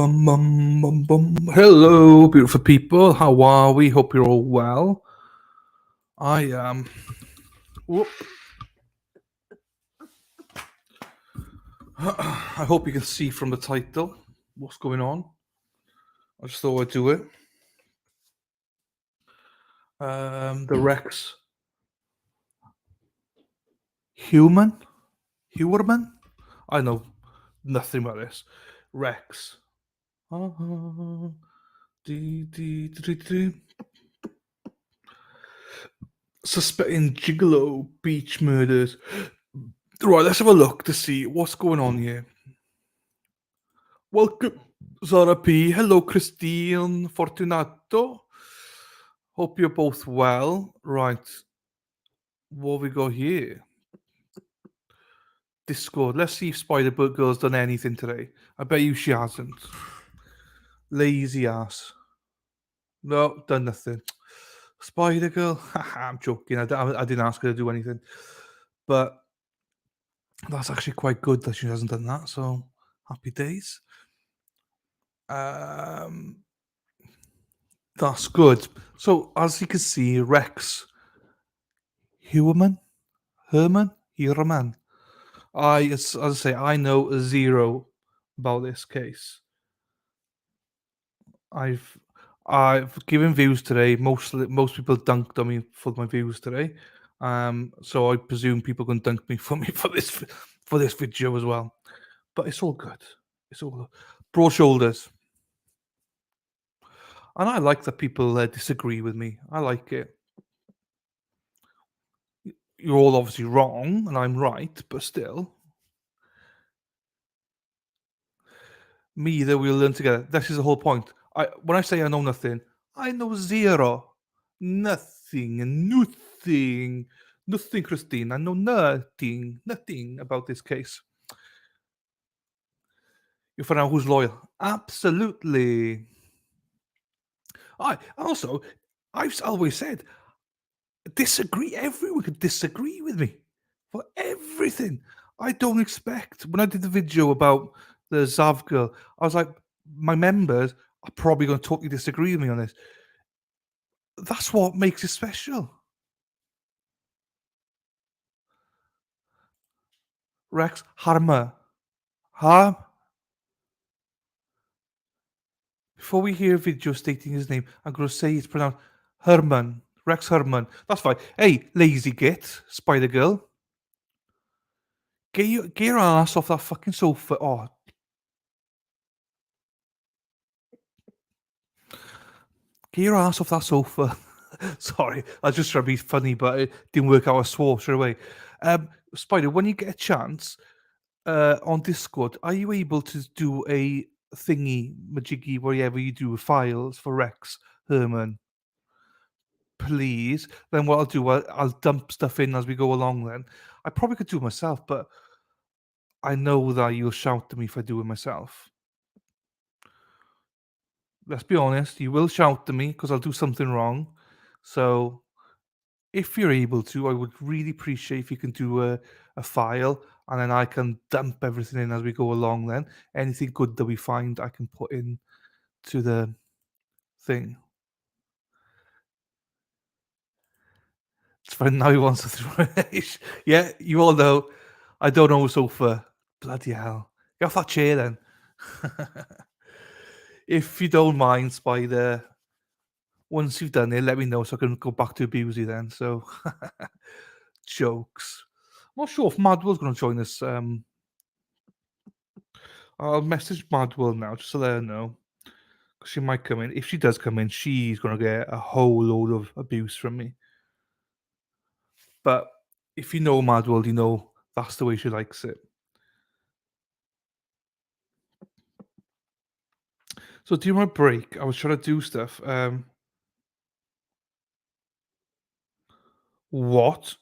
Bum, bum, bum, bum. Hello, beautiful people. How are we? Hope you're all well. I am. Whoop. I hope you can see from the title what's going on. I just thought I'd do it. The Rex Heuermann. I know nothing about this. Rex. Dee, dee, dee, dee, dee. Suspecting gigolo beach murders. Right, let's have a look to see what's going on here. Welcome, Zara P. Hello, Christine Fortunato. Hope you're both well. Right, what we got here? Discord. Let's see if Spider Girl's done anything today. I bet you she hasn't. Lazy ass. No, done nothing. Spider Girl. I'm joking. I didn't ask her to do anything. But that's actually quite good that she hasn't done that. So happy days. That's good. So as you can see, Rex Heuermann. Heuermann. As I say, I know zero about this case. I've given views today. Most people dunked on me for my views today. So I presume people can dunk me for this video as well. But it's all good. It's all broad shoulders. And I like that people disagree with me. I like it. You're all obviously wrong, and I'm right, but still, me either. We'll learn together. This is the whole point. When I say I know nothing, I know zero, nothing, Christine. I know nothing about this case. You find out who's loyal. Absolutely. I've always said, disagree. Everyone could disagree with me for everything. I don't expect. When I did the video about the Zav girl, I was like, my members are probably going to totally disagree with me on this. That's what makes it special. Rex Harmer. Before we hear a video stating his name, I'm going to say it's pronounced Herman. Rex Herman. That's fine. Hey, lazy git, Spider Girl. Get your ass off that fucking sofa. Oh. Get your ass off that sofa. Sorry, I was just trying to be funny, but it didn't work out. I swore straight away. Spider, when you get a chance on Discord, are you able to do a thingy, majiggy, wherever you do files for Rex Herman? Please. Then what I'll do, I'll dump stuff in as we go along then. I probably could do it myself, but I know that you'll shout at me if I do it myself. Let's be honest, you will shout at me because I'll do something wrong. So if you're able to, I would really appreciate if you can do a file and then I can dump everything in as we go along then. Anything good that we find, I can put in to the thing. It's fine. Now he wants to throw it. Yeah, you all know. I don't know a sofa. Bloody hell. Get off that chair then. If you don't mind, Spider, once you've done it, let me know so I can go back to Abusey then. So, jokes. I'm not sure if Madwell's going to join us. I'll message Madwell now just to let her know. Because she might come in. If she does come in, she's going to get a whole load of abuse from me. But if you know Madwell, you know that's the way she likes it. So during my break, I was trying to do stuff. What?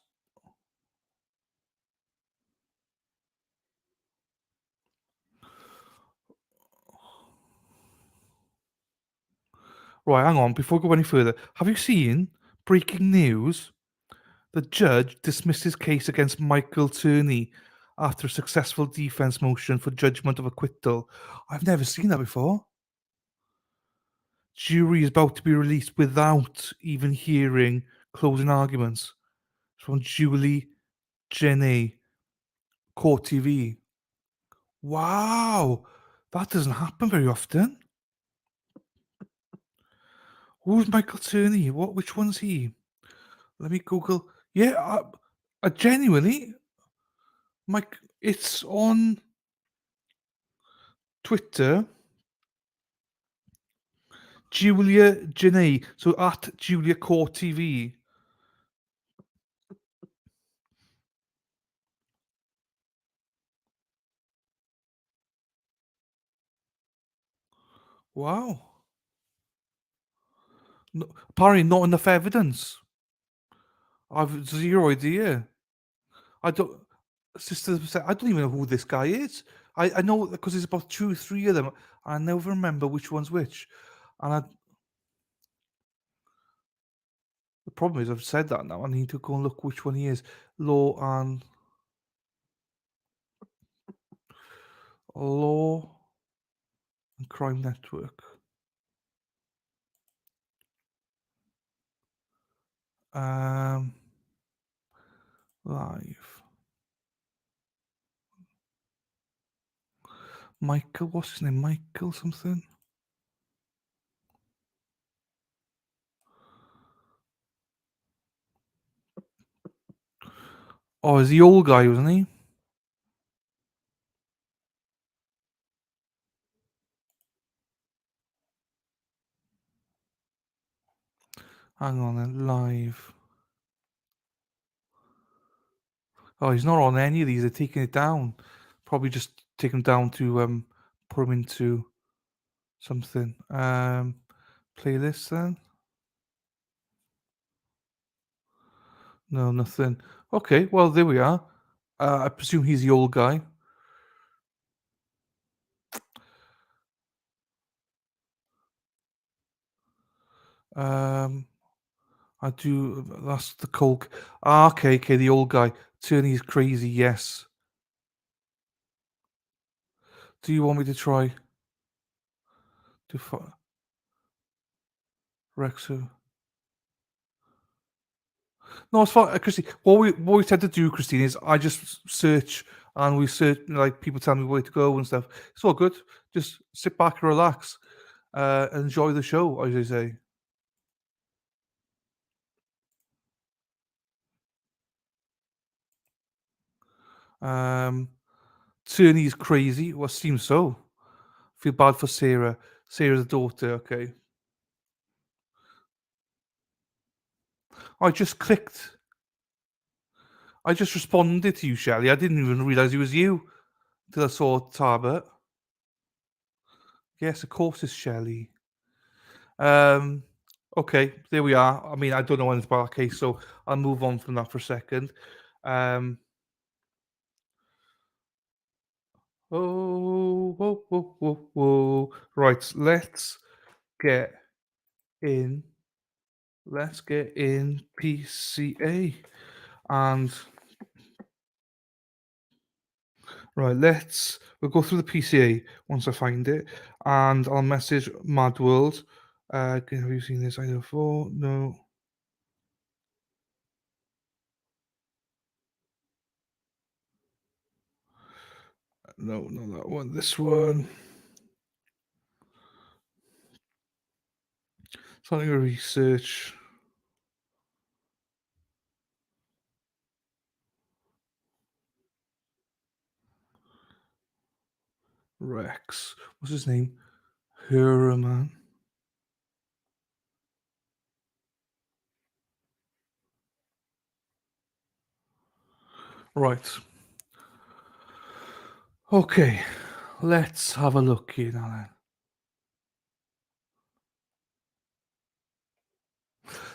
Right, hang on. Before we go any further, have you seen breaking news? The judge dismissed his case against Michael Turney after a successful defense motion for judgment of acquittal. I've never seen that before. Jury is about to be released without even hearing closing arguments. It's from Julie Jenny, Court TV. Wow, that doesn't happen very often. Who's Michael Turney? What? Which one's he? Let me Google. Yeah, I genuinely, Mike. It's on Twitter. Julia Janae. So at Julia Court TV. Wow. No, apparently not enough evidence. I've zero idea. I don't. Sister said, I don't even know who this guy is. I know because there's about two, three of them. I never remember which one's which. And the problem is, I've said that now. I need to go and look which one he is. Law and Crime Network. Um, live. Michael, what's his name? Michael something. Oh, is the old guy, wasn't he? Hang on then, live. Oh, he's not on any of these. They're taking it down. Probably just take him down to put him into something. Playlist then. No, nothing. Okay, well there we are. I presume he's the old guy. Um, I do. That's the Coke. Ah, okay, okay, the old guy. Turney's crazy. Yes. Do you want me to try to Rexo? No, it's fine, Christine. What we tend to do, Christine, is I just search and we search like people tell me where to go and stuff. It's all good. Just sit back and relax. Enjoy the show, as they say. Um, Turney's crazy. Well, seems so. Feel bad for Sarah. Sarah's daughter. Okay. I just clicked. I just responded to you, Shelley. I didn't even realize it was you till I saw Tarbert. Yes, of course it's Shelley. Um, okay, there we are. I mean, I don't know anything about that case, so I'll move on from that for a second. Um, whoa, whoa, whoa, whoa. Right, get in. Let's get in PCA. And right, we'll go through the PCA once I find it, and I'll message Mad World. Have you seen this either before? No. No, not that one. This one. Something to research. Rex. What's his name? Heuermann. Right. Okay. Let's have a look here now then.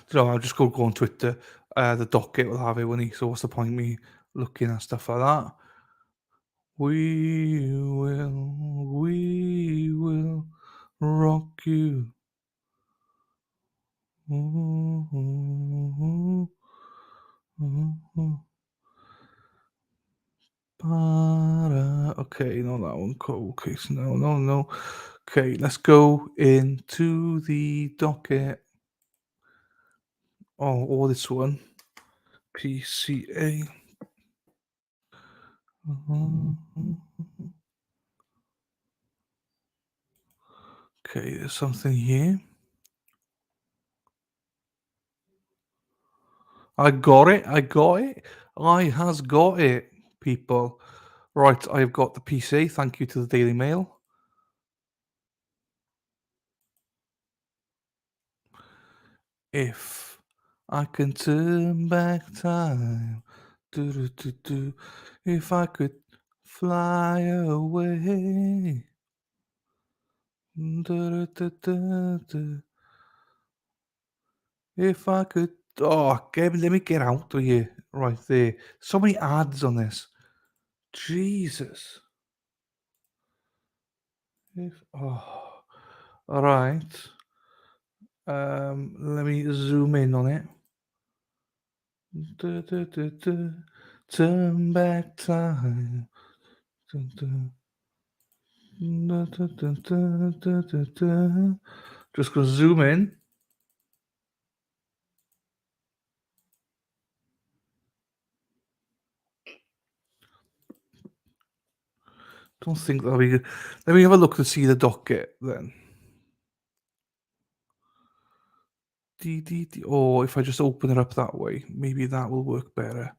So I'll just go on Twitter. The docket will have it, won't he? So what's the point me looking at stuff like that? We will rock you. Okay, no, that one. Cool. Okay, so no. Okay, let's go into the docket. Oh, or this one. PCA. Mhm. Okay, there's something here. I got it. I got it. I has got it, people. Right, I've got the PC. Thank you to the Daily Mail. If I can turn back time, do do do do. If I could fly away, do do do do do. If I could, let me get out of here. Right there. So many ads on this. Jesus. If all right. Let me zoom in on it. Du, du, du, du. Turn back time. Dun, dun. Dun, dun, dun, dun, dun, dun, dun. Just gonna zoom in. Don't think that'll be good. Let me have a look to see the docket then. Or if I just open it up that way, maybe that will work better.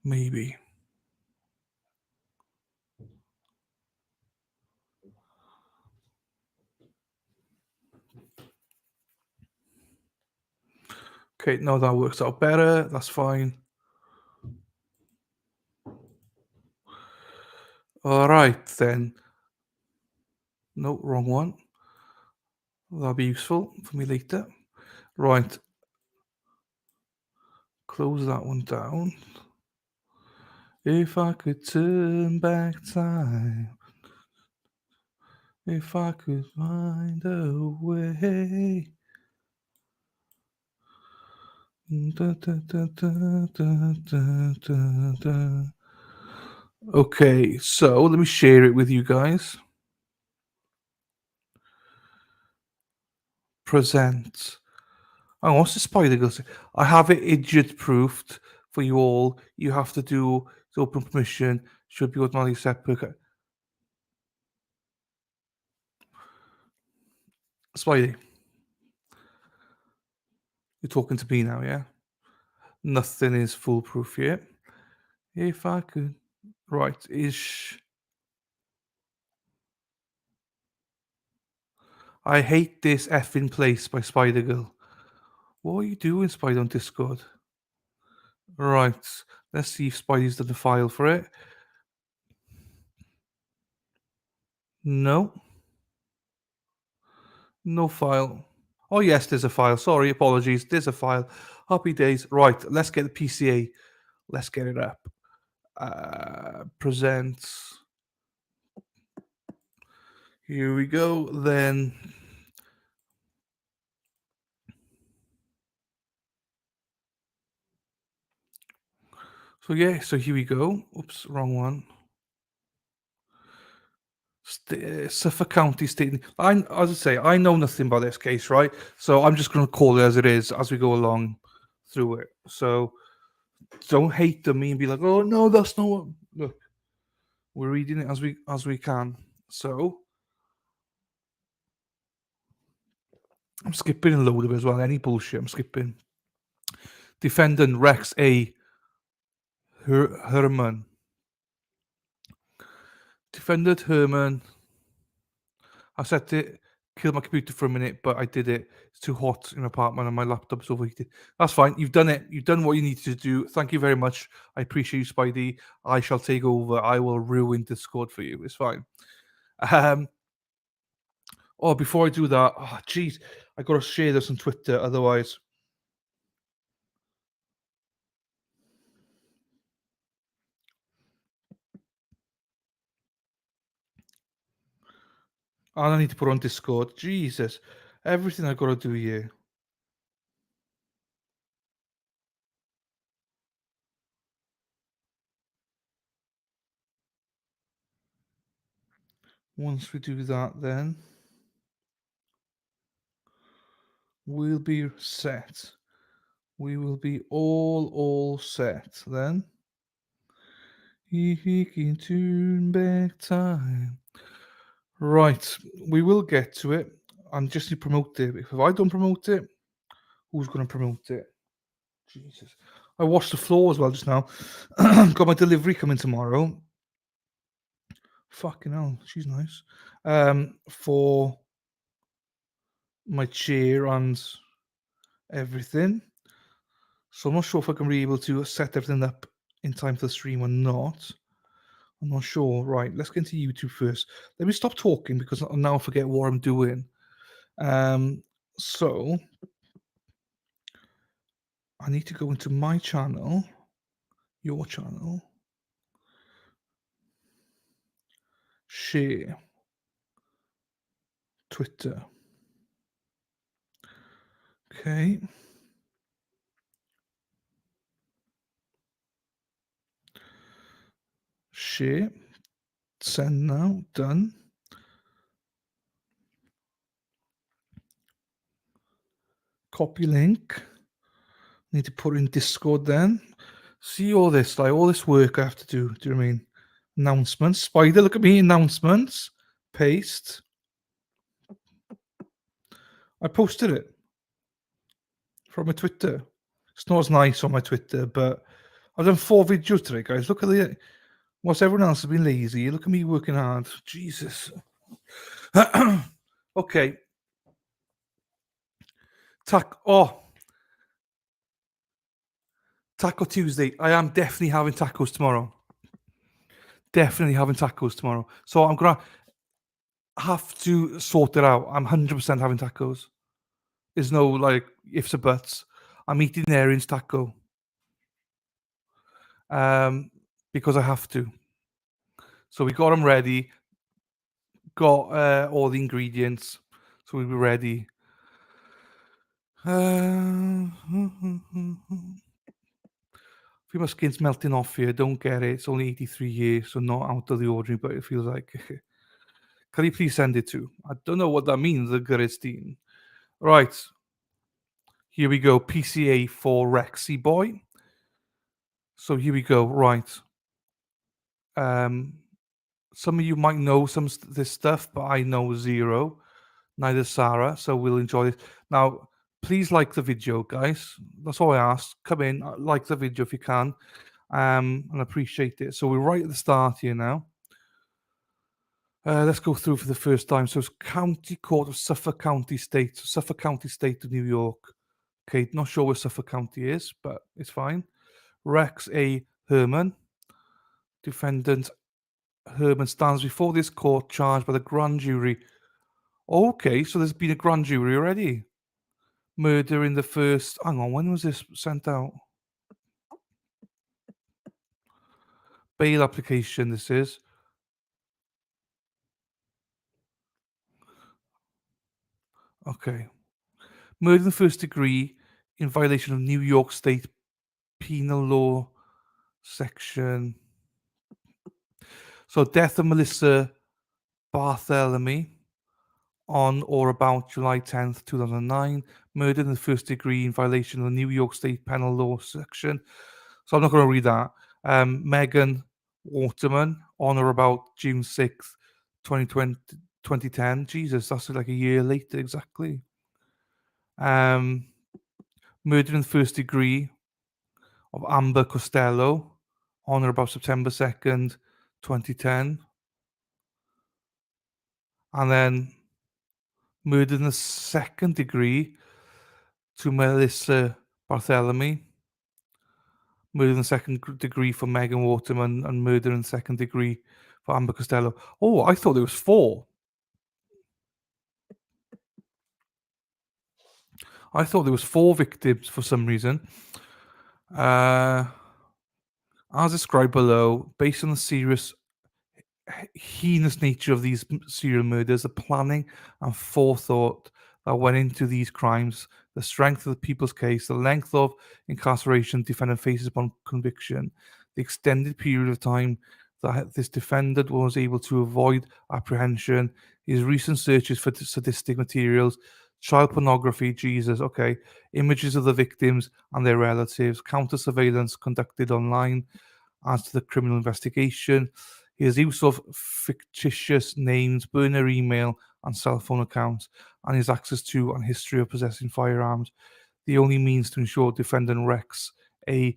Maybe. Okay, no, that works out better. That's fine. All right then. No, wrong one. That'll be useful for me later. Right, close that one down. If I could turn back time, if I could find a way. Da, da, da, da, da, da, da, da. Okay, so let me share it with you guys. Present. Oh, what's the spider girl say? I have it idiot proofed for you all. You have to do the open permission. Should be automatically set per. Spidey, you're talking to me now, yeah? Nothing is foolproof yet. If I could. Right, is. I hate this effing place by Spider Girl. What are you doing, Spider, on Discord? Right, let's see if Spidey's done the file for it. No, no file. Oh, yes, there's a file. Sorry, apologies. There's a file. Happy days. Right, let's get the PCA. Let's get it up. Presents. Here we go. Then. So, yeah, so here we go. Oops, wrong one. Suffolk County State. As I say, I know nothing about this case, right? So I'm just going to call it as it is as we go along through it. So don't hate me and be like, "Oh no, that's not what." Look, we're reading it as we can. So I'm skipping a load of it as well. Any bullshit, I'm skipping. Defendant Rex A. Herman. Defendant Herman. I set it, killed my computer for a minute, but I did it. It's too hot in my apartment and my laptop's overheated. That's fine. You've done it. You've done what you needed to do. Thank you very much. I appreciate you, Spidey. I shall take over. I will ruin Discord for you. It's fine. Um, before I do that, jeez, I gotta share this on Twitter. Otherwise, I need to put it on Discord. Jesus, everything I gotta do here. Once we do that, then. We'll be set. We will be all set then. He can turn back time. Right, we will get to it. I'm just to promote it. If I don't promote it, who's going to promote it? Jesus. I washed the floor as well just now. Got my delivery coming tomorrow. Fucking hell, she's nice. For my chair and everything. So I'm not sure if I can be able to set everything up in time for the stream or not. I'm not sure. Right, let's get into YouTube first. Let me stop talking because I'll now forget what I'm doing. So I need to go into my channel, your channel, share, Twitter. Okay. Share. Send now. Done. Copy link. Need to put in Discord then. See all this, like all this work I have to do. Do you know what I mean? Announcements. Spider, look at me. Announcements. Paste. I posted it from my Twitter. It's not as nice on my Twitter, but I've done 4 videos today, guys. Look at the whilst everyone else has been lazy. Look at me working hard. Jesus. Okay. Taco Tuesday. I am definitely having tacos tomorrow. Definitely having tacos tomorrow. So I'm gonna have to sort it out. I'm 100% having tacos. There's no like ifs or buts. I'm eating Aaron's taco. Because I have to. So we got them ready. Got all the ingredients. So we'll be ready. Feel my skin's melting off here. Don't get it. It's only 83 years, so not out of the ordinary, but it feels like. Can you please send it to? I don't know what that means, the Christine. Right. Here we go. PCA for Rexy Boy. So here we go. Right. Some of you might know this stuff, but I know zero. Neither Sarah. So we'll enjoy it. Now, please like the video, guys. That's all I ask. Come in, like the video if you can. And appreciate it. So we're right at the start here now. Let's go through for the first time. So it's County Court of Suffolk County State. So Suffolk County State of New York. Okay, not sure where Suffolk County is, but it's fine. Rex A. Heuermann. Defendant Heuermann stands before this court charged by the grand jury. Okay, so there's been a grand jury already. Murder in the first. Hang on, when was this sent out? Bail application, this is. Okay. Murder in the first degree in violation of New York State Penal Law section. So, death of Melissa Barthélemy on or about July 10th, 2009. Murder in the first degree in violation of the New York State Penal Law section. So, I'm not going to read that. Megan Waterman on or about June 6th, 2010. Jesus, that's like a year later exactly. Murder in the first degree of Amber Costello on or about September 2nd, 2010. And then murder in the second degree to Melissa Barthélemy. Murder in the second degree for Megan Waterman and murder in the second degree for Amber Costello. Oh, I thought there was 4. I thought there was 4 victims for some reason. As described below, based on the serious heinous nature of these serial murders, the planning and forethought that went into these crimes, the strength of the people's case, the length of incarceration defendant faces upon conviction, the extended period of time that this defendant was able to avoid apprehension, his recent searches for sadistic materials, Child pornography, Jesus, okay. Images of the victims and their relatives, counter surveillance conducted online as to the criminal investigation, his use of fictitious names, burner email, and cell phone accounts, and his access to and history of possessing firearms, the only means to ensure defendant Rex A.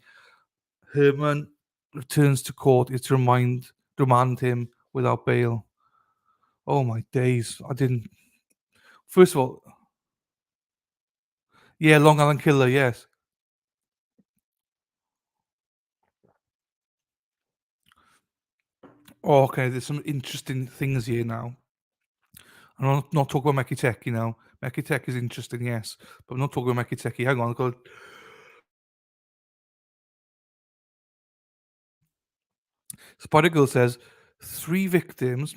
Heuermann returns to court is to remand him without bail. Oh my days! I didn't. First of all, yeah, Long Island Killer, yes. Oh, okay, there's some interesting things here now. I'm not talking about Meki Tech, you know. Meki Tech is interesting, yes, but I'm not talking about Meki Techie. Hang on, I've got Spider Girl says 3 victims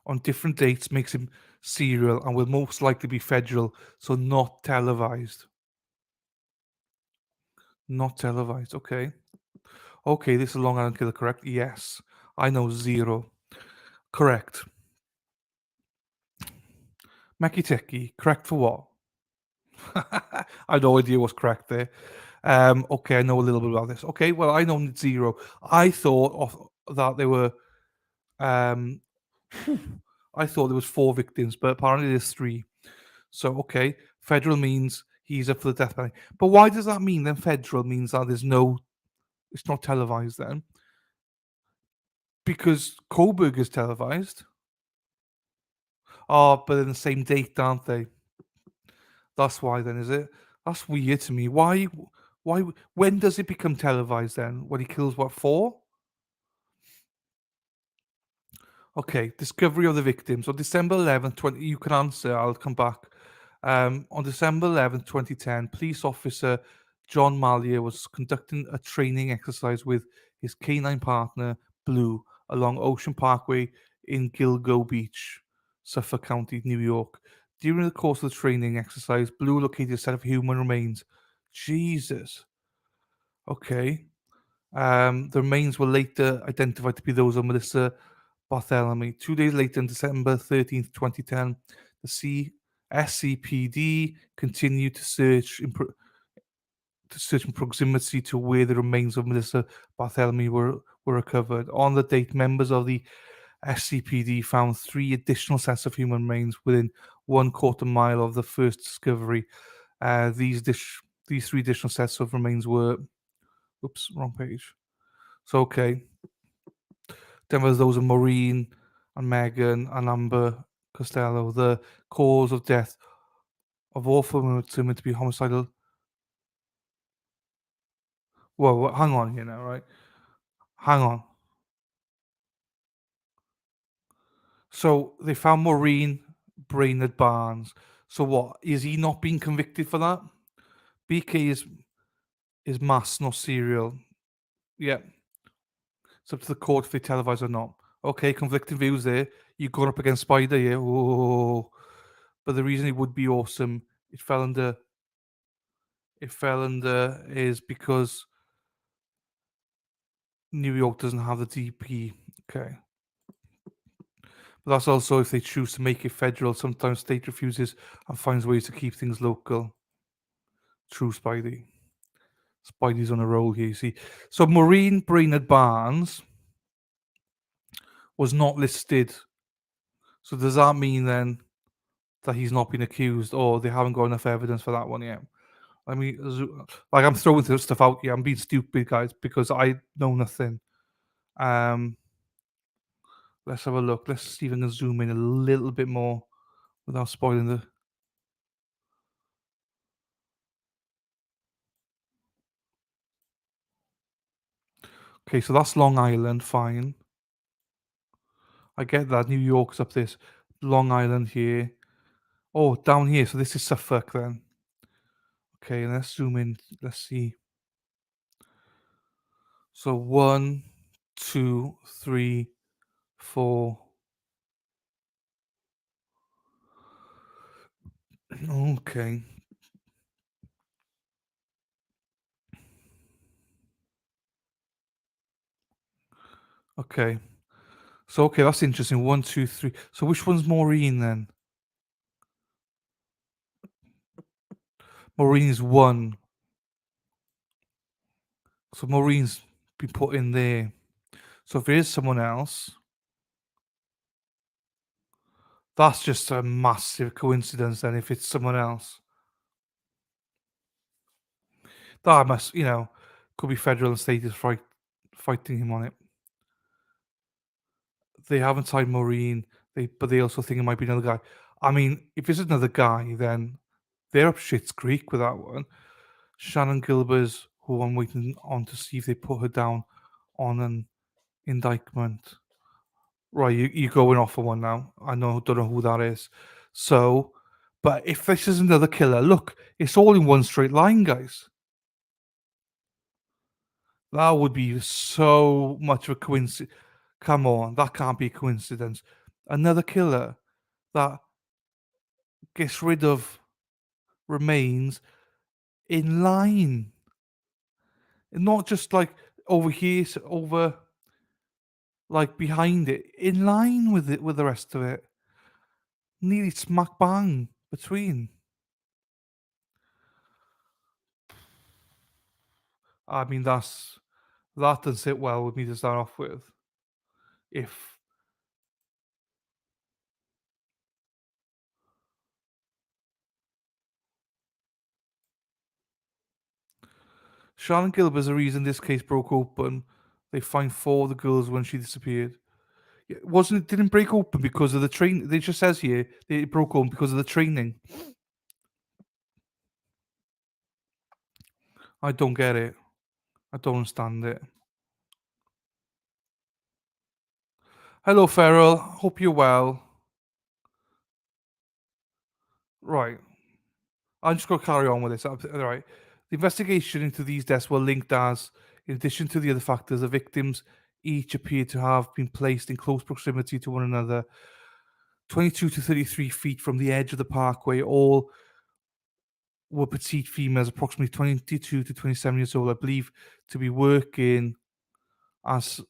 on different dates makes him serial and will most likely be federal, so not televised. Not televised. Okay. Okay, this is Long Island Killer, correct? Yes. I know zero. Correct. Meki Techie, correct for what? I have no idea what's correct there. Okay, I know a little bit about this. Okay, well, I know zero. I thought that there were. Um, I thought there was 4 victims, but apparently there's 3. So okay, federal means he's up for the death penalty. But why does that mean then? Federal means that there's no. It's not televised then, because Coburg is televised. Oh, but in the same date, aren't they? That's why then, is it? That's weird to me. Why? Why? When does it become televised then? When he kills what 4? Okay, discovery of the victims. On December 11th, 20, you can answer, I'll come back. On December 11th, 2010, police officer John Malia was conducting a training exercise with his canine partner, Blue, along Ocean Parkway in Gilgo Beach, Suffolk County, New York. During the course of the training exercise, Blue located a set of human remains. Jesus. Okay. The remains were later identified to be those of Melissa Barthélemy. 2 days later, on December 13th, 2010, the SCPD continued to search in proximity to where the remains of Melissa Barthélemy were recovered. On the date, members of the SCPD found 3 additional sets of human remains within 1/4 mile of the first discovery. These 3 additional sets of remains were. Oops, wrong page. So, okay. Then there's those of Maureen and Megan and Amber Costello. The cause of death of all 4 women were determined to be homicidal. Well, hang on here now, right? Hang on. So they found Maureen Brainerd Barnes. So what? Is he not being convicted for that? BK is mass, not serial. Yeah. It's up to the court if they televise or not. Okay, conflicting views there. You're going up against Spider, yeah. Oh, but the reason it would be awesome, it fell under is because New York doesn't have the DP. Okay. But that's also if they choose to make it federal, sometimes state refuses and finds ways to keep things local. True Spidey. Spidey's on a roll here, you see. So Maureen Brainerd Barnes was not listed. So does that mean then that he's not been accused or they haven't got enough evidence for that one yet? I mean, like I'm throwing this stuff out here. I'm being stupid, guys, because I know nothing. Um, let's have a look. Let's see if I can zoom in a little bit more without spoiling the. Okay, so that's Long Island. Fine, I get that. New York's up this. Long Island here. Oh, down here. So this is Suffolk then. Okay, let's zoom in. Let's see. So 1, 2, 3, 4. Okay. Okay. So okay, that's interesting. 1, 2, 3. So which one's Maureen then? Maureen is one. So Maureen's been put in there. So if it is someone else, that's just a massive coincidence. Then if it's someone else, that must, could be federal and state is fighting him on it. They haven't tied Maureen. But they also think it might be another guy. I mean, if it's another guy, then they're up shit's creek with that one. Shannon Gilbers, who I'm waiting on to see if they put her down on an indictment. Right, you're going off for one now. Don't know who that is. So, but if this is another killer, look, it's all in one straight line, guys. That would be so much of a coincidence. Come on, that can't be a coincidence. Another killer that gets rid of remains in line, not just like over here, over like behind it, in line with it, with the rest of it, nearly smack bang between. I mean, that doesn't sit well with me to start off with. If Sharon Gilbert is the reason this case broke open, they find four of the girls when she disappeared. It wasn't it didn't break open because of the train. It just says here that it broke open because of the training. I don't get it. I don't understand it. Hello, Farrell. Hope you're well. Right. I'm just going to carry on with this. All right. The investigation into these deaths were linked as, in addition to the other factors, the victims each appeared to have been placed in close proximity to one another, 22 to 33 feet from the edge of the parkway. All were petite females, approximately 22 to 27 years old, I believe, to be working as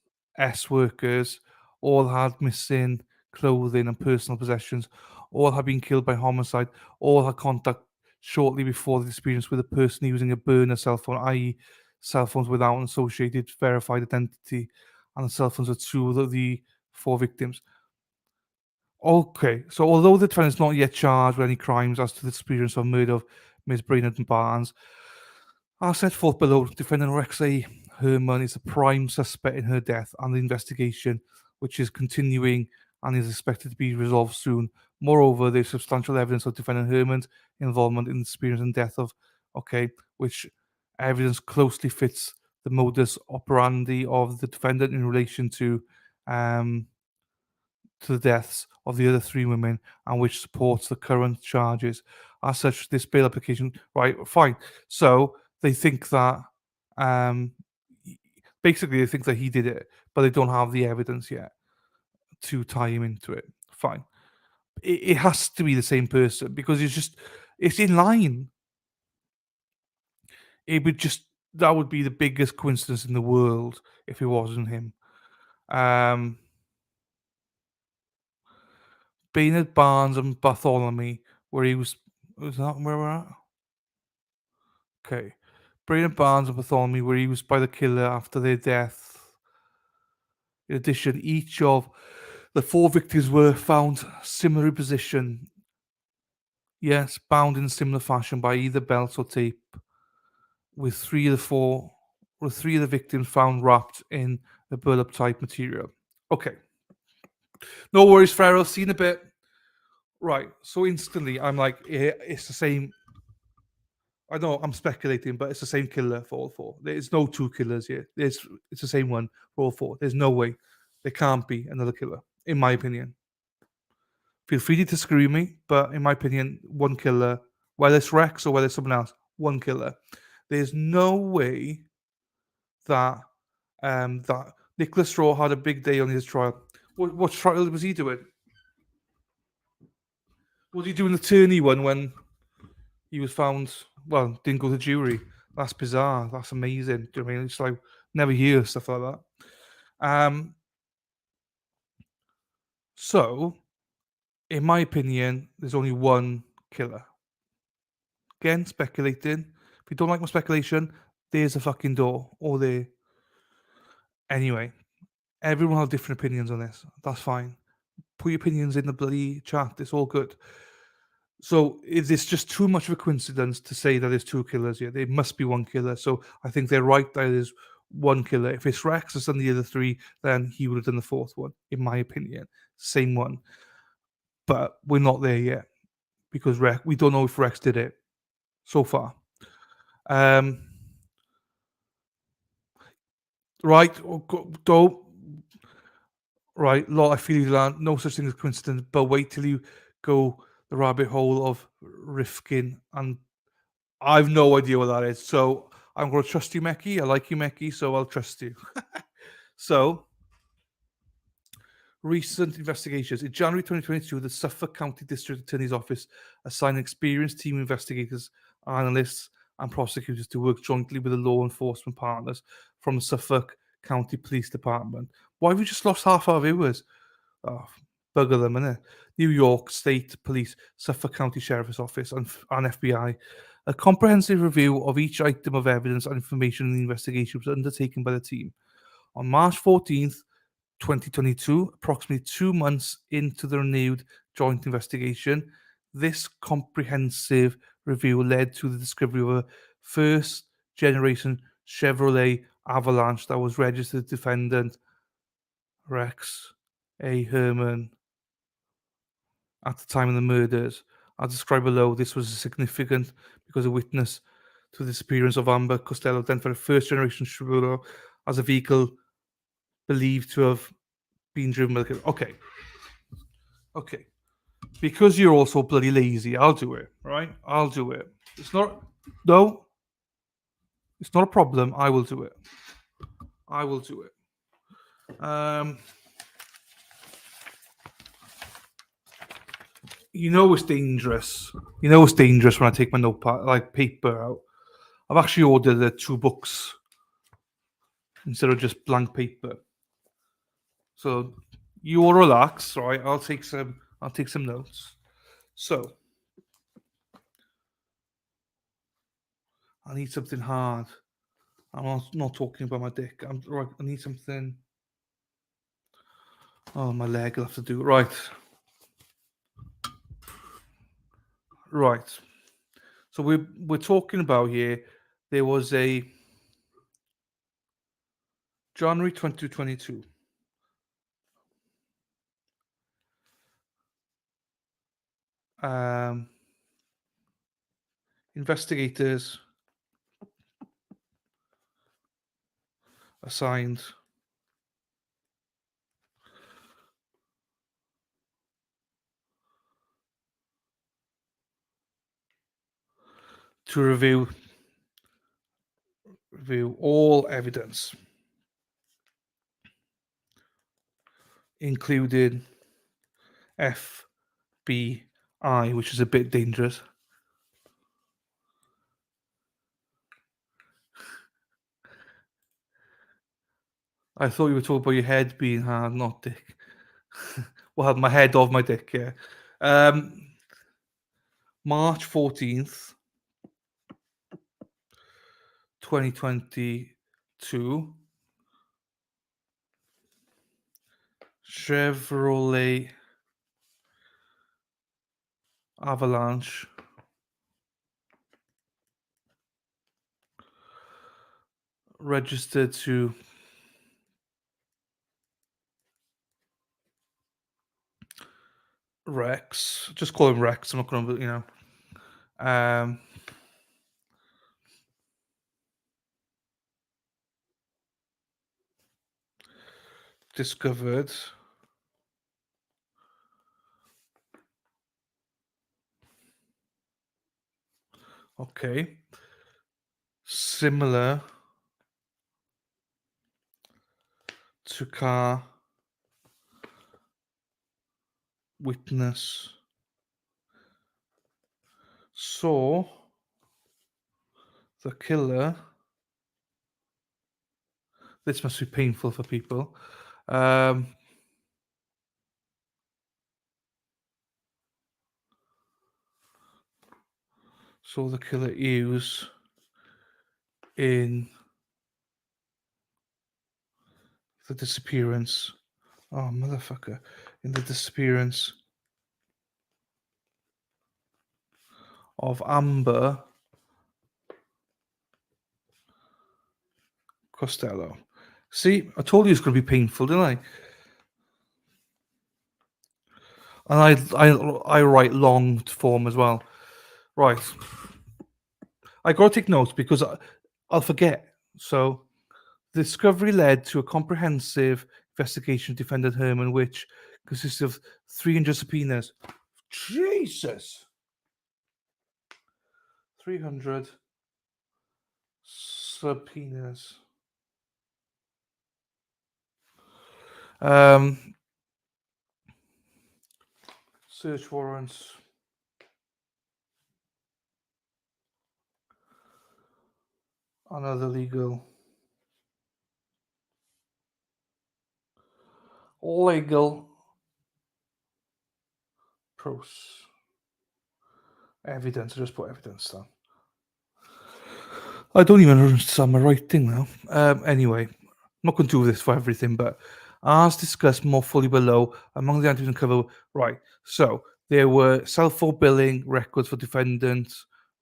workers. All had missing clothing and personal possessions. All had been killed by homicide. All had contact shortly before the experience with a person using a burner cell phone, i.e., cell phones without an associated verified identity, and the cell phones of two of the four victims. Okay, so although the defendant is not yet charged with any crimes as to the experience of murder of Ms. Brainerd and Barnes, as set forth below, defendant Rexay Heuermann is a prime suspect in her death and the investigation, which is continuing and is expected to be resolved soon. Moreover, there is substantial evidence of defendant Heuermann's involvement in the experience and death of, which evidence closely fits the modus operandi of the defendant in relation um, to the deaths of the other three women and which supports the current charges. As such, this bail application, right, fine. So they think that, um, basically, they think that he did it, but they don't have the evidence yet to tie him into it. Fine. It has to be the same person because it's in line. It would just, that would be the biggest coincidence in the world if it wasn't him. Um, Baynard Barnes and Bartholomew, where he was that where we're at? Okay. Braden Barnes and Bartholomew were used by the killer after their death. In addition, each of the four victims were found similarly positioned. Yes, bound in similar fashion by either belt or tape, with three of the victims found wrapped in a burlap type material. Okay. No worries, Farrell. Seen a bit. Right. So instantly, I'm like, it's the same. I know I'm speculating, but it's the same killer for all four. There's no two killers here. It's the same one for all four. There's no way. There can't be another killer, in my opinion. Feel free to disagree with me, but in my opinion, one killer, whether it's Rex or whether it's someone else, one killer. There's no way that that Nicholas Straw had a big day on his trial. What trial was he doing? Was he doing the Turney one when he was found, well, didn't go to jury? That's bizarre. That's amazing. Do you know what I mean? It's like never hear stuff like that. So, in my opinion, there's only one killer. Again, speculating. If you don't like my speculation, there's a fucking door. Or there. Anyway, everyone will have different opinions on this. That's fine. Put your opinions in the bloody chat. It's all good. So is this just too much of a coincidence to say that there's two killers here? There must be one killer. So I think they're right that there's one killer. If it's Rex has done the other three, then he would have done the fourth one, in my opinion. Same one. But we're not there yet because we don't know if Rex did it so far. Um, right, don't. Right, lot I feel you land. No such thing as coincidence, but wait till you go the rabbit hole of Rifkin, and I've no idea what that is. So I'm going to trust you, Meki. I like you, Meki, so I'll trust you. So, recent investigations. In January 2022, the Suffolk County District Attorney's Office assigned an experienced team of investigators, analysts, and prosecutors to work jointly with the law enforcement partners from the Suffolk County Police Department. Why have we just lost half our viewers? Oh, bugger them, innit? New York State Police, Suffolk County Sheriff's Office, and FBI. A comprehensive review of each item of evidence and information in the investigation was undertaken by the team. On March 14th, 2022, approximately 2 months into the renewed joint investigation, this comprehensive review led to the discovery of a first generation Chevrolet Avalanche that was registered defendant Rex A. Heuermann at the time of the murders. As described below, this was significant because a witness to the disappearance of Amber Costello identified a first generation Chevrolet as a vehicle believed to have been driven by the killer. Okay. Because you're also bloody lazy, I'll do it, right? I'll do it. No, it's not a problem. I will do it. I will do it. You know it's dangerous. You know it's dangerous when I take my notepad, like paper out. I've actually ordered 2 books instead of just blank paper. So you all relax, right? I'll take some notes. So I need something hard. I'm not talking about my dick. I need something. Oh, my leg. I'll have to do right. Right. So we're talking about here. There was a January 2022. Investigators assigned to review all evidence, including FBI, which is a bit dangerous. I thought you were talking about your head being hard, not dick. Well, my head of my dick, yeah. March 14th, 2022, Chevrolet Avalanche registered to Rex. Just call him Rex. I'm not going to, discovered similar to car witness saw the killer. This must be painful for people. saw the killer use in the disappearance. Oh, motherfucker. In the disappearance of Amber Costello. See, I told you it's going to be painful, didn't I? And I write long form as well. Right. I got to take notes because I'll forget. So, the discovery led to a comprehensive investigation of defendant Heuermann, which consists of 300 subpoenas. Jesus! 300 subpoenas. Search warrants. And other legal pros evidence. I just put evidence down. I don't even understand my writing now. Anyway, I'm not going to do this for everything, but as discussed more fully below, among the items uncovered, right, so there were cell phone billing records for defendant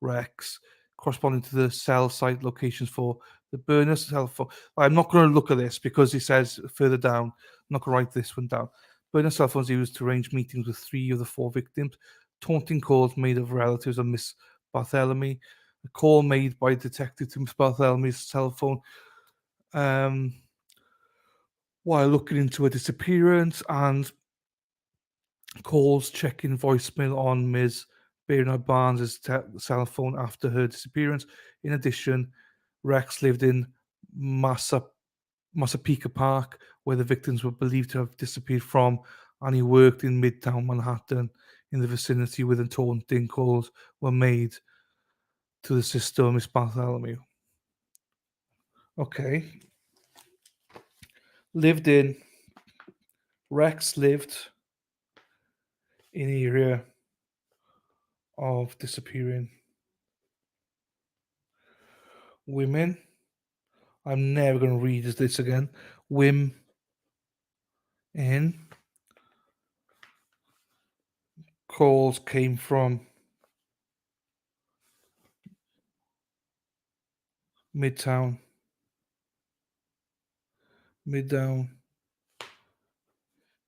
Rex, corresponding to the cell site locations for the burner's cell phone. I'm not going to look at this because he says further down, I'm not going to write this one down. Burner cell phones used to arrange meetings with 3 of the 4 victims, taunting calls made of relatives of Miss Barthélemy, a call made by a detective to Miss Barthelmy's cell phone while looking into her disappearance, and calls checking voicemail on Ms. Bernard Barnes' cell phone after her disappearance. In addition, Rex lived in Massapequa Park, where the victims were believed to have disappeared from, and he worked in Midtown Manhattan in the vicinity where the taunting calls were made to the sister of Miss Bartholomew. Okay. Rex lived in the area of disappearing women. I'm never going to read this again. Women calls came from Midtown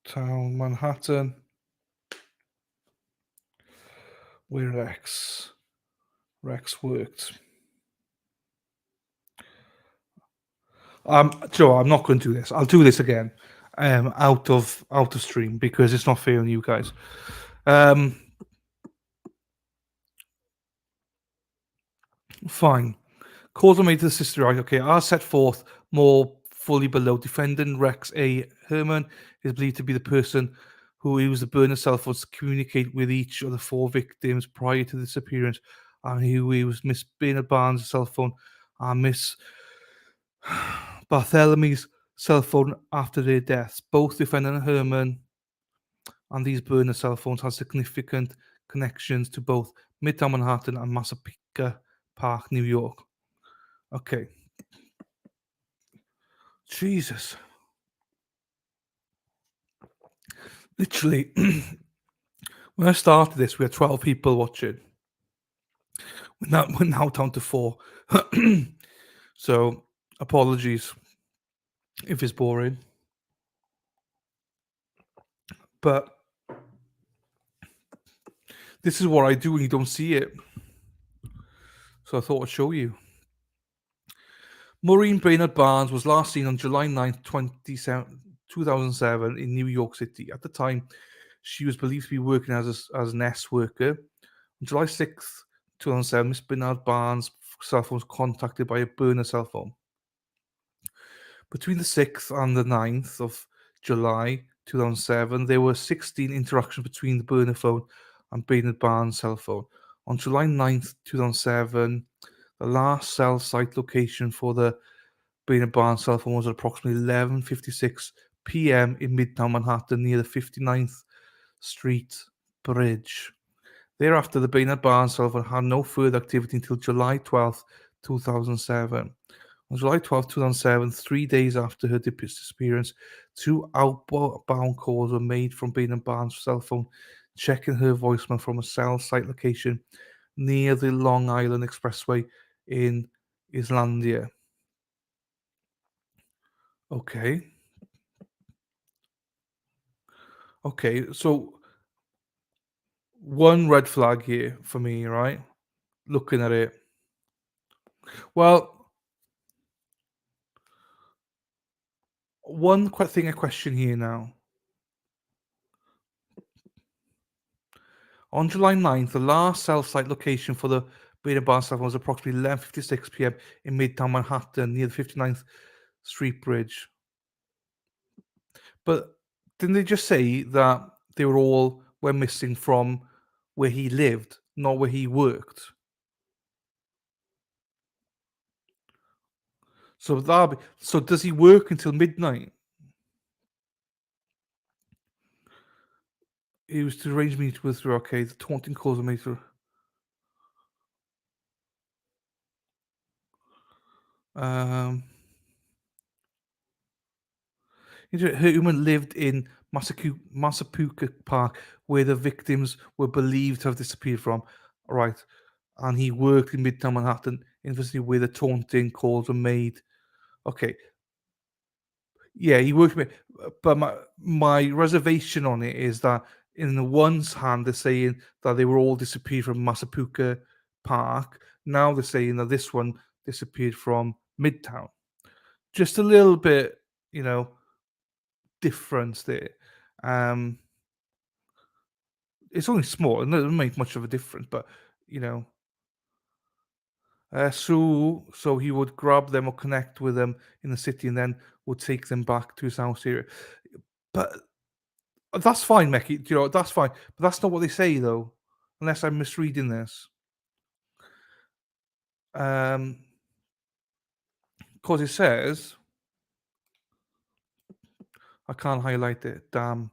Town Manhattan, where Rex worked. Joe, I'm not going to do this. I'll do this again, out of stream because it's not fair on you guys. Fine. Calls were made to the sister. Right, okay. As set forth more fully below, defendant Rex A. Heuermann is believed to be the person who used the burner cell phones to communicate with each of the 4 victims prior to the disappearance, and who used Miss Bernard Barnes' cell phone and Miss Barthelmy's cell phone after their deaths. Both defendant Heuermann and these burner cell phones had significant connections to both Midtown Manhattan and Massapequa Park, New York. Okay. Jesus. Literally, when I started this, we had 12 people watching. We're now down to 4. So, apologies if it's boring. But this is what I do when you don't see it. So I thought I'd show you. Maureen Brainerd Barnes was last seen on July 9th, 2007 in New York City. At the time, she was believed to be working as an S worker. On July 6th, 2007, Miss Bernard Barnes' cell phone was contacted by a burner cell phone. Between the 6th and the 9th of July 2007, there were 16 interactions between the burner phone and Bernard Barnes' cell phone. On July 9th, 2007, the last cell site location for the Bernard Barnes cell phone was at approximately 11:56 p.m. in Midtown Manhattan near the 59th Street Bridge. Thereafter, the Baynard Barnes cell phone had no further activity until July 12th, 2007. On July 12th, 2007, 3 days after her disappearance, two outbound calls were made from Baynard Barnes' cell phone, checking her voicemail from a cell site location near the Long Island Expressway in Islandia. Okay. Okay. So one red flag here for me, right? Looking at it. Well, one thing I question here now. On July 9th, the last cell site location for the Beta Bar stuff was approximately 11:56 p.m. in Midtown Manhattan near the 59th Street Bridge. But didn't they just say that they were all went missing from where he lived, not where he worked? So does he work until midnight? He was to arrange meetings with her. Okay, the taunting calls were made through. Um, Heuermann lived in Massapequa Park, where the victims were believed to have disappeared from. Right, and he worked in Midtown Manhattan, obviously where the taunting calls were made. Okay, yeah, he worked with, but my reservation on it is that in the one's hand they're saying that they were all disappeared from Massapequa Park. Now they're saying that this one disappeared from Midtown. Just a little bit, you know, difference there. Um, it's only small, and it doesn't make much of a difference, but you know, so he would grab them or connect with them in the city, and then would take them back to his house here. But that's fine, Mecky. You know, that's fine. But that's not what they say, though, unless I'm misreading this. Because it says, I can't highlight it. Damn.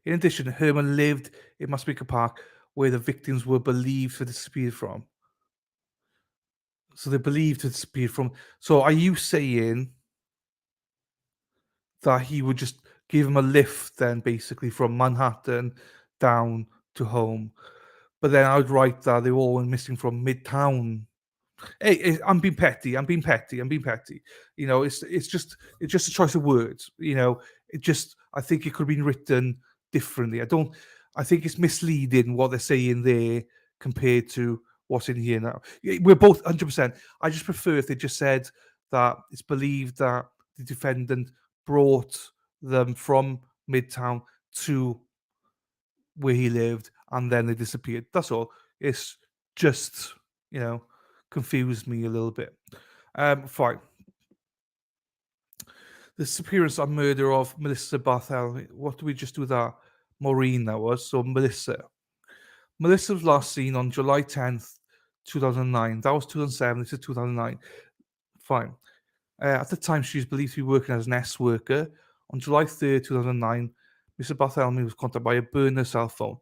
In addition, Herman lived in Massapequa Park, where the victims were believed to disappear from. So they're believed to disappear from. So are you saying that he would just give him a lift then, basically, from Manhattan down to home? But then I would write that they all went missing from Midtown. Hey, I'm being petty. I'm being petty. I'm being petty. You know, it's just a choice of words. You know, it just I think it could have been written differently. I don't. I think it's misleading what they're saying there compared to what's in here now. We're both 100%. I just prefer if they just said that it's believed that the defendant brought them from Midtown to where he lived, and then they disappeared. That's all. It's just, you know, confused me a little bit. Fine. The disappearance and murder of Melissa Barthel. What do we just do that? Maureen, that was. So Melissa. Melissa was last seen on July 10th, 2009. That was 2007. This is 2009. Fine. At the time, she was believed to be working as an S worker. On July 3rd, 2009, Mr. Bartholomew was contacted by a burner cell phone.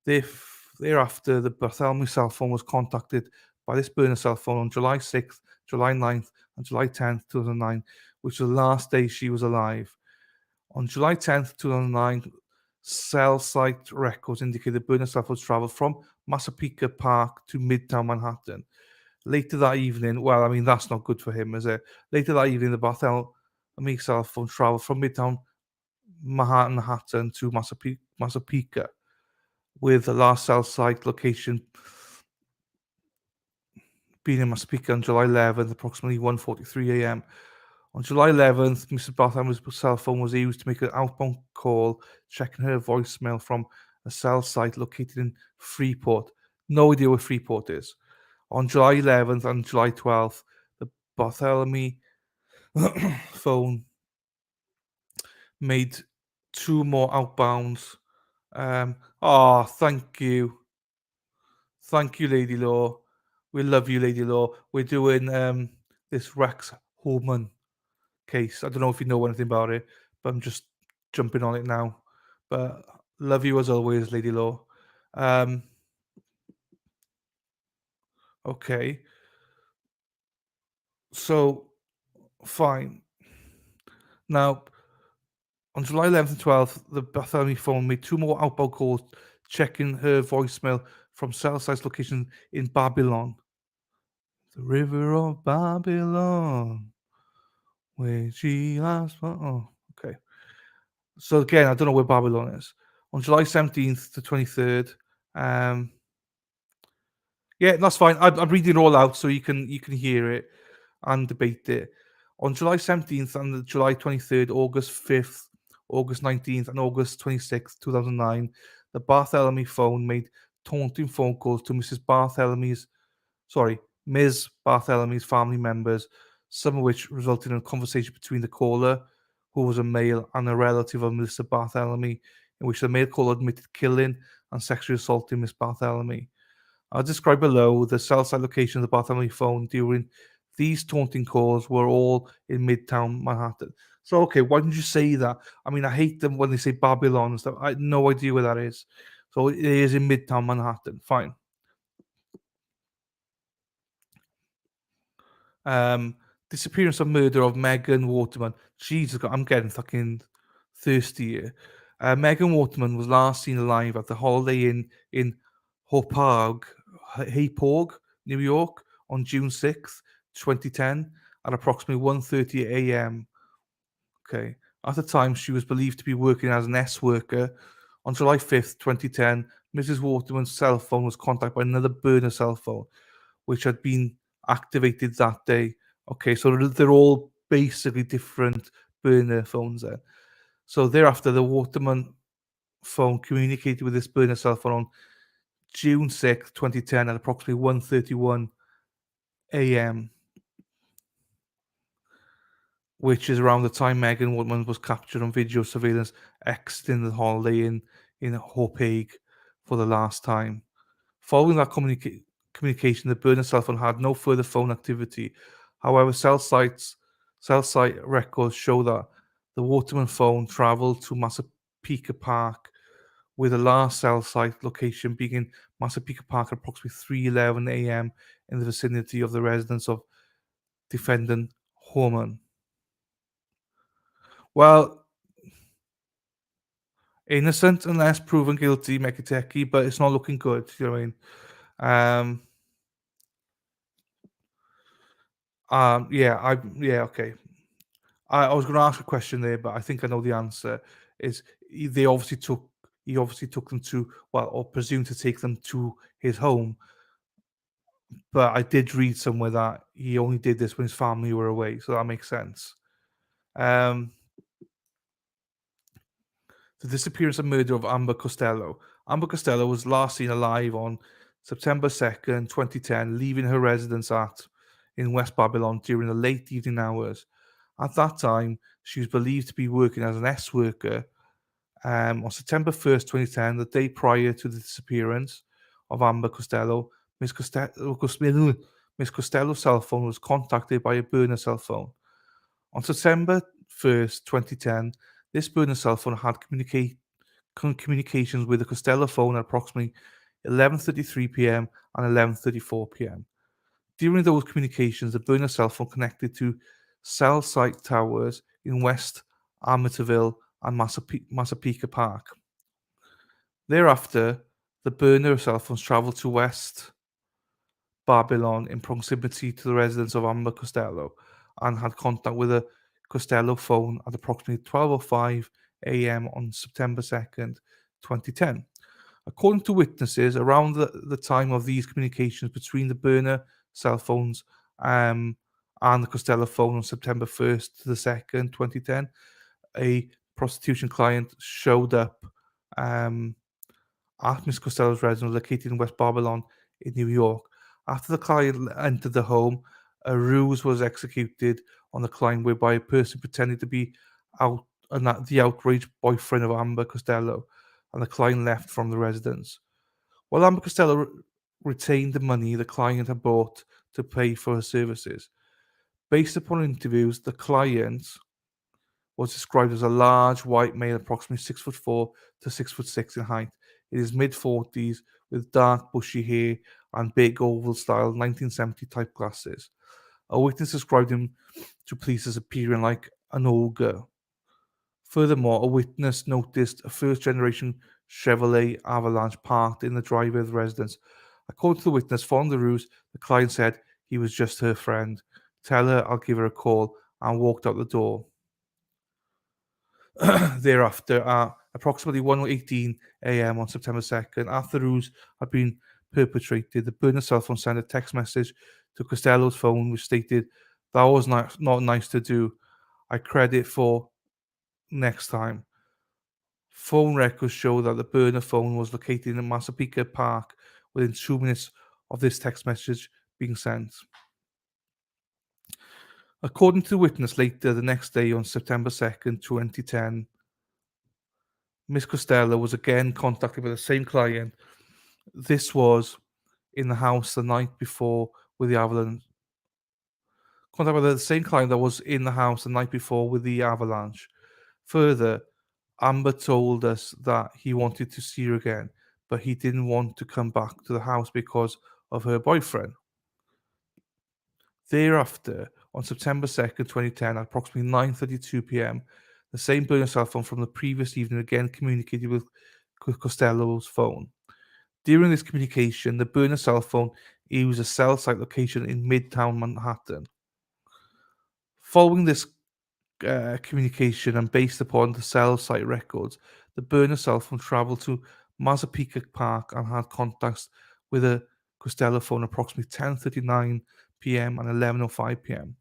Thereafter, the Bartholomew cell phone was contacted by this burner cell phone on July 6th, July 9th, and July 10th, 2009, which was the last day she was alive. On July 10th, 2009, cell site records indicate the burner cell phone traveled from Massapequa Park to Midtown Manhattan. Later that evening, well, I mean, that's not good for him, is it? Later that evening, the Bartholomew cell phone traveled from Midtown Manhattan to Massapequa, with the last cell site location being in Massapequa on July 11th, approximately 1:43 a.m. On July 11th, Mrs. Barthelmew's cell phone was used to make an outbound call, checking her voicemail from a cell site located in Freeport. No idea where Freeport is. On July 11th and July 12th, the Bartholomew phone made two more outbounds. Thank you. Thank you, Lady Law. We love you, Lady Law. We're doing this Rex Heuermann case. I don't know if you know anything about it, but I'm just jumping on it now. But love you as always, Lady Law. Um, Okay, so fine. Now, on July 11th and 12th, the Bartholomew phone made two more outbound calls, checking her voicemail from cell site's location in Babylon. The river of Babylon, where she last. Oh, okay. So again, I don't know where Babylon is. On July 17th to 23rd, um, yeah, that's fine. I'm reading it all out so you can hear it and debate it. On July 17th and the July 23rd, August 5th, August 19th, and August 26th, 2009, the Bartholomew phone made taunting phone calls to Ms. Barthelemy's family members, some of which resulted in a conversation between the caller, who was a male, and a relative of Mr. Barthelemy, in which the male caller admitted killing and sexually assaulting Miss Barthelemy. I'll describe below the cell site location of the Bartholomew phone during these taunting calls were all in Midtown Manhattan. So, okay, why didn't you say that? I mean, I hate them when they say Babylon and stuff. I had no idea where that is. So it is in Midtown Manhattan. Fine. Um, Disappearance or murder of Megan Waterman. Jesus, I'm getting fucking thirsty here. Megan Waterman was last seen alive at the Holiday Inn in Hauppauge, Hauppauge, New York, on June 6th, 2010, at approximately 1:30 a.m. Okay. At the time, she was believed to be working as an S worker. On July 5th, 2010, Mrs. Waterman's cell phone was contacted by another burner cell phone, which had been activated that day. Okay, so they're all basically different burner phones then. So thereafter, the Waterman phone communicated with this burner cell phone on June 6th, 2010 at approximately 1:31 a.m., which is around the time Megan Woodman was captured on video surveillance exiting the Holiday Inn in Hauppauge for the last time. Following that communication, the burner cell phone had no further phone activity. However, cell site records show that the Waterman phone traveled to Massapequa Park, with the last cell site location being in Massapequa Park at approximately 3:11 a.m. in the vicinity of the residence of defendant Heuermann. Well, innocent unless proven guilty, Mekiteki, but it's not looking good. You know what I mean? Um, okay. I was going to ask a question there, but I think I know the answer. Is they obviously took he obviously took them to, well, or presumed to take them to his home. But I did read somewhere that he only did this when his family were away, so that makes sense. Um, the disappearance and murder of Amber Costello. Amber Costello was last seen alive on September 2nd, 2010, leaving her residence in West Babylon during the late evening hours. At that time, she was believed to be working as an S worker. On September 1st, 2010, the day prior to the disappearance of Amber Costello, Miss Costello's cell phone was contacted by a burner cell phone. On September 1st, 2010, this burner cell phone had communications with the Costello phone at approximately 11:33 p.m. and 11:34 p.m. During those communications, the burner cell phone connected to cell site towers in West Amityville and Massapequa Park. Thereafter, the burner cell phones traveled to West Babylon in proximity to the residence of Amber Costello and had contact with a Costello phone at approximately 12:05 a.m. on September 2nd, 2010. According to witnesses, around the time of these communications between the burner cell phones and the Costello phone on September 1st to the 2nd, 2010, a prostitution client showed up um, at Miss Costello's residence located in West Babylon in New York. After the client entered the home, a ruse was executed on the client whereby a person pretending to be the outraged boyfriend of Amber Costello, and the client left from the residence. While Amber Costello retained the money the client had brought to pay for her services. Based upon interviews, the client was described as a large white male, approximately 6'4" to 6'6" in height, in his mid 40s, with dark bushy hair and big oval-style 1970 type glasses. A witness described him to police as appearing like an ogre. Furthermore, a witness noticed a first-generation Chevrolet Avalanche parked in the driveway of the residence. According to the witness, following the ruse, the client said he was just her friend. Tell her I'll give her a call, and walked out the door. Thereafter, at approximately 1:18 a.m. on September 2nd, after the ruse had been perpetrated, the burner cell phone sent a text message to Costello's phone which stated, "That was not nice to do. I credit for next time." Phone records show that the burner phone was located in Massapequa Park within 2 minutes of this text message being sent. According to the witness, later the next day on September 2nd, 2010, Miss Costello was again contacted by the same client. This was in the house the night before with the avalanche. Contacted by the same client that was in the house the night before with the avalanche. Further, Amber told us that he wanted to see her again, but he didn't want to come back to the house because of her boyfriend. Thereafter, on September 2nd, 2010, at approximately 9:32 p.m., the same burner cell phone from the previous evening again communicated with Costello's phone. During this communication, the burner cell phone used a cell site location in Midtown Manhattan. Following this communication and based upon the cell site records, the burner cell phone traveled to Massapequa Park and had contacts with a Costello phone approximately 10:39 p.m. and 11:05 p.m.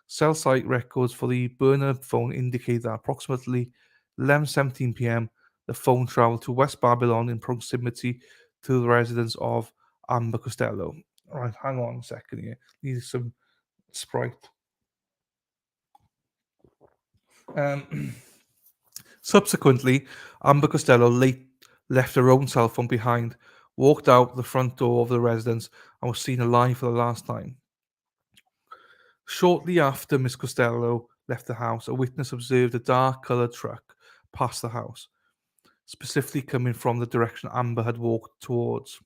Cell site records for the burner phone indicate that approximately 11:17 p.m. the phone traveled to West Babylon in proximity to the residence of Amber Costello. All right, hang on a second here. Need some Sprite. Subsequently, Amber Costello left her own cell phone behind, walked out the front door of the residence, and was seen alive for the last time. Shortly after Miss Costello left the house, a witness observed a dark-coloured truck pass the house, specifically coming from the direction Amber had walked towards.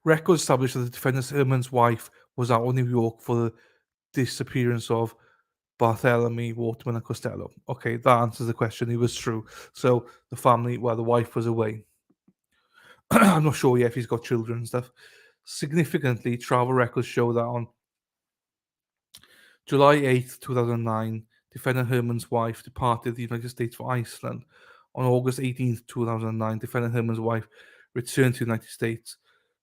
Records established that the defendant Heuermann's wife was out of New York for the disappearance of Bartholomew, Waterman, and Costello. Okay, that answers the question. It was true. So the family, well, the wife was away. I'm not sure yet if he's got children and stuff. Significantly, travel records show that on July 8th, 2009, defendant Heuermann's wife departed the United States for Iceland. On August 18th, 2009, defendant Heuermann's wife returned to the United States.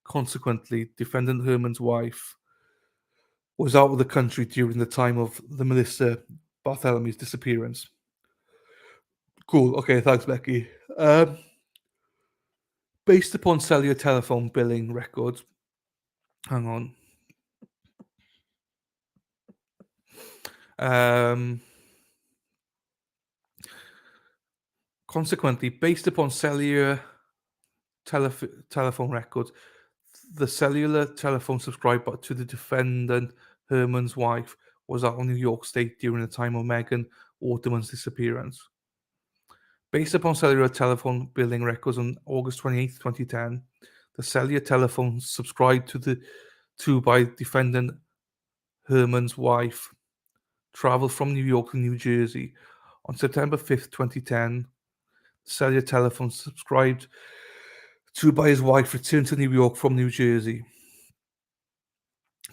Consequently, defendant Heuermann's wife was out of the country during the time of the Melissa Bartholomew's disappearance. Cool. Okay, thanks, Becky. Based upon cellular telephone billing records, hang on. Consequently, based upon cellular telephone records, the cellular telephone subscriber to the defendant Heuermann's wife was out of New York State during the time of Megan Waterman's disappearance. Based upon cellular telephone billing records on August 28th, 2010, the cellular telephone subscribed to by defendant Heuermann's wife traveled from New York to New Jersey. On September 5th, 2010, the cellular telephone subscribed to by his wife returned to New York from New Jersey.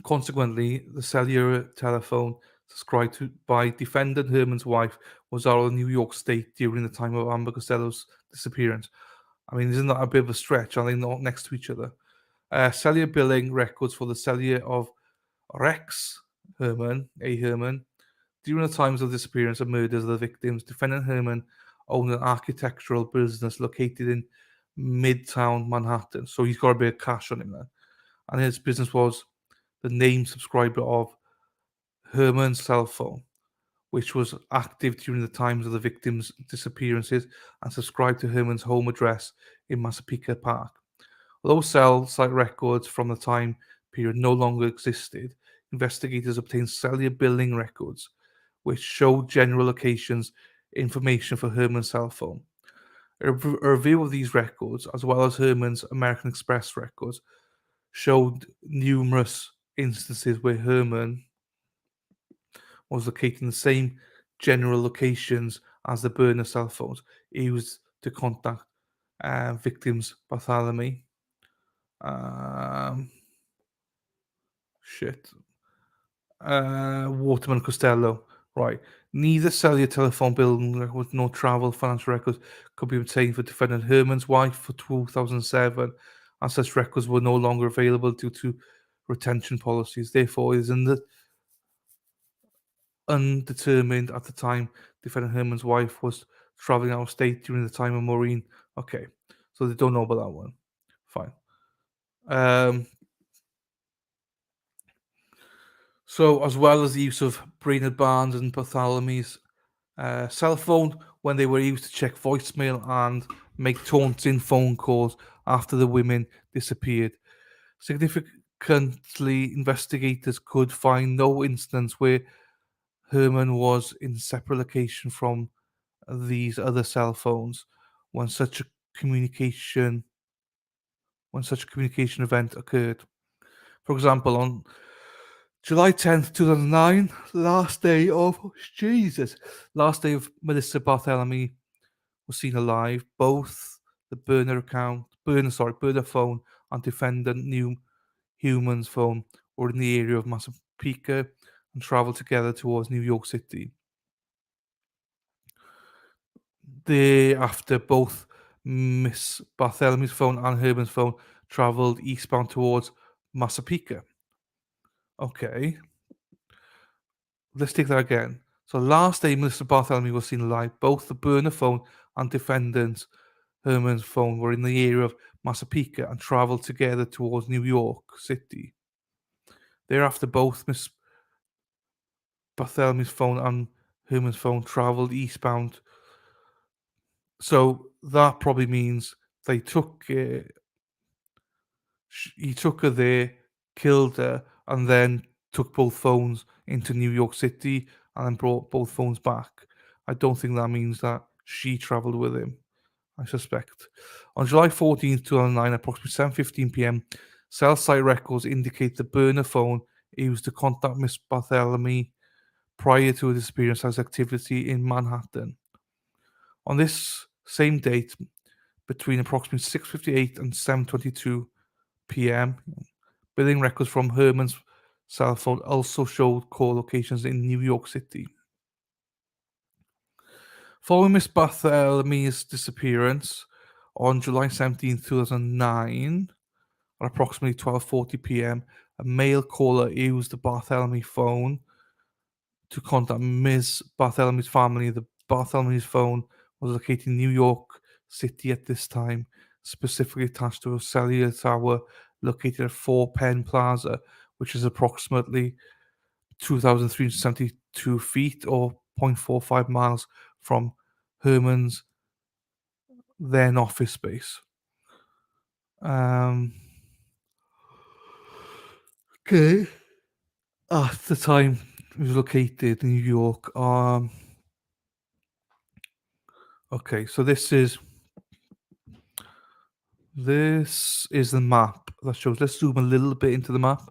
Consequently, the cellular telephone subscribed to by defendant Heuermann's wife was out of New York State during the time of Amber Costello's disappearance. I mean, isn't that a bit of a stretch? Are they not next to each other? Cellular billing records for the cellular of Rex Heuermann, A. Heuermann. During the times of disappearance and murders of the victims, defendant Heuermann owned an architectural business located in Midtown Manhattan. So he's got a bit of cash on him there. And his business was the named subscriber of Heuermann's cell phone, which was active during the times of the victims' disappearances and subscribed to Heuermann's home address in Massapequa Park. Although cell site records from the time period no longer existed, investigators obtained cellular billing records which showed general locations information for Heuermann's cell phone. A review of these records, as well as Herman's American Express records, showed numerous instances where Herman was located in the same general locations as the burner cell phones used to contact victims Bartholomew. Um, shit. Waterman Costello. Right. Neither cellular telephone building records nor travel financial records could be obtained for defendant Herman's wife for 2007, as such records were no longer available due to retention policies. Therefore, it is undetermined at the time defendant Herman's wife was traveling out of state during the time of Maureen. Okay, so they don't know about that one. Fine. Um, so, as well as the use of Brainerd Barnes and Bartholomew's cell phone, when they were used to check voicemail and make taunting phone calls after the women disappeared. Significantly, investigators could find no instance where Herman was in separate location from these other cell phones when such a communication event occurred. For example, on July 10th, 2009, last day of Melissa Bartholomew was seen alive. Both the burner phone and defendant New Human's phone were in the area of Massapequa and traveled together towards New York City. Thereafter, both Miss Bartholomew's phone and Herman's phone traveled eastbound towards Massapequa. Okay, let's take that again. So last day, Mr. Bartholomew was seen alive. Both the burner phone and defendant Herman's phone were in the area of Massapequa and traveled together towards New York City. Thereafter, both Miss Bartholomew's phone and Herman's phone traveled eastbound. So that probably means they took he took her there, killed her, and then took both phones into New York City and then brought both phones back. I don't think that means that she traveled with him. I suspect. On July 14th, 2009, approximately 7:15 p.m., cell site records indicate the burner phone used to contact Miss Bartholomew prior to her disappearance has activity in Manhattan. On this same date, between approximately 6:58 and 7:22 p.m., billing records from Herman's cell phone also showed call locations in New York City. Following Miss Bartholomew's disappearance on July 17th, 2009, at approximately 12:40 p.m., a male caller used the Bartholomew phone to contact Ms. Bartholomew's family. The Bartholomew's phone was located in New York City at this time, specifically attached to a cellular tower located at 4 Penn Plaza, which is approximately 2,372 feet or 0.45 miles from Herman's then office space. Okay. At the time, it was located in New York. Okay, so this is the map that shows. Let's zoom a little bit into the map.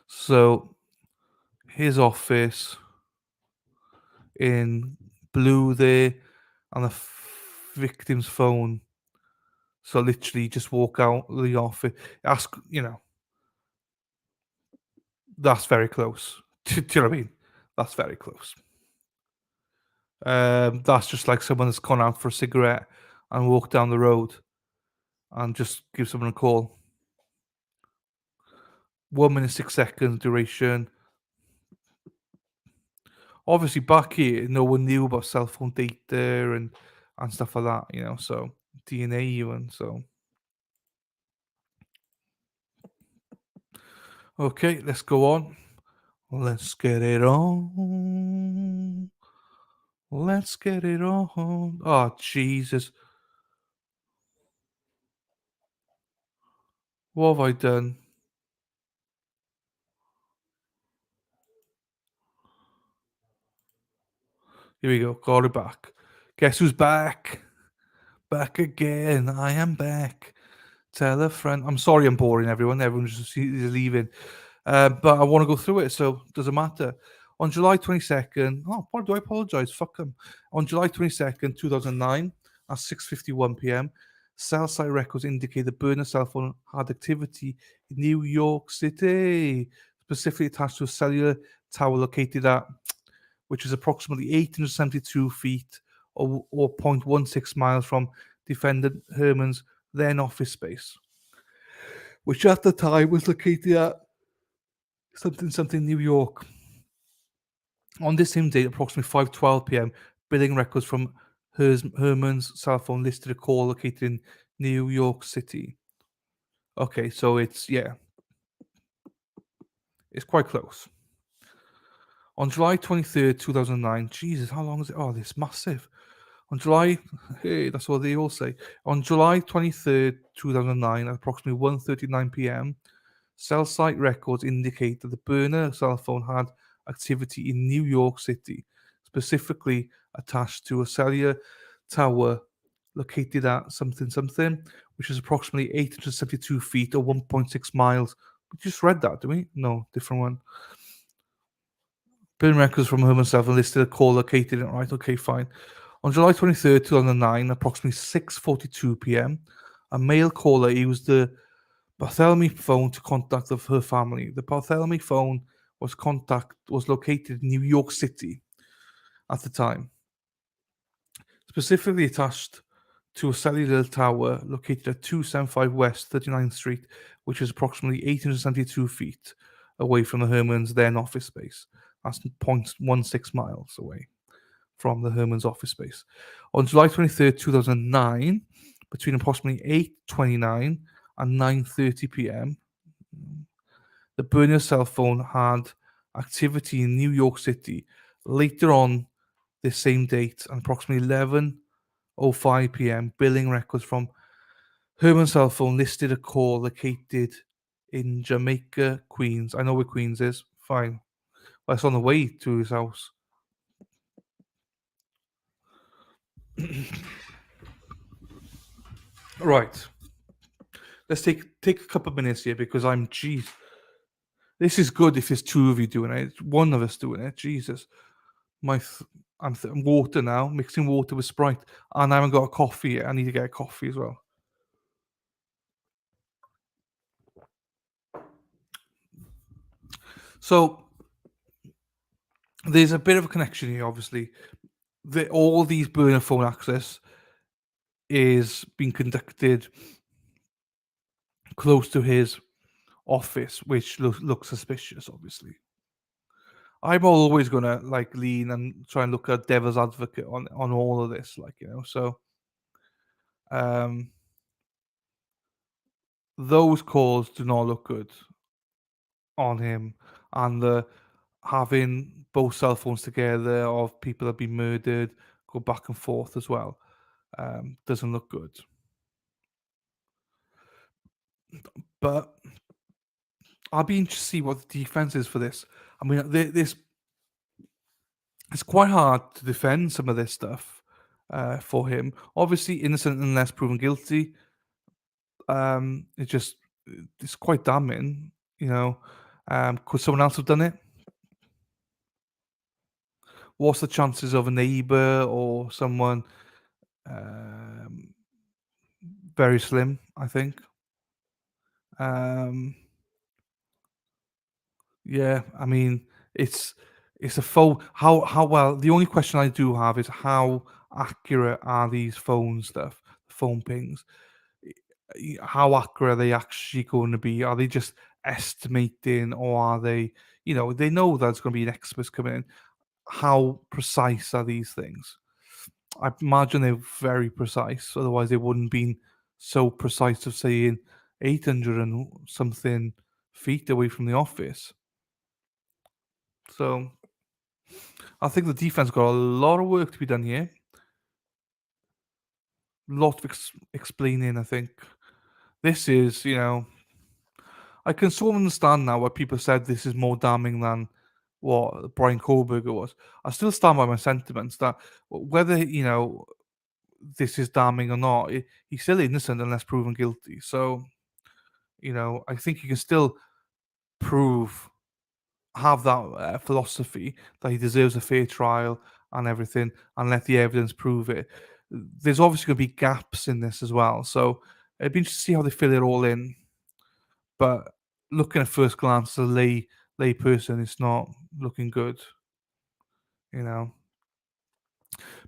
So his office in blue there, and the victim's phone. So literally, just walk out the office. Ask, that's very close. Do you know what I mean? That's very close. That's just like someone that's gone out for a cigarette and walked down the road and just give someone a call. 1 minute 6 seconds duration. Obviously, back here, no one knew about cell phone data and stuff like that. So DNA even. So okay, let's go on. Let's get it on. Let's get it on. Oh Jesus, what have I done? Here we go. Got it back. Guess who's back? Back again. I am back. Tell a friend. I'm sorry I'm boring everyone. Everyone's just is leaving. But I want to go through it, so doesn't matter. On July 22nd, oh, why do I apologize? Fuck them. On July 22nd, 2009, at 6:51 p.m., cell site records indicate the burner cell phone had activity in New York City, specifically attached to a cellular tower located at, which is approximately 872 feet or 0.16 miles from defendant Herman's then office space, which at the time was located at something New York. On this same date, approximately 5:12 p.m., billing records from Herman's cell phone listed a call located in New York City. Okay, so it's quite close. On July 23rd, 2009, Jesus, how long is it? Oh, this massive. On July, hey, that's what they all say. On July 23rd, 2009, at approximately 1:39 p.m., cell site records indicate that the burner cell phone had activity in New York City, specifically attached to a cellular tower located at something, which is approximately 872 feet or 1.6 miles. We just read that, do we? No, different one. Burn records from home himself and listed a call located in. Right, okay, fine. On July 23rd, 2009, approximately 6:42 p.m., a male caller used the Barthélemy phone to contact of her family. The Barthélemy phone was located in New York City at the time, specifically attached to a cellular tower located at 275 West 39th Street, which is approximately 872 feet away from the Herman's then office space. That's 0.16 miles away from the Herman's office space. On July 23rd, 2009, between approximately 8:29 and 9:30 p.m., the burner cell phone had activity in New York City. Later on this same date, at approximately 11:05 p.m., billing records from Herman's cell phone listed a call located in Jamaica, Queens. I know where Queens is. Fine. Well, it's on the way to his house. Right. Let's take a couple of minutes here because geez. This is good if there's two of you doing it. It's one of us doing it. Jesus. I'm water now, mixing water with Sprite, and I haven't got a coffee yet. I need to get a coffee as well. So there's a bit of a connection here, obviously. All these burner phone access is being conducted close to his office, which looks suspicious, obviously. I'm always gonna like lean and try and look at devil's advocate on all of this, like So um, those calls do not look good on him, and the having both cell phones together of people that have been murdered go back and forth as well doesn't look good. But I'll be interested to see what the defense is for this. I mean, this it's quite hard to defend some of this stuff for him. Obviously, innocent unless proven guilty. It's quite damning, you know. Could someone else have done it? What's the chances of a neighbor or someone? Um, Very slim, I think. Um, yeah, I mean, it's it's a phone. How well? The only question I do have is how accurate are these phone stuff, phone pings? How accurate are they actually going to be? Are they just estimating, or are they? They know there's going to be an expert coming in. How precise are these things? I imagine they're very precise. Otherwise, they wouldn't been so precise of saying 800 and something feet away from the office. So I think the defense got a lot of work to be done here. Lot of explaining. I think this is. I can sort of understand now why people said this is more damning than what Brian Koberger was. I still stand by my sentiments that whether this is damning or not, he's still innocent unless proven guilty. So I think you can still prove have that philosophy that he deserves a fair trial and everything, and let the evidence prove it. There's obviously going to be gaps in this as well, so it'd be interesting to see how they fill it all in. But looking at first glance, as a lay person, it's not looking good, you know.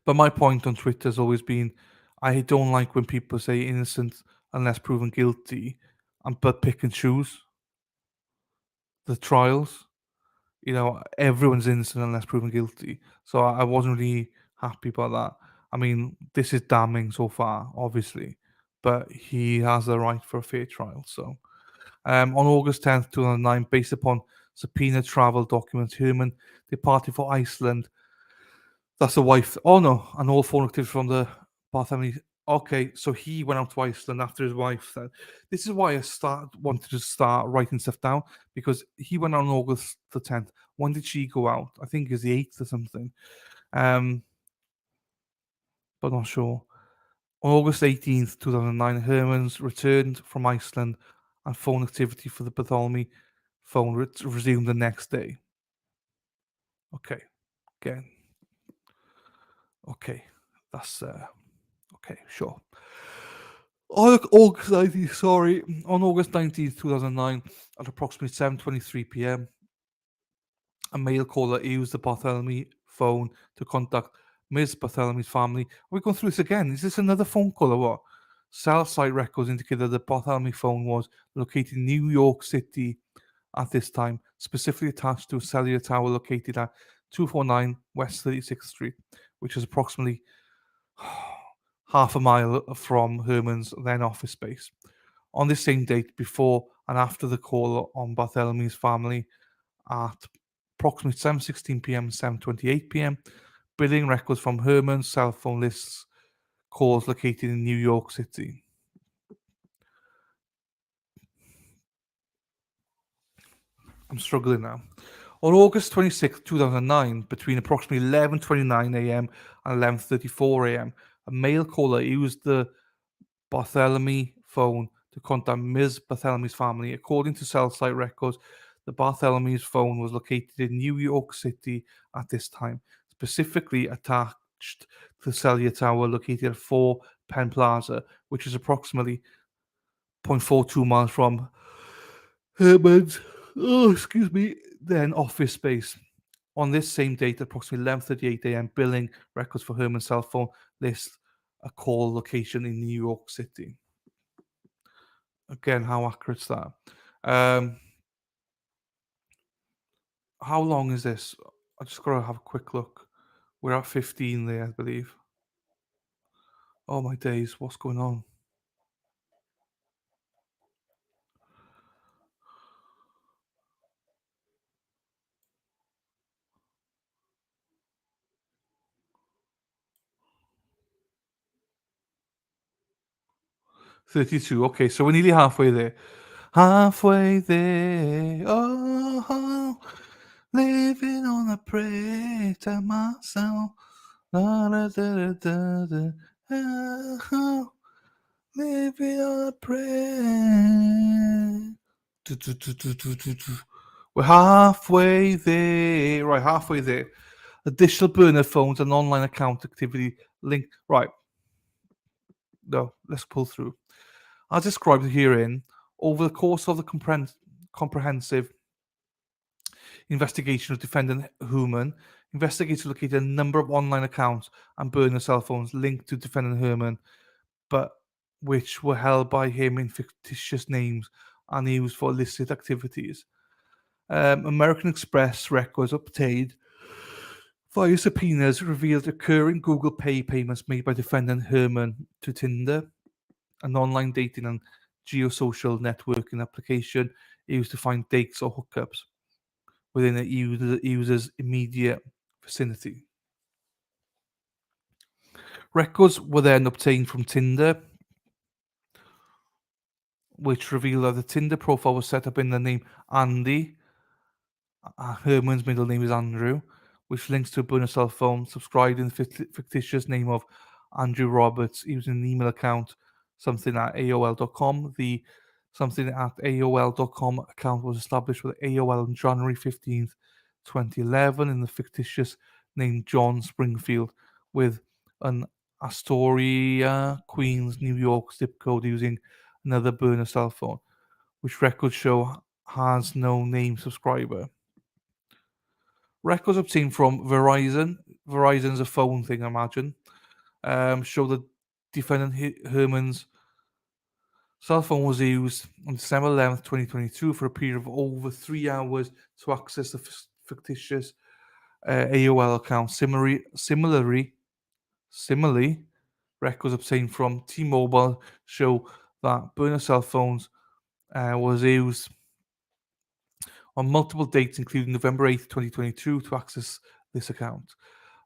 But my point on Twitter has always been, I don't like when people say innocent unless proven guilty, and but pick and choose the trials. Everyone's innocent unless proven guilty. So I wasn't really happy about that. I mean, this is damning so far, obviously, but he has the right for a fair trial. So, on August 10th, 2009, based upon subpoena travel documents, Heuermann departed for Iceland. That's the wife. Oh no, and all phone activity from the Bartholomew. Okay, so he went out to Iceland after his wife said. This is why I wanted to start writing stuff down, because he went on August the 10th. When did she go out? I think it's the 8th or something. Um, but not sure. On August 18th, 2009, Hermans returned from Iceland, and phone activity for the Bartholomew phone resumed the next day. Okay, again. Okay, that's okay, sure. On August 19th, 2009, at approximately 7:23 p.m., a male caller used the Bartholomew phone to contact Ms. Bartholomew's family. Are we going through this again? Is this another phone call or what? Cell site records indicate that the Bartholomew phone was located in New York City at this time, specifically attached to a cellular tower located at 249 West 36th Street, which is approximately half a mile from Herman's then office space. On this same date, before and after the call on Bartholomew's family at approximately 7:16 p.m. and 7:28 p.m., billing records from Herman's cell phone lists calls located in New York City. I'm struggling now. On August 26, 2009, between approximately 11:29 a.m. and 11:34 a.m., a male caller used the Bartholomew phone to contact Ms. Bartholomew's family. According to cell site records, the Bartholomew's phone was located in New York City at this time, specifically attached to the cellular tower located at 4 Penn Plaza, which is approximately 0.42 miles from Herman's, then office space. On this same date, approximately 11:38 a.m., billing records for Herman's cell phone list a call location in New York City. Again, how accurate is that? Um, how long is this? I just gotta have a quick look. We're at 15 there, I believe. Oh my days, what's going on? 32. Okay, so we're nearly halfway there. Halfway there. Oh, living on a prayer to myself. Da, da, da, da, da, oh, living on a prayer. Do, do, do, do, do, do, do. We're halfway there. Right, halfway there. Additional burner phones and online account activity link. Right. No, let's pull through. As described herein, over the course of the comprehensive investigation of defendant Heuermann, investigators located a number of online accounts and burner cell phones linked to defendant Heuermann, but which were held by him in fictitious names and used for illicit activities. American Express records obtained via subpoenas revealed recurring Google Pay payments made by defendant Heuermann to Tinder, an online dating and geosocial networking application used to find dates or hookups within a user's immediate vicinity. Records were then obtained from Tinder, which revealed that the Tinder profile was set up in the name Andy, Heuermann's middle name is Andrew, which links to a burner cell phone subscribed in the fictitious name of Andrew Roberts using an email account, something at AOL.com. The something at AOL.com account was established with AOL on January 15th, 2011, in the fictitious name John Springfield, with an Astoria, Queens, New York zip code using another burner cell phone, which records show has no name subscriber. Records obtained from Verizon. Verizon's a phone thing, I imagine. Show that defendant Herman's cell phone was used on December 11th, 2022, for a period of over 3 hours to access the fictitious AOL account. Similarly, records obtained from T-Mobile show that burner cell phones was used on multiple dates, including November 8th, 2022, to access this account.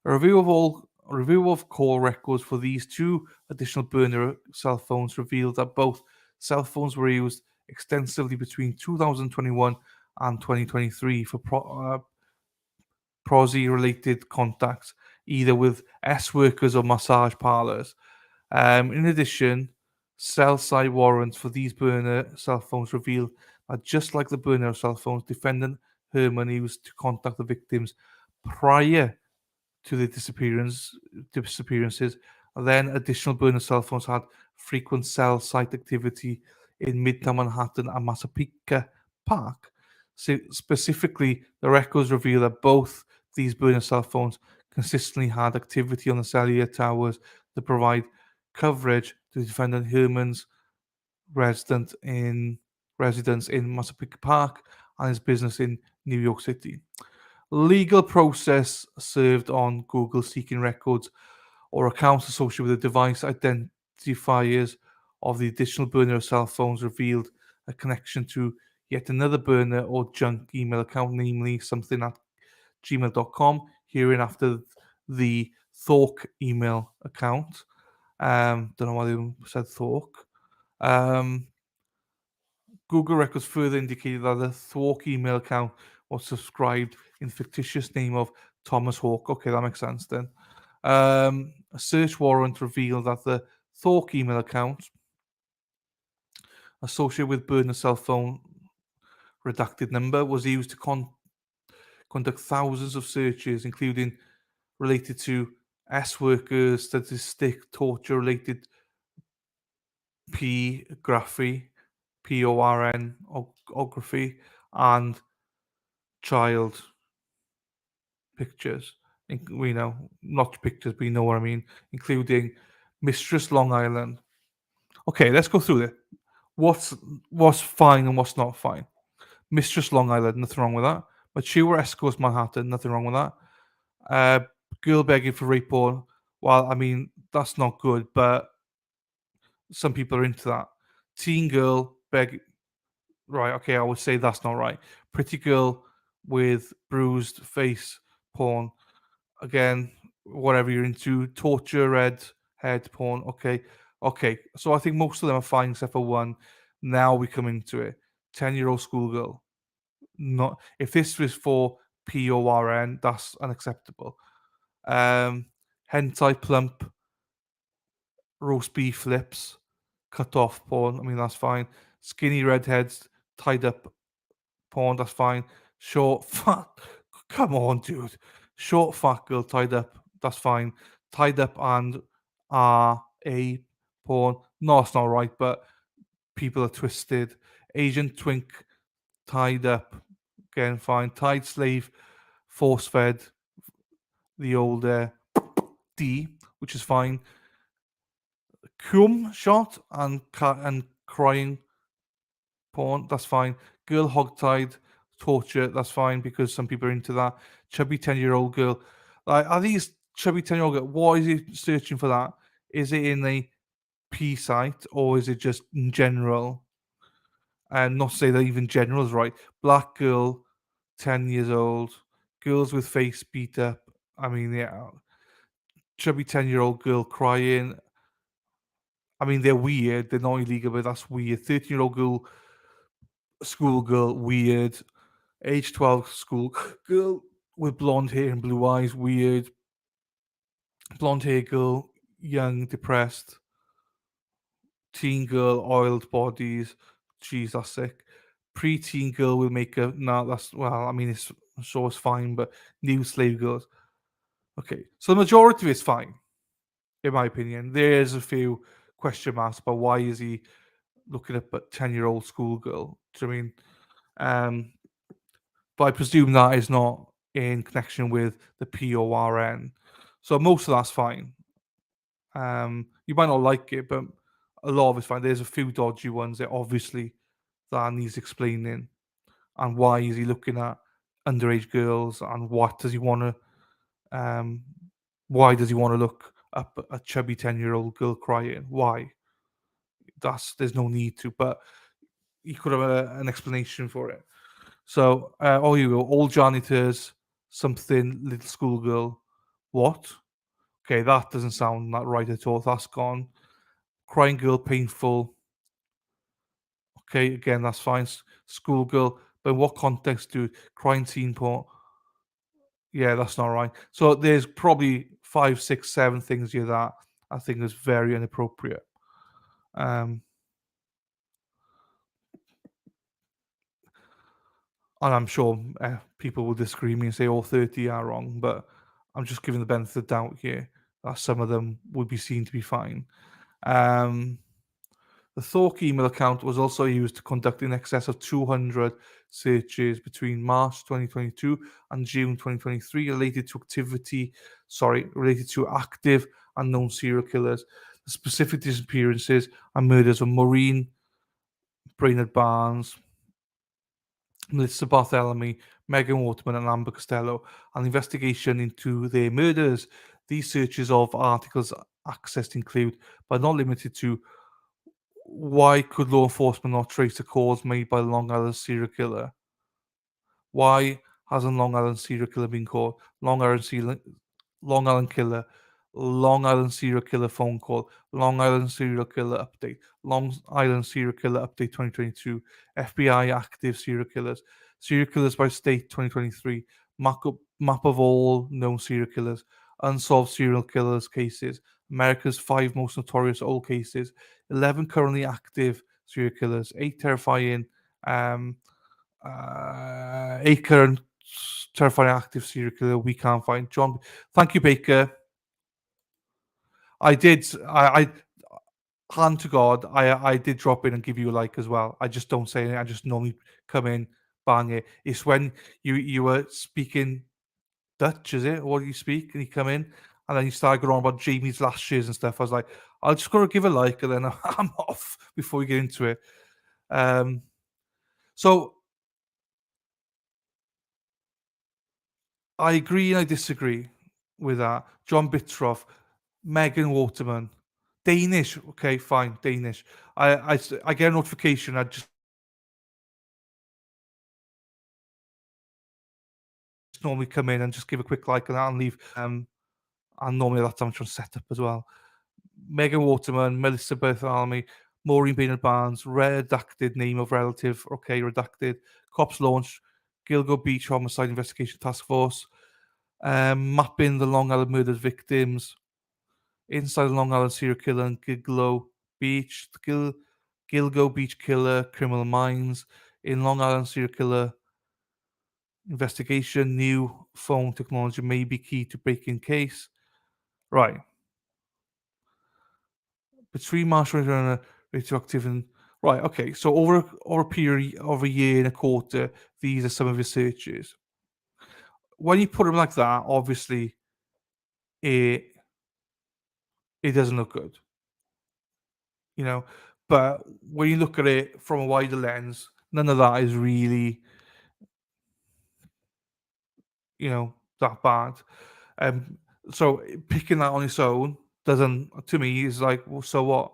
A review of call records for these two additional burner cell phones revealed that both cell phones were used extensively between 2021 and 2023 for prosy-related contacts, either with S workers or massage parlors. In addition, cell site warrants for these burner cell phones revealed that, just like the burner cell phones, defendant Heuermann used to contact the victims prior to the disappearances. And then additional burner cell phones had frequent cell site activity in Midtown Manhattan and Massapequa Park. So specifically, the records reveal that both these burner cell phones consistently had activity on the cellular towers that provide coverage to defendant Herman's residence in Massapequa Park and his business in New York City. Legal process served on Google seeking records or accounts associated with the device identifiers of the additional burner of cell phones revealed a connection to yet another burner or junk email account, namely something at gmail.com, hereinafter the Thork email account. Don't know why they said Thork. Google records further indicated that the Thork email account was subscribed in the fictitious name of Thomas Hawk. Okay, that makes sense then. A search warrant revealed that the Thork email account associated with burner cell phone redacted number was used to conduct thousands of searches, including related to S workers, statistic, torture related pornography, pornography, and child pictures. We know, not pictures, but you know what I mean, including Mistress Long Island. Okay, let's go through it. What's fine and what's not fine? Mistress Long Island, nothing wrong with that. Mature Escorts Manhattan, nothing wrong with that. Girl begging for rape porn. Well, I mean, that's not good, but some people are into that. Teen girl beg. Right, okay, I would say that's not right. Pretty girl with bruised face porn. Again, whatever you're into. Torture red head porn. Okay. Okay. So I think most of them are fine except for one. Now we come into it. 10-year-old schoolgirl. Not if this was for PORN, that's unacceptable. Hentai plump roast beef lips, cut off porn. I mean, that's fine. Skinny redheads tied up porn. That's fine. Short fat. Come on, dude. Short fat girl tied up. That's fine. Tied up and a porn. No, it's not right, but people are twisted. Asian twink tied up. Again, fine. Tied slave, force fed. The old D, which is fine. Cum shot and crying porn. That's fine. Girl hogtied torture. That's fine because some people are into that. Chubby 10-year-old girl. Like, are these chubby 10-year-old girl? Why is he searching for that? Is it in a P site or is it just in general? And not to say that even general is right. Black girl, 10 years old. Girls with face beat up. I mean, yeah. Chubby 10-year-old girl crying. I mean, they're weird. They're not illegal, but that's weird. 13-year-old girl, schoolgirl, weird. age 12 school girl with blonde hair and blue eyes, weird. Blonde hair girl, young, depressed. Teen girl, oiled bodies. Jeez, that's sick. Pre-teen girl with makeup. No, that's well. I mean, it's I'm sure it's fine, but new slave girls. Okay, so the majority of it's fine, in my opinion. There's a few question marks about why is he looking up at 10-year-old schoolgirl. Do you know what I mean? Um, but I presume that is not in connection with the PORN. So most of that's fine. You might not like it, but a lot of it's fine. There's a few dodgy ones that obviously that needs explaining, and why is he looking at underage girls, and what does he want to? Why does he want to look up at a chubby 10-year-old girl crying? Why? There's no need to, but you could have an explanation for it. So, oh, you go, all janitors, something little schoolgirl. What? Okay, that doesn't sound that right at all. That's gone. Crying girl, painful. Okay, again, that's fine. Schoolgirl, but in what context do crying teen porn? Yeah, that's not right. So there's probably five, six, seven things here that I think is very inappropriate. Um, and I'm sure people will disagree with me and say all 30 are wrong, but I'm just giving the benefit of the doubt here that some of them would be seen to be fine. Um, The Thorke email account was also used to conduct in excess of 200 searches between March 2022 and June 2023 related to active and known serial killers. The specific disappearances and murders of Maureen Brainerd Barnes, Melissa Barthélemy, Megan Waterman, and Amber Costello, and investigation into their murders. These searches of articles accessed include, but not limited to, why could law enforcement not trace the calls made by the Long Island serial killer? Why hasn't Long Island serial killer been caught? Long Island killer, Long Island serial killer phone call, Long Island serial killer update, Long Island serial killer update 2022, FBI active serial killers by state 2023, map of all known serial killers, unsolved serial killers cases, America's 5 most notorious old cases, 11 currently active serial killers, 8 terrifying um, eight current terrifying active serial killer we can't find. John, thank you, Baker. I did. I hand to God, I did drop in and give you a like as well. I just don't say anything. I just normally come in, bang it. It's when you were speaking Dutch, is it? Or what do you speak? And you come in, and then you start going on about Jamie's lashes and stuff. I was like, I'll just go to give a like, and then I'm off before we get into it. Um, so I agree and I disagree with that. John Bitroff, Megan Waterman, Danish. Okay, fine, Danish. I get a notification. I just normally come in and just give a quick like and that and leave. And normally that's how I'm trying to set up as well. Megan Waterman, Melissa Bartholomew, Maureen Bainard Barnes, redacted name of relative. Okay, redacted. Cops launched Gilgo Beach Homicide Investigation Task Force. Mapping the Long Island murdered victims. Inside Long Island serial killer and Beach, Gilgo Beach killer, criminal minds. In Long Island serial killer investigation, new phone technology may be key to breaking case. Right. Between March and radioactive and right, okay. So over a period of a year and a quarter, these are some of your searches. When you put them like that, obviously it it doesn't look good, you know. But when you look at it from a wider lens, none of that is really, that bad. Um, so picking that on its own doesn't, to me, is like, well, so what?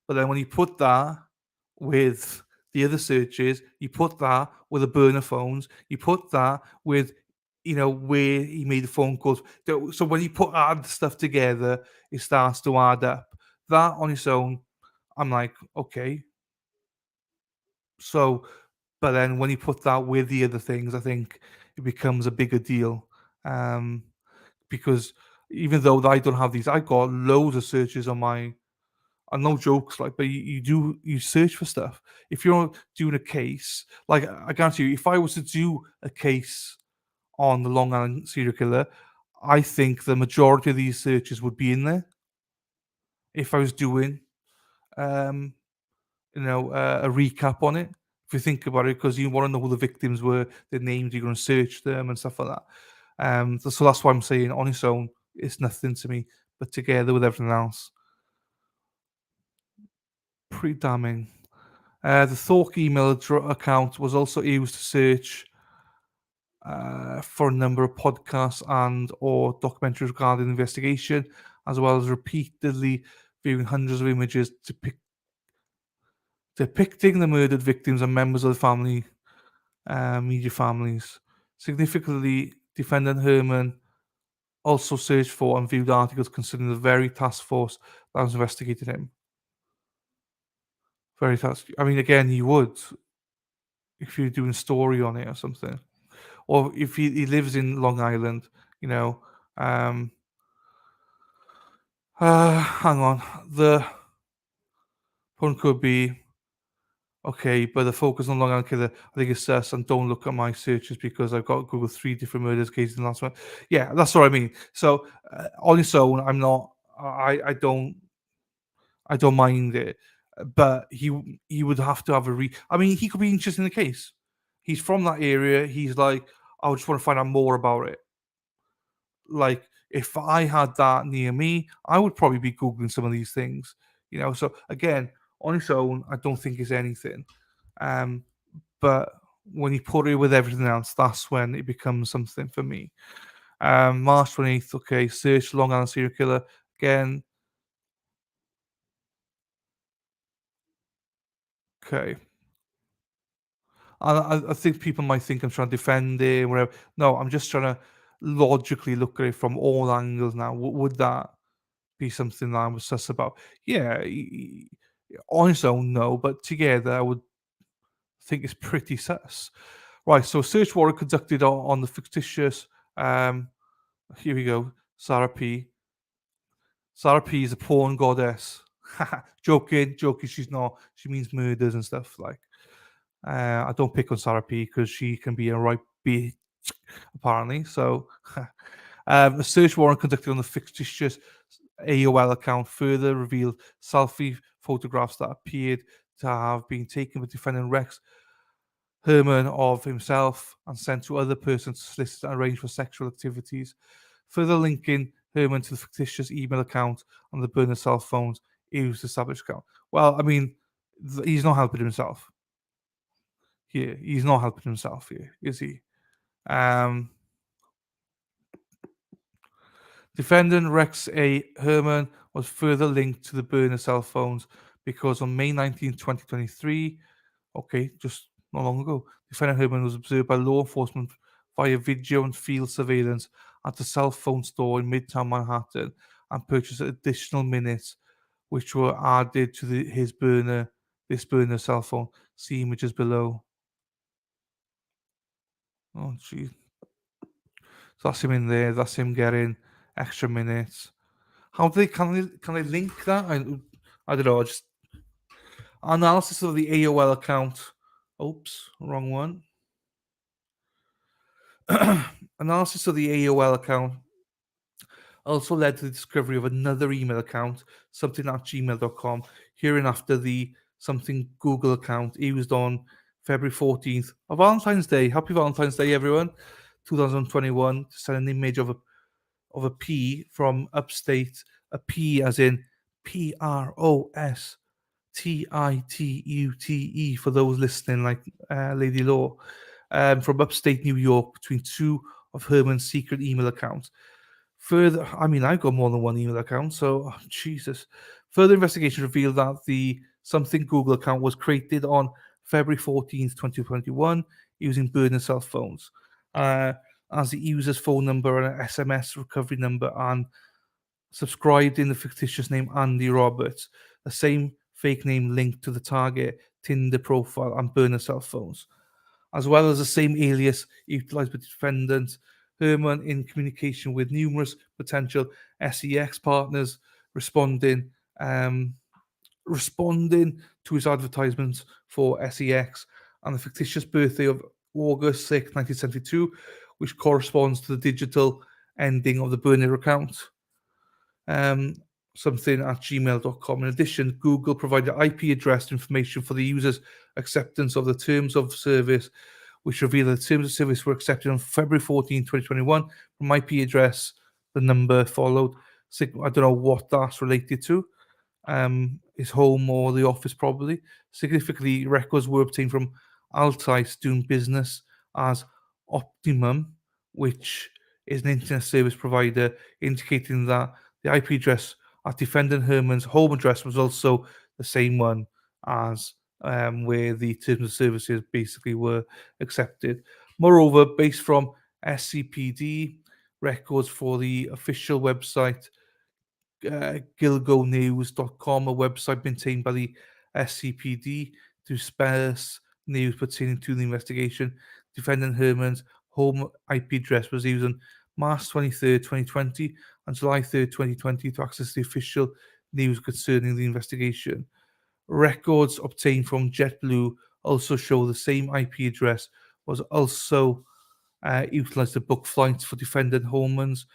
But then when you put that with the other searches, you put that with the burner phones, you put that with, where he made the phone calls. So when you add stuff together, it starts to add up. That on its own, I'm like, okay. So But then when you put that with the other things, I think it becomes a bigger deal. Um, because even though I don't have these, I got loads of searches on my, and no jokes, like, but you search for stuff. If you're doing a case, like I guarantee you, if I was to do a case on the Long Island serial killer, I think the majority of these searches would be in there if I was doing, um, a recap on it. If you think about it, because you want to know who the victims were, their names, you're going to search them and stuff like that. So that's why I'm saying on its own, it's nothing to me, but together with everything else, pretty damning. The Thork email account was also used to search for a number of podcasts and or documentaries regarding the investigation, as well as repeatedly viewing hundreds of images depicting the murdered victims and members of the family, media families. Significantly, defendant Heuermann also searched for and viewed articles concerning the very task force that was investigating him. Very task. I mean, again, you would if you're doing a story on it or something, or if he lives in Long Island, you know. Um, hang on. The point could be okay, but the focus on Long Island Killer, I think it's sus, and don't look at my searches because I've got Google 3 different murders cases in the last one. Yeah, that's what I mean. So on its own, I'm not. I don't mind it, but he would have to have a re. I mean, he could be interested in the case. He's from that area. He's like, I just want to find out more about it. Like, if I had that near me, I would probably be googling some of these things. So again, on its own, I don't think it's anything. Um, but when you put it with everything else, that's when it becomes something for me. March 28th, okay, search Long Island serial killer. Again, okay. I think people might think I'm trying to defend it, whatever. No, I'm just trying to logically look at it from all angles now. Would that be something that I was sus about? Yeah, on its own, no, but together, I would think it's pretty sus. Right, so search warrant conducted on the fictitious, um, here we go, Sarah P. Sarah P is a porn goddess. Joking, joking. She's not. She means murders and stuff. Like, I don't pick on Sarah P because she can be a right bitch, apparently. So, a search warrant conducted on the fictitious AOL account further revealed selfie photographs that appeared to have been taken with defendant Rex Heuermann of himself and sent to other persons to solicit and arrange for sexual activities, further linking Heuermann to the fictitious email account on the burner cell phones used to establish account. Well, I mean, he's not helping himself here. He's not helping himself here, is he? Um, Defendant Rex A. Heuermann was further linked to the burner cell phones because on May 19, 2023, okay, just not long ago, defendant Heuermann was observed by law enforcement via video and field surveillance at a cell phone store in Midtown Manhattan and purchased additional minutes which were added to this burner cell phone. See images below. Oh, gee. So that's him in there. That's him getting extra minutes. How do they can they link that? I don't know. Just analysis of the AOL account. Oops, wrong one. Analysis of the AOL account also led to the discovery of another email account, something at gmail.com, hereinafter the something Google account used on February 14th of Valentine's Day. Happy Valentine's Day, everyone. 2021 to send an image of a P from upstate, a P as in PROSTITUTE for those listening, like Lady Law, from upstate New York between two of Herman's secret email accounts. Further, I mean, I've got more than one email account, so Jesus. Further investigation revealed that the something Google account was created on February 14th, 2021, using burner cell phones as the user's phone number and an SMS recovery number, and subscribed in the fictitious name Andy Roberts, the same fake name linked to the target Tinder profile and burner cell phones. as well as the same alias utilized by defendant Heuermann in communication with numerous potential SEX partners, responding um, responding to his advertisements for SEX and the fictitious birthday of August 6, 1972, which corresponds to the digital ending of the burner account. Um, Something at gmail.com. In addition, Google provided IP address information for the user's acceptance of the terms of service, which revealed that the terms of service were accepted on February 14, 2021 from IP address. The number followed. I don't know what that's related to, his home or the office probably. Significantly, records were obtained from Altice doing business as Optimum, which is an internet service provider, indicating that the IP address at defendant Herman's home address was also the same one as where the terms of services basically were accepted. Moreover, based from SCPD records for the official website gilgonews.com, a website maintained by the SCPD to disperse news pertaining to the investigation. Defendant Herman's home IP address was used on March 23rd, 2020 and July 3rd, 2020 to access the official news concerning the investigation. Records obtained from JetBlue also show the same IP address was also utilized to book flights for defendant Holman's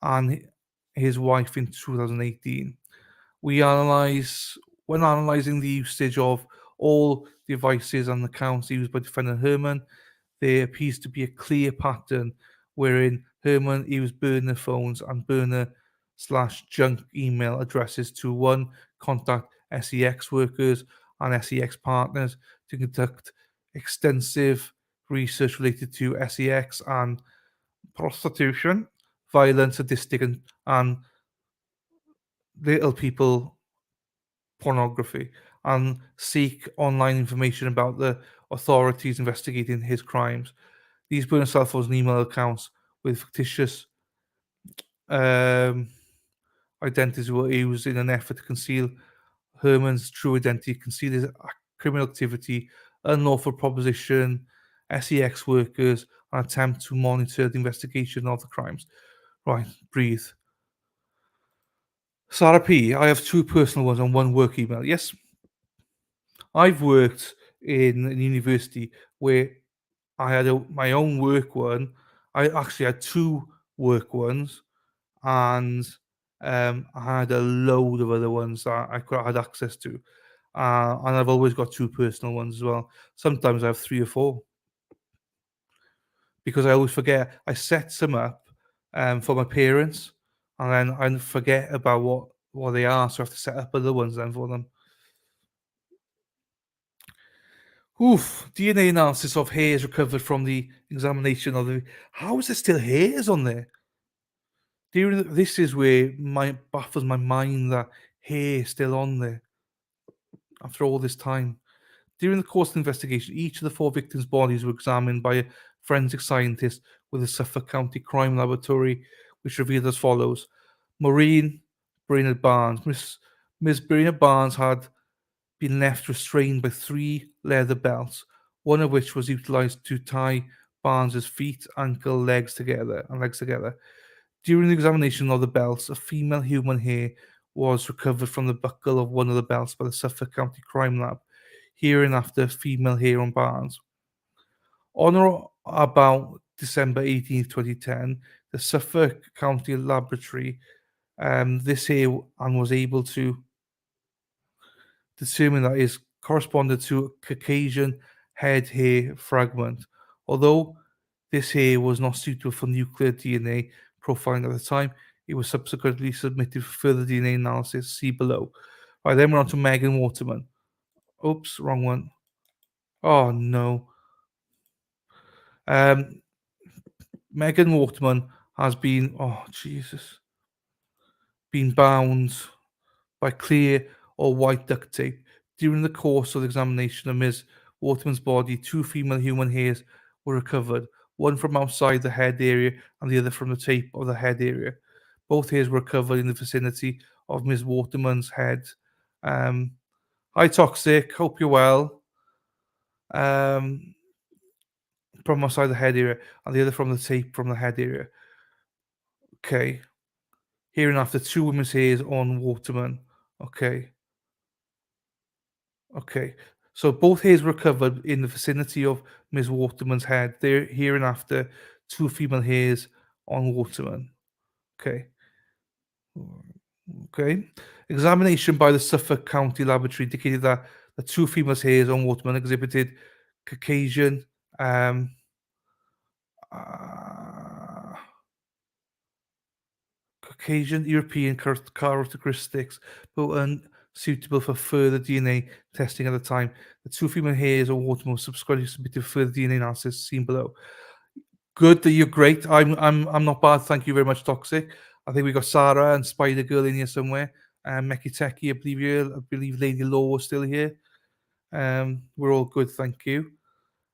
and his wife in 2018. We analyze When analyzing the usage of all devices and accounts used by defendant Herman, there appears to be a clear pattern wherein Herman used burner phones and burner/junk email addresses to one contact SEX workers and SEX partners to conduct extensive research related to SEX and prostitution, violence, sadistic, and little people pornography, and seek online information about the authorities investigating his crimes. These burner cell phones and email accounts with fictitious um, identities were used in an effort to conceal Herman's true identity, conceal his criminal activity, unlawful proposition, SEX workers, and attempt to monitor the investigation of the crimes. Right, breathe. Sarah P, I have two personal ones and one work email. Yes, I've worked in a university where I had my own work one. I actually had two work ones, and I had a load of other ones that had access to. And I've always got two personal ones as well. Sometimes I have three or four because I always forget. I set some up for my parents, and then I forget about what they are, so I have to set up other ones then for them. Oof, DNA analysis of hairs recovered from the examination of the. How is there still hairs on there? This is where my baffles my mind that hair is still on there after all this time. During the course of the investigation, each of the four victims' bodies were examined by a forensic scientist with the Suffolk County Crime Laboratory, which revealed as follows: Maureen Brainerd Barnes. Miss Brainerd Barnes had been left restrained by three leather belts, one of which was utilized to tie Barnes's feet, ankle, legs together. During the examination of the belts, a female human hair was recovered from the buckle of one of the belts by the Suffolk County Crime Lab, hereinafter female hair on Barnes. On or about December 18th, 2010, the Suffolk County Laboratory this hair and was able to determine that it corresponded to a Caucasian head hair fragment. Although this hair was not suitable for nuclear DNA profiling at the time, it was subsequently submitted for further DNA analysis. See below. Right, then we're on to Megan Waterman. Oops, wrong one. Oh no. Um, Megan Waterman has been, oh Jesus, been bound by clear or white duct tape. During the course of the examination of Ms. Waterman's body, two female human hairs were recovered, one from outside the head area and the other from the tape of the head area. Both hairs were recovered in the vicinity of Ms. Waterman's head. Hi, Toxic. Hope you're well. Um, from outside the head area, and the other from the tape from the head area. Okay. Hereinafter, two women's hairs on Waterman. Okay. Okay. So both hairs were recovered in the vicinity of Ms. Waterman's head. There, hereinafter, two female hairs on Waterman. Okay. Okay. Examination by the Suffolk County Laboratory indicated that the two female hairs on Waterman exhibited Caucasian um, uh, Caucasian European characteristics, but were unsuitable for further DNA testing at the time. The two female hairs on Waterman were subsequently submitted for further DNA analysis seen below. Good that you're great. I'm not bad. Thank you very much, Toxic. I think we got Sarah and Spider Girl in here somewhere. Meki Teki, I believe Lady Law was still here. We're all good, thank you.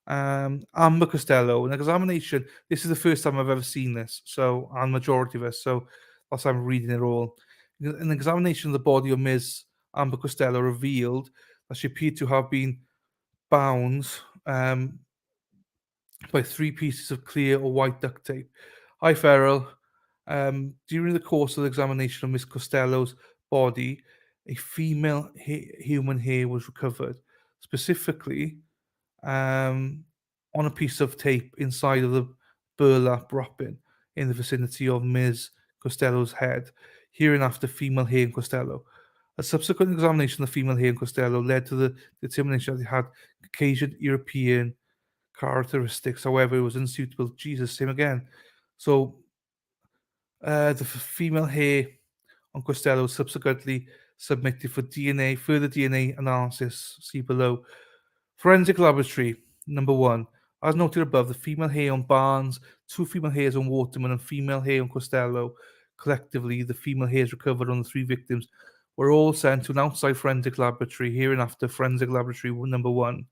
Amber Costello, an examination. This is the first time I've ever seen this, so and majority of us, so that's why I'm reading it all. An examination of the body of Ms. Amber Costello revealed that she appeared to have been bound by three pieces of clear or white duct tape. Hi, Farrell. During the course of the examination of Miss Costello's body, a female human hair was recovered, specifically on a piece of tape inside of the burlap wrapping in the vicinity of Ms. Costello's head, hereinafter female hair in Costello. A subsequent examination of the female hair in Costello led to the determination that it had Caucasian European characteristics. However, it was unsuitable. Jesus, same again. So the female hair on Costello was subsequently submitted for further DNA analysis. See below. Forensic laboratory number 1. As noted above, the female hair on Barnes, two female hairs on Waterman, and female hair on Costello, collectively the female hairs recovered on the three victims, were all sent to an outside forensic laboratory, hereinafter forensic laboratory number 1.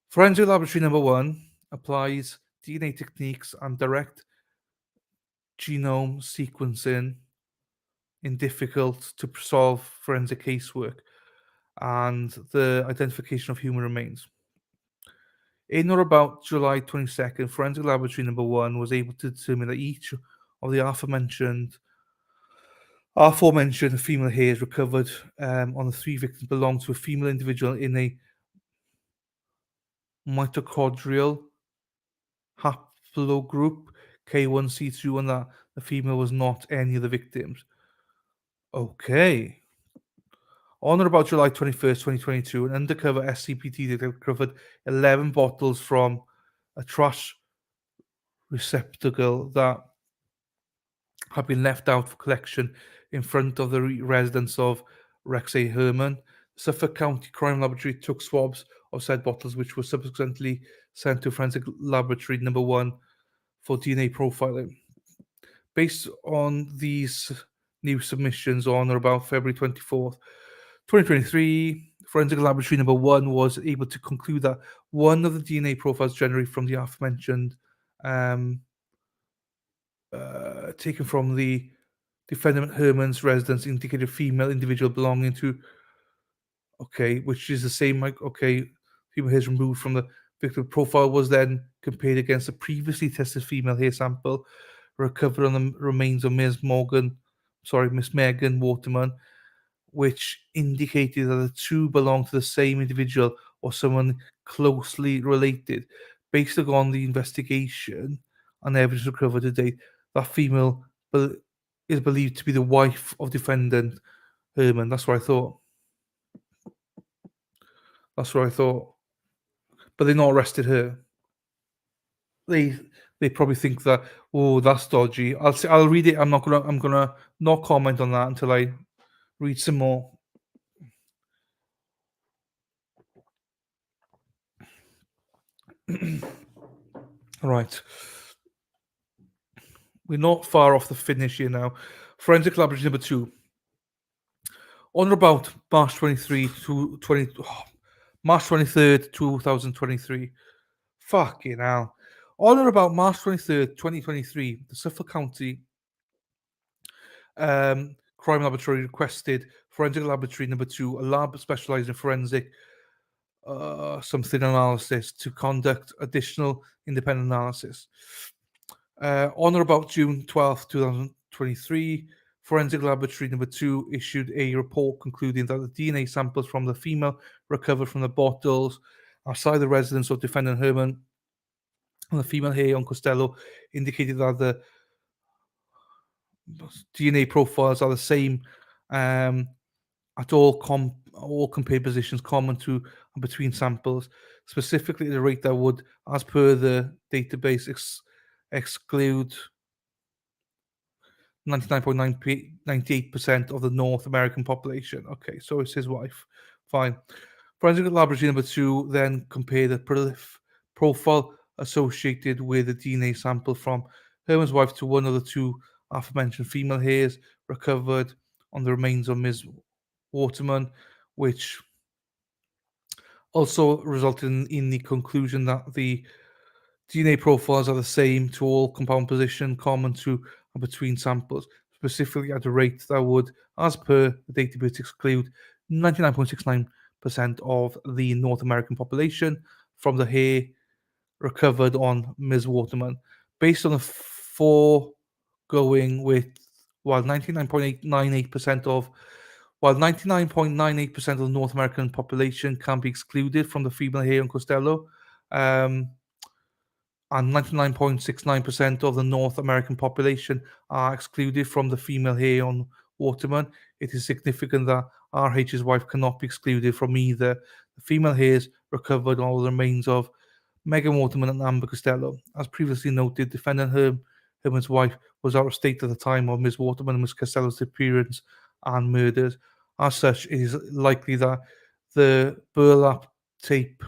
Forensic laboratory number 1 applies DNA techniques and direct genome sequencing in difficult to solve forensic casework and the identification of human remains. In or about July 22nd, Forensic Laboratory Number 1 was able to determine that each of the aforementioned female hairs recovered on the three victims belonged to a female individual in a mitochondrial haplogroup K1C2, and that the female was not any of the victims. Okay. On or about July 21st, 2022, an undercover SCPT recovered 11 bottles from a trash receptacle that had been left out for collection in front of the residence of Rex A. Heuermann. Suffolk County Crime Laboratory took swabs of said bottles, which were subsequently sent to Forensic Laboratory Number 1 for DNA profiling. Based on these new submissions on or about February 24th, 2023, Forensic Laboratory Number 1 was able to conclude that one of the DNA profiles generated from the aforementioned taken from the defendant Heuermann's residence indicated a female individual belonging to, which is the same, female hairs removed from the victim profile was then compared against a previously tested female hair sample recovered on the remains of Miss Megan Waterman, which indicated that the two belonged to the same individual or someone closely related. Based on the investigation and evidence recovered to date, that female is believed to be the wife of defendant Heuermann. That's what I thought. But they not arrested her. They probably think that, oh, that's dodgy. I'll read it. I'm gonna not comment on that until I read some more. Right. We're not far off the finish here now. Forensic Laboratory Number 2. On or about March 23rd, 2023. Fucking hell. On or about March 23rd, 2023, the Suffolk County Crime Laboratory requested Forensic Laboratory Number 2, a lab specialized in forensic something analysis to conduct additional independent analysis. On or about June 12th, 2023, Forensic Laboratory Number 2 issued a report concluding that the DNA samples from the female recovered from the bottles outside the residence of defendant Heuermann and the female hair on Costello indicated that the DNA profiles are the same at all compared positions common to and between samples, specifically at the rate that would, as per the database, exclude 99.98% of the North American population. Okay, so it's his wife. Fine. Forensic Laboratory Number 2 then compared the profile associated with the DNA sample from Herman's wife to one of the two aforementioned female hairs recovered on the remains of Ms. Waterman, which also resulted in the conclusion that the DNA profiles are the same to all compound position common to and between samples, specifically at a rate that would, as per the database, exclude 99.69% of the North American population from the hair recovered on Ms. Waterman. Based on the foregoing, with while 99.898% of while 99.98% of the North American population can be excluded from the female hair on Costello, and 99.69% of the North American population are excluded from the female hair on Waterman, it is significant that RH's wife cannot be excluded from either. The female hairs recovered on all the remains of Megan Waterman and Amber Costello. As previously noted, defendant Herman's wife was out of state at the time of Ms. Waterman and Ms. Costello's disappearance and murders. As such, it is likely that the burlap tape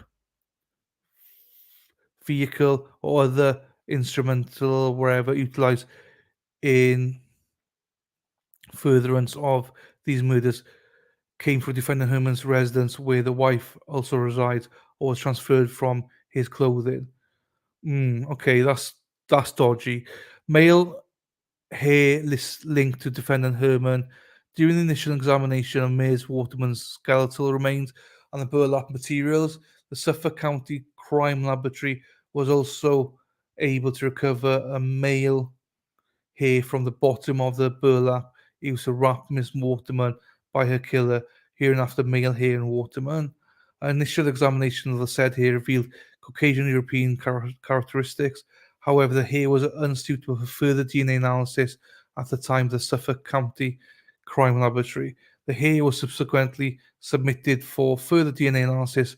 vehicle or other instrumental wherever utilized in furtherance of these murders came from defendant Herman's residence where the wife also resides or was transferred from his clothing. Okay, that's dodgy. Male hair linked to defendant Heuermann. During the initial examination of Ms. Waterman's skeletal remains and the burlap materials, the Suffolk County Crime Laboratory was also able to recover a male hair from the bottom of the burlap used to wrap Miss Waterman by her killer, hereinafter male hair in Waterman. An initial examination of the said hair revealed Caucasian European characteristics. However, the hair was unsuitable for further DNA analysis at the time of the Suffolk County Crime Laboratory. The hair was subsequently submitted for further DNA analysis,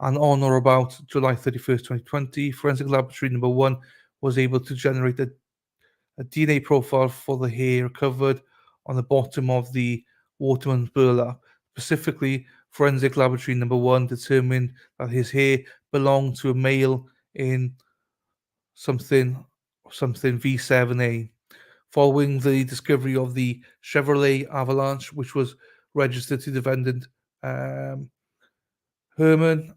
and on or about July 31st, 2020, Forensic Laboratory Number 1 was able to generate a DNA profile for the hair recovered on the bottom of the Waterman's burlap. Specifically, Forensic Laboratory Number 1 determined that his hair belonged to a male in something V7A. Following the discovery of the Chevrolet Avalanche, which was registered to defendant Heuermann,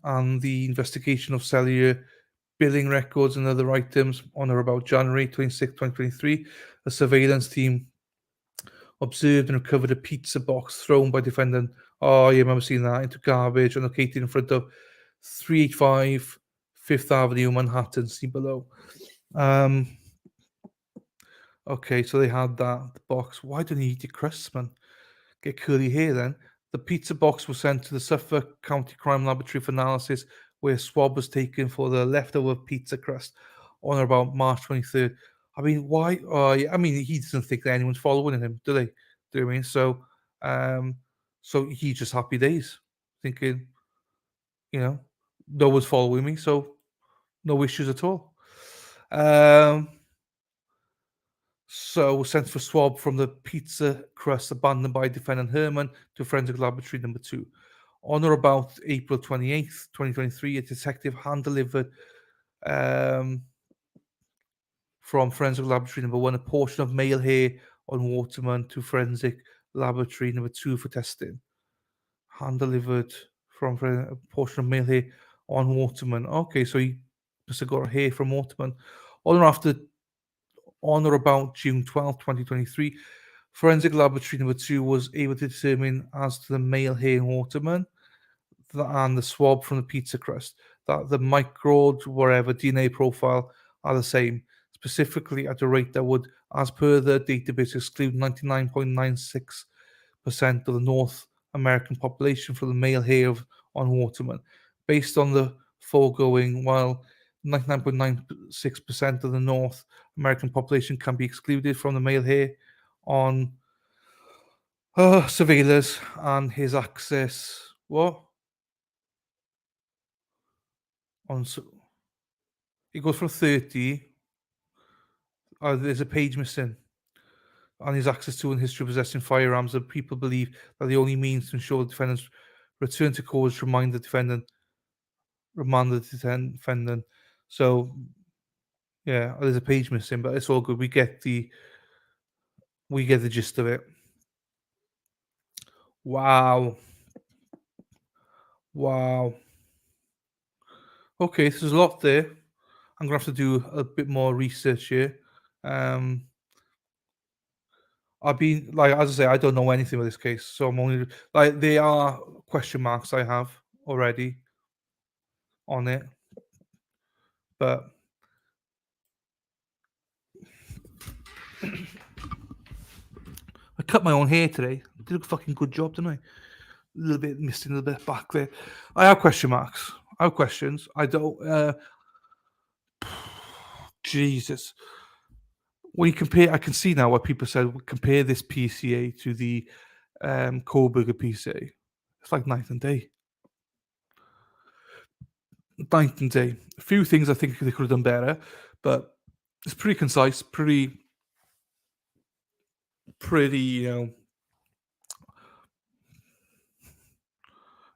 and the investigation of cellular billing records and other items on or about January 26, 2023, a surveillance team observed and recovered a pizza box thrown by defendant. Oh, yeah, I remember seeing that into garbage and located in front of 385 Fifth Avenue, Manhattan. See below. Okay, so they had that box. Why don't you eat your crusts, man? Get curly hair then. The pizza box was sent to the Suffolk County Crime Laboratory for analysis, where a swab was taken for the leftover pizza crust on or about March 23rd. I mean, why? I mean, he doesn't think that anyone's following him, do they? Do you know what I mean? So he's just happy days, thinking, no one's following me, so no issues at all. So sent for swab from the pizza crust abandoned by defendant Heuermann to Forensic Laboratory Number 2. On or about April 28th, 2023, a detective hand-delivered from Forensic Laboratory Number 1 a portion of male hair on Waterman to Forensic Laboratory Number 2 for testing. Hand-delivered from a portion of male hair on Waterman. Okay, so he must have got hair from Waterman. On or about June 12th, 2023, Forensic Laboratory Number 2 was able to determine as to the male hair in Waterman and the swab from the pizza crust, that the micro whatever DNA profile are the same, specifically at a rate that would, as per the database, exclude 99.96% of the North American population from the male hair on Waterman. Based on the foregoing, while 99.96% of the North American population can be excluded from the male hair on surveillance and his access. What? On it goes from 30. There's a page missing. On his access to and history of possessing firearms, and people believe that the only means to ensure the defendant's return to court is to remind the defendant. So yeah, there's a page missing, but it's all good. We get the gist of it. Wow, wow. Okay, so there's a lot there. I'm gonna have to do a bit more research here. Um, I've been like, as I say, I don't know anything with this case, so I'm only like there are question marks I have already on it, but I cut my own hair today. Did a fucking good job, didn't I? A little bit missing, a little bit back there. I have question marks. I have questions. I don't. Jesus. When you compare, I can see now why people said compare this PCA to the Kohlberger PCA. It's like night and day. Night and day. A few things I think they could have done better, but it's pretty concise, pretty.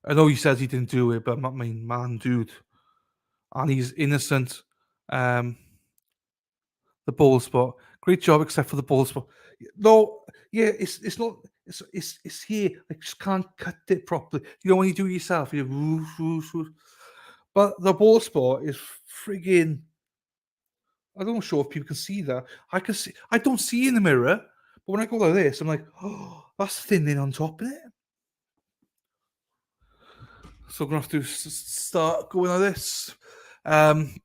I know he says he didn't do it, but I mean, man, dude, and he's innocent. Um, the ball spot, great job, except for the ball spot. No, yeah, it's not. It's here. I just can't cut it properly. You know when you do it yourself, you whoosh, whoosh, whoosh. But the ball spot is friggin'. I don't sure if people can see that. I can see. I don't see in the mirror, but when I go like this, I'm like, oh, that's thinning on top of it. So I'm gonna have to start going like this. Um,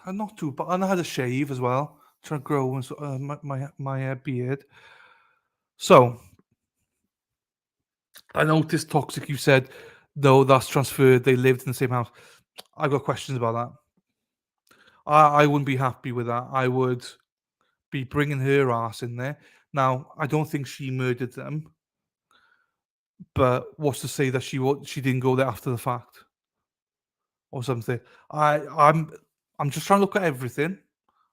I'm not too, but and I had a shave as well, trying to grow my beard. So I noticed toxic. You said no, that's transferred. They lived in the same house. I got questions about that. I wouldn't be happy with that. I would be bringing her ass in there. Now I don't think she murdered them, but what's to say that she didn't go there after the fact or something? I I'm I'm just trying to look at everything.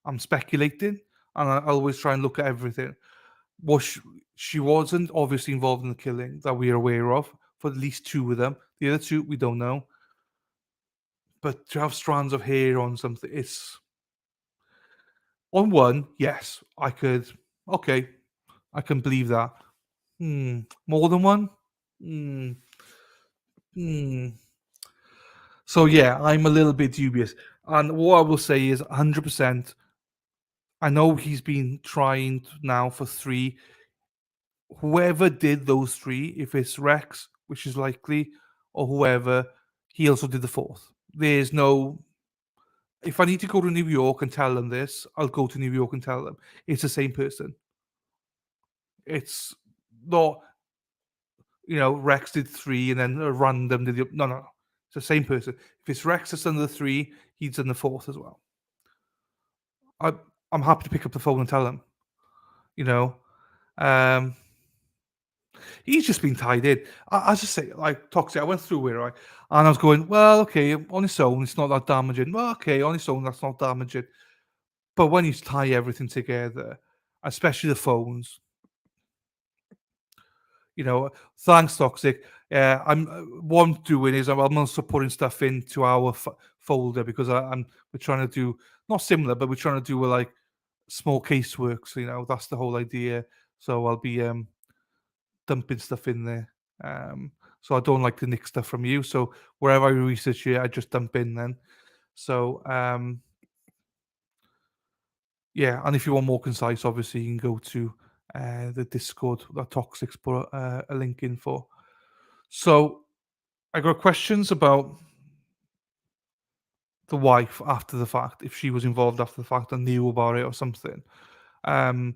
I'm speculating, and I always try and look at everything. Was she wasn't obviously involved in the killing that we are aware of for at least two of them. The other two we don't know. But to have strands of hair on something, it's on one. Yes, I could. Okay, I can believe that. More than one. Hmm. Hmm. So yeah, I'm a little bit dubious. And what I will say is 100%. I know he's been trying now for three. Whoever did those three, if it's Rex, which is likely, or whoever, he also did the fourth. There's no. If I need to go to New York and tell them this, I'll go to New York and tell them it's the same person. It's not, Rex did three and then a random did the. No, no, no. It's the same person. If it's Rex that's done the three, he's done the fourth as well. I, I'm happy to pick up the phone and tell them. You know, um, he's just been tied in. I just say, like toxic. I went through it right, and I was going, well, okay, on its own, it's not that damaging. Well, okay, on its own, that's not damaging. But when you tie everything together, especially the phones, thanks, toxic. I'm what I'm doing is I'm also putting stuff into our folder because we're trying to do not similar, but we're trying to do like small caseworks. That's the whole idea. So I'll be dumping stuff in there. So I don't like to nick stuff from you. So wherever I research it, I just dump in then. So yeah, and if you want more concise, obviously you can go to the Discord that Toxics put a link in for. So I got questions about the wife after the fact, if she was involved after the fact and knew about it or something. Um,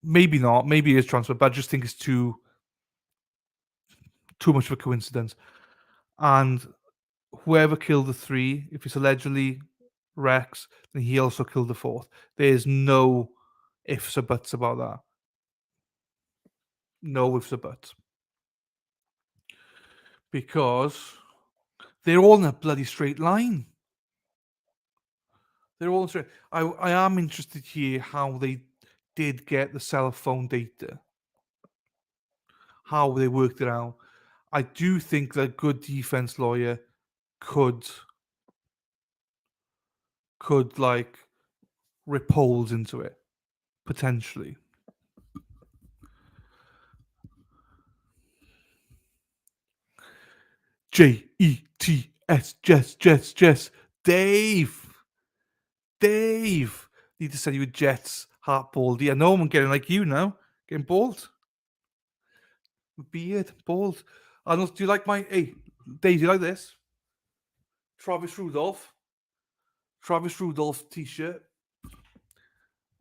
maybe not. Maybe it is transfer, but I just think it's too much of a coincidence. And whoever killed the three, if it's allegedly Rex, then he also killed the fourth. There's no ifs or buts about that. No ifs or buts. Because they're all in a bloody straight line. They're all straight. I am interested to hear how they did get the cell phone data, how they worked it out. I do think that a good defense lawyer could like rip holes into it potentially. Jets, Jess, Dave, Dave. Need to send you a Jets heart baldy. I know I'm getting like you now, getting bald, beard, bald. I know. Do you like my? Hey, Dave, do you like this? Travis Rudolph, Travis Rudolph T-shirt.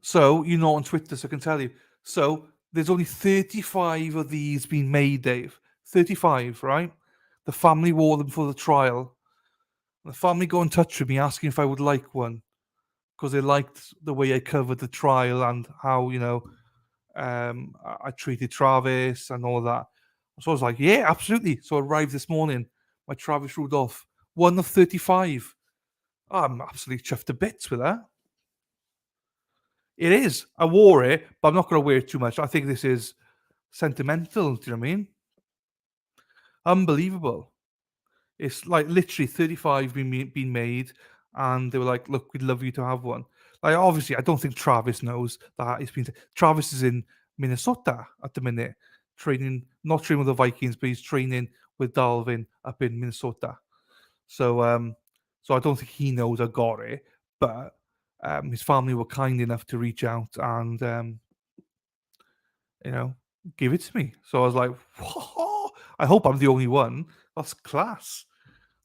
So you know on Twitter, so I can tell you. So there's only 35 of these being made, Dave. 35, right? The family wore them for the trial. The family got in touch with me asking if I would like one because they liked the way I covered the trial and how I treated Travis and all that. So I was like, yeah, absolutely. So I arrived this morning. My Travis Rudolph, one of 35. I'm absolutely chuffed to bits with that. It is. I wore it, but I'm not going to wear it too much. I think this is sentimental. Do you know what I mean? Unbelievable. It's like literally 35 being made, and they were like, "Look, we'd love you to have one." Like, obviously, I don't think Travis knows that it's been. Travis is in Minnesota at the minute, training, not training with the Vikings, but he's training with Dalvin up in Minnesota. So, so I don't think he knows I got it, but his family were kind enough to reach out and you know give it to me. So I was like, "Whoa, I hope I'm the only one. That's class."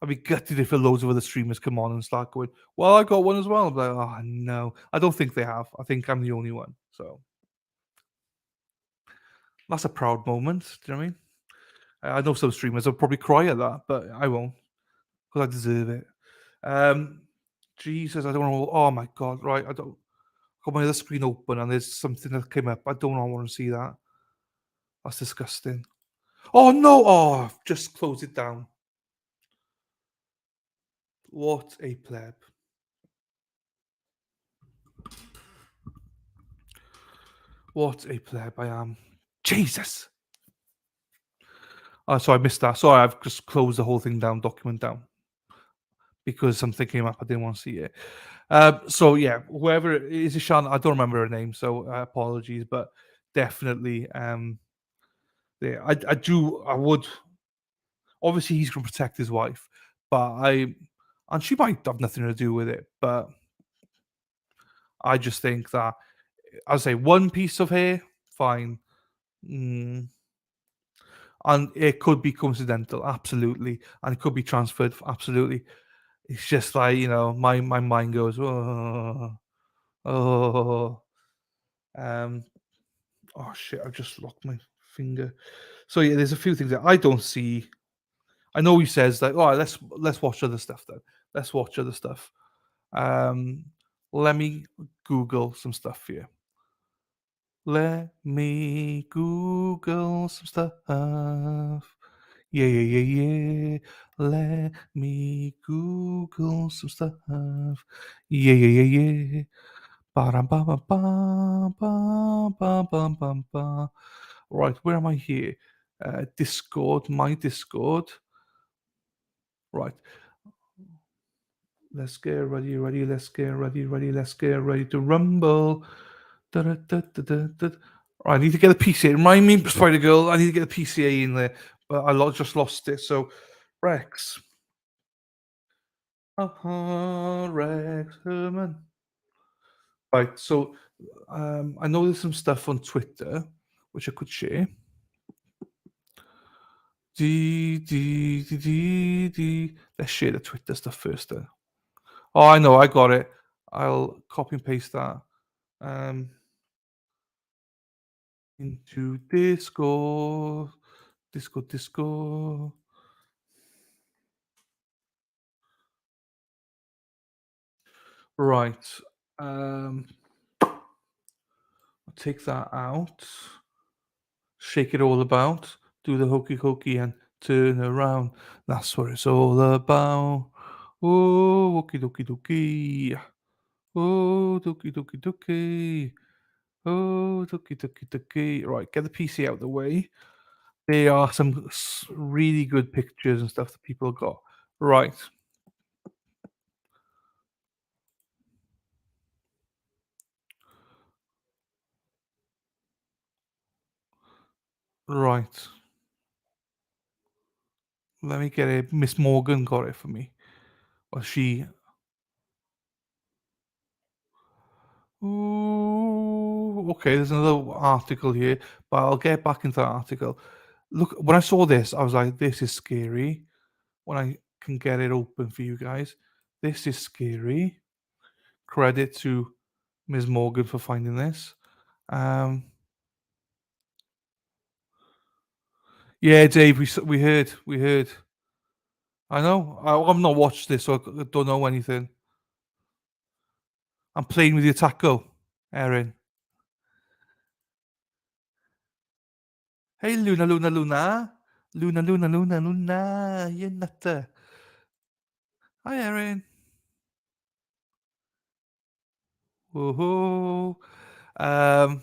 I'd be gutted if loads of other streamers come on and start going, "Well, I got one as well." I'm like, "Oh no." I don't think they have. I think I'm the only one. So that's a proud moment. Do you know what I mean? I know some streamers will probably cry at that, but I won't because I deserve it. Um, Jesus, I don't know. Oh my god, right? I don't. Got my other screen open and there's something that came up. I don't want to see that. That's disgusting. Oh no! Oh, I've just close it down. What a pleb. What a pleb I am. Jesus. Oh, so I missed that. Sorry, I've just closed the whole thing down, document down, because something came up. I didn't want to see it. So yeah, whoever it is, Shan, I don't remember her name, so apologies, but definitely, yeah, I would. Obviously, he's going to protect his wife, but and she might have nothing to do with it, but I just think that I'd say one piece of hair, fine. Mm, and it could be coincidental, absolutely, and it could be transferred, absolutely. It's just like, my mind goes, "Oh, oh, um, oh shit, I've just locked my finger." So yeah, there's a few things that I don't see. I know he says like, "Oh, let's watch other stuff then. Let's watch other stuff." Um, let me Google some stuff here. Let me Google some stuff. Yeah, yeah, yeah, yeah. Let me Google some stuff. Yeah, yeah, yeah, yeah. Ba-dum, ba, ba, ba, ba, ba, ba, ba, ba. Right, where am I here? Discord, my Discord. Right, let's get ready, let's get ready, let's get ready to rumble. Da, da, da, da, da, da. Right, I need to get a PCA. Remind me, Spider Girl, I need to get a PCA in there, but just lost it. So, Rex. Rex Heuermann. Right, so I know there's some stuff on Twitter which I could share. Let's share the Twitter stuff first then. Oh, I know, I got it. I'll copy and paste that, um, into Discord. Discord. Right, um, I'll take that out, shake it all about, do the hokey cokey and turn around. That's what it's all about. Oh, okie dokie dokie. Oh, dokie dokie dokie. Oh, dokie dokie dokie. Right, get the PC out of the way. There are some really good pictures and stuff that people got. Right, right. Let me get it. Miss Morgan got it for me. Well, she. Ooh, okay, there's another article here, but I'll get back into that article. Look, when I saw this, I was like, this is scary. When I can get it open for you guys, this is scary. Credit to Ms. Morgan for finding this. Um, yeah, Dave, we heard. I know. I've not watched this, so I don't know anything. I'm playing with your taco, Erin. Hey, Luna, Luna, Luna. Luna, Luna, Luna, Luna. You're nutter. Hi, Erin. Woohoo. Um,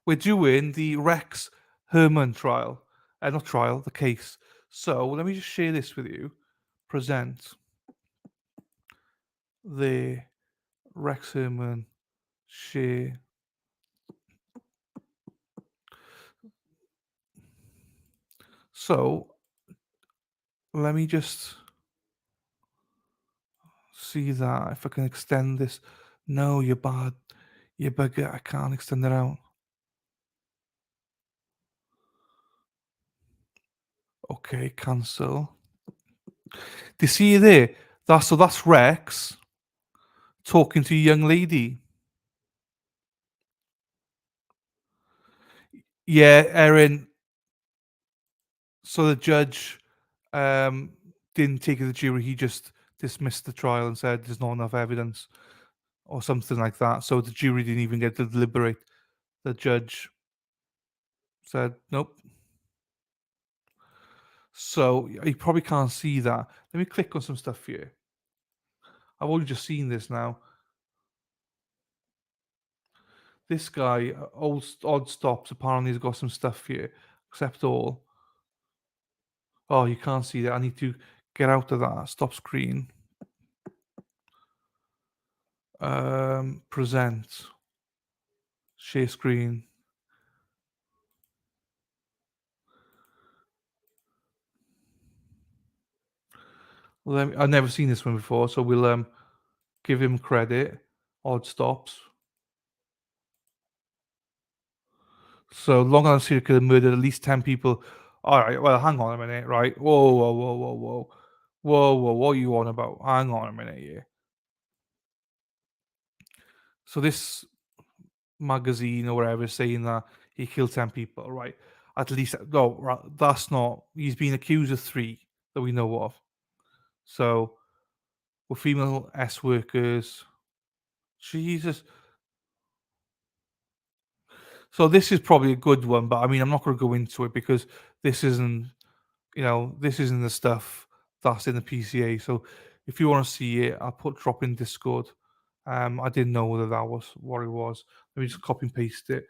we're doing the Rex Herman trial. Not trial, the case. So let me just share this with you. Present the Rex Herman share. So let me just see that if I can extend this. No, you're bad. You bugger. I can't extend it out. Okay, cancel. Do you see there? That's Rex talking to a young lady. Yeah, Erin. So the judge didn't take it to the jury. He just dismissed the trial and said there's not enough evidence or something like that. So the jury didn't even get to deliberate. The judge said nope. So you probably can't see that. Let me click on some stuff here. I've only just seen this now. This guy, odd stops. Apparently, he's got some stuff here. Accept all. Oh, you can't see that. I need to get out of that. Stop screen. Present. Share screen. I've never seen this one before, so we'll give him credit. Odd stops. So Long Island serial killer murdered at least 10 people. All right, well, hang on a minute, right? Whoa, whoa, whoa, whoa, whoa. Whoa, whoa, what are you on about? Hang on a minute here. So this magazine or whatever is saying that he killed 10 people, right? At least, no, right, that's not. He's been accused of three that we know of. So, we're female S workers. Jesus. So this is probably a good one, but I mean, I'm not going to go into it because this isn't, this isn't the stuff that's in the PCA. So if you want to see it, I'll drop in Discord. I didn't know whether that was what it was. Let me just copy and paste it.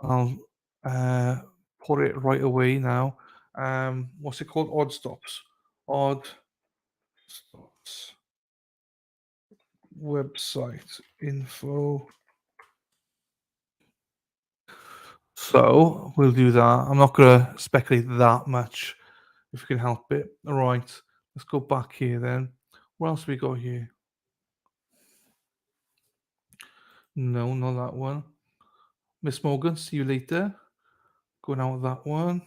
I'll uh, put it right away now. What's it called? Odd stops. Odd stops. Website info. So we'll do that. I'm not going to speculate that much if we can help it. All right, let's go back here then. What else we got here? No, not that one. Miss Morgan, see you later. Going out with that one.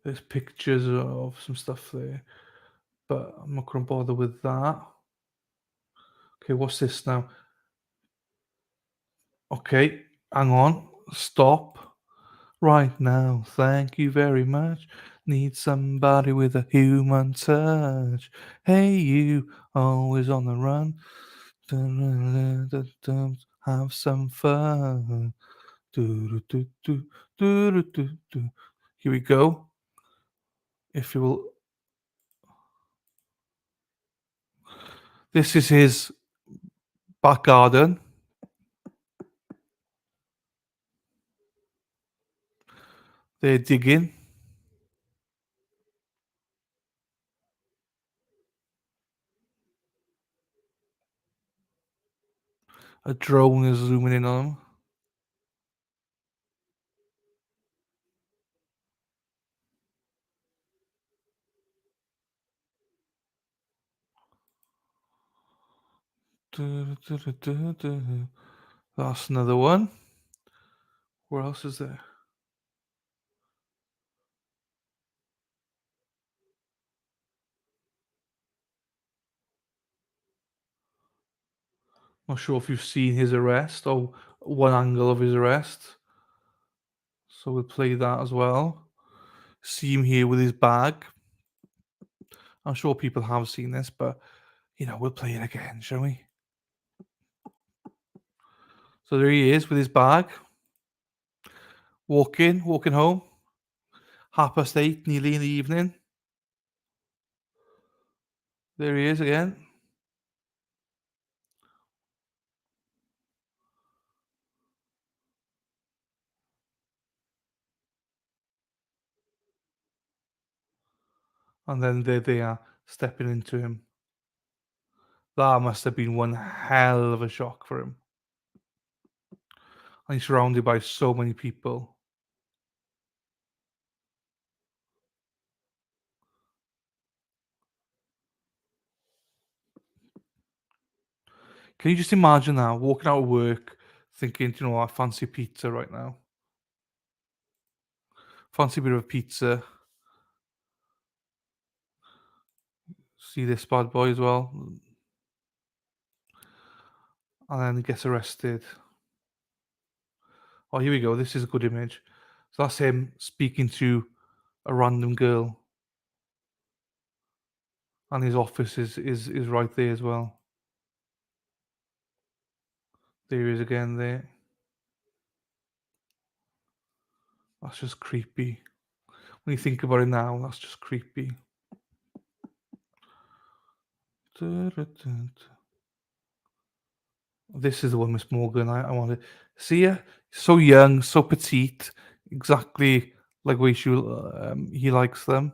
There's pictures of some stuff there, but I'm not gonna bother with that. Okay, what's this now? Okay, hang on. Stop. Right now, thank you very much. Need somebody with a human touch. Hey, you, always on the run. Dun, dun, dun, dun, dun, have some fun. Do, do, do, do, do, do, do. Here we go. If you will, this is his back garden. They're digging. A drone is zooming in on them. Du, du, du, du, du. That's another one. Where else is there? Not sure if you've seen his arrest or one angle of his arrest. So we'll play that as well. See him here with his bag. I'm sure people have seen this, but we'll play it again, shall we? So there he is with his bag, walking home. 8:30, nearly in the evening. There he is again. And then there they are, stepping into him. That must have been one hell of a shock for him. And he's surrounded by so many people. Can you just imagine that walking out of work, thinking, I fancy pizza right now. Fancy a bit of pizza. See this bad boy as well, and then he gets arrested. Oh, here we go. This is a good image. So that's him speaking to a random girl, and his office is right there as well. There he is again. There. That's just creepy. When you think about it now, that's just creepy. This is the one, Miss Morgan. I wanted. See her, so young, so petite, exactly like way he likes them.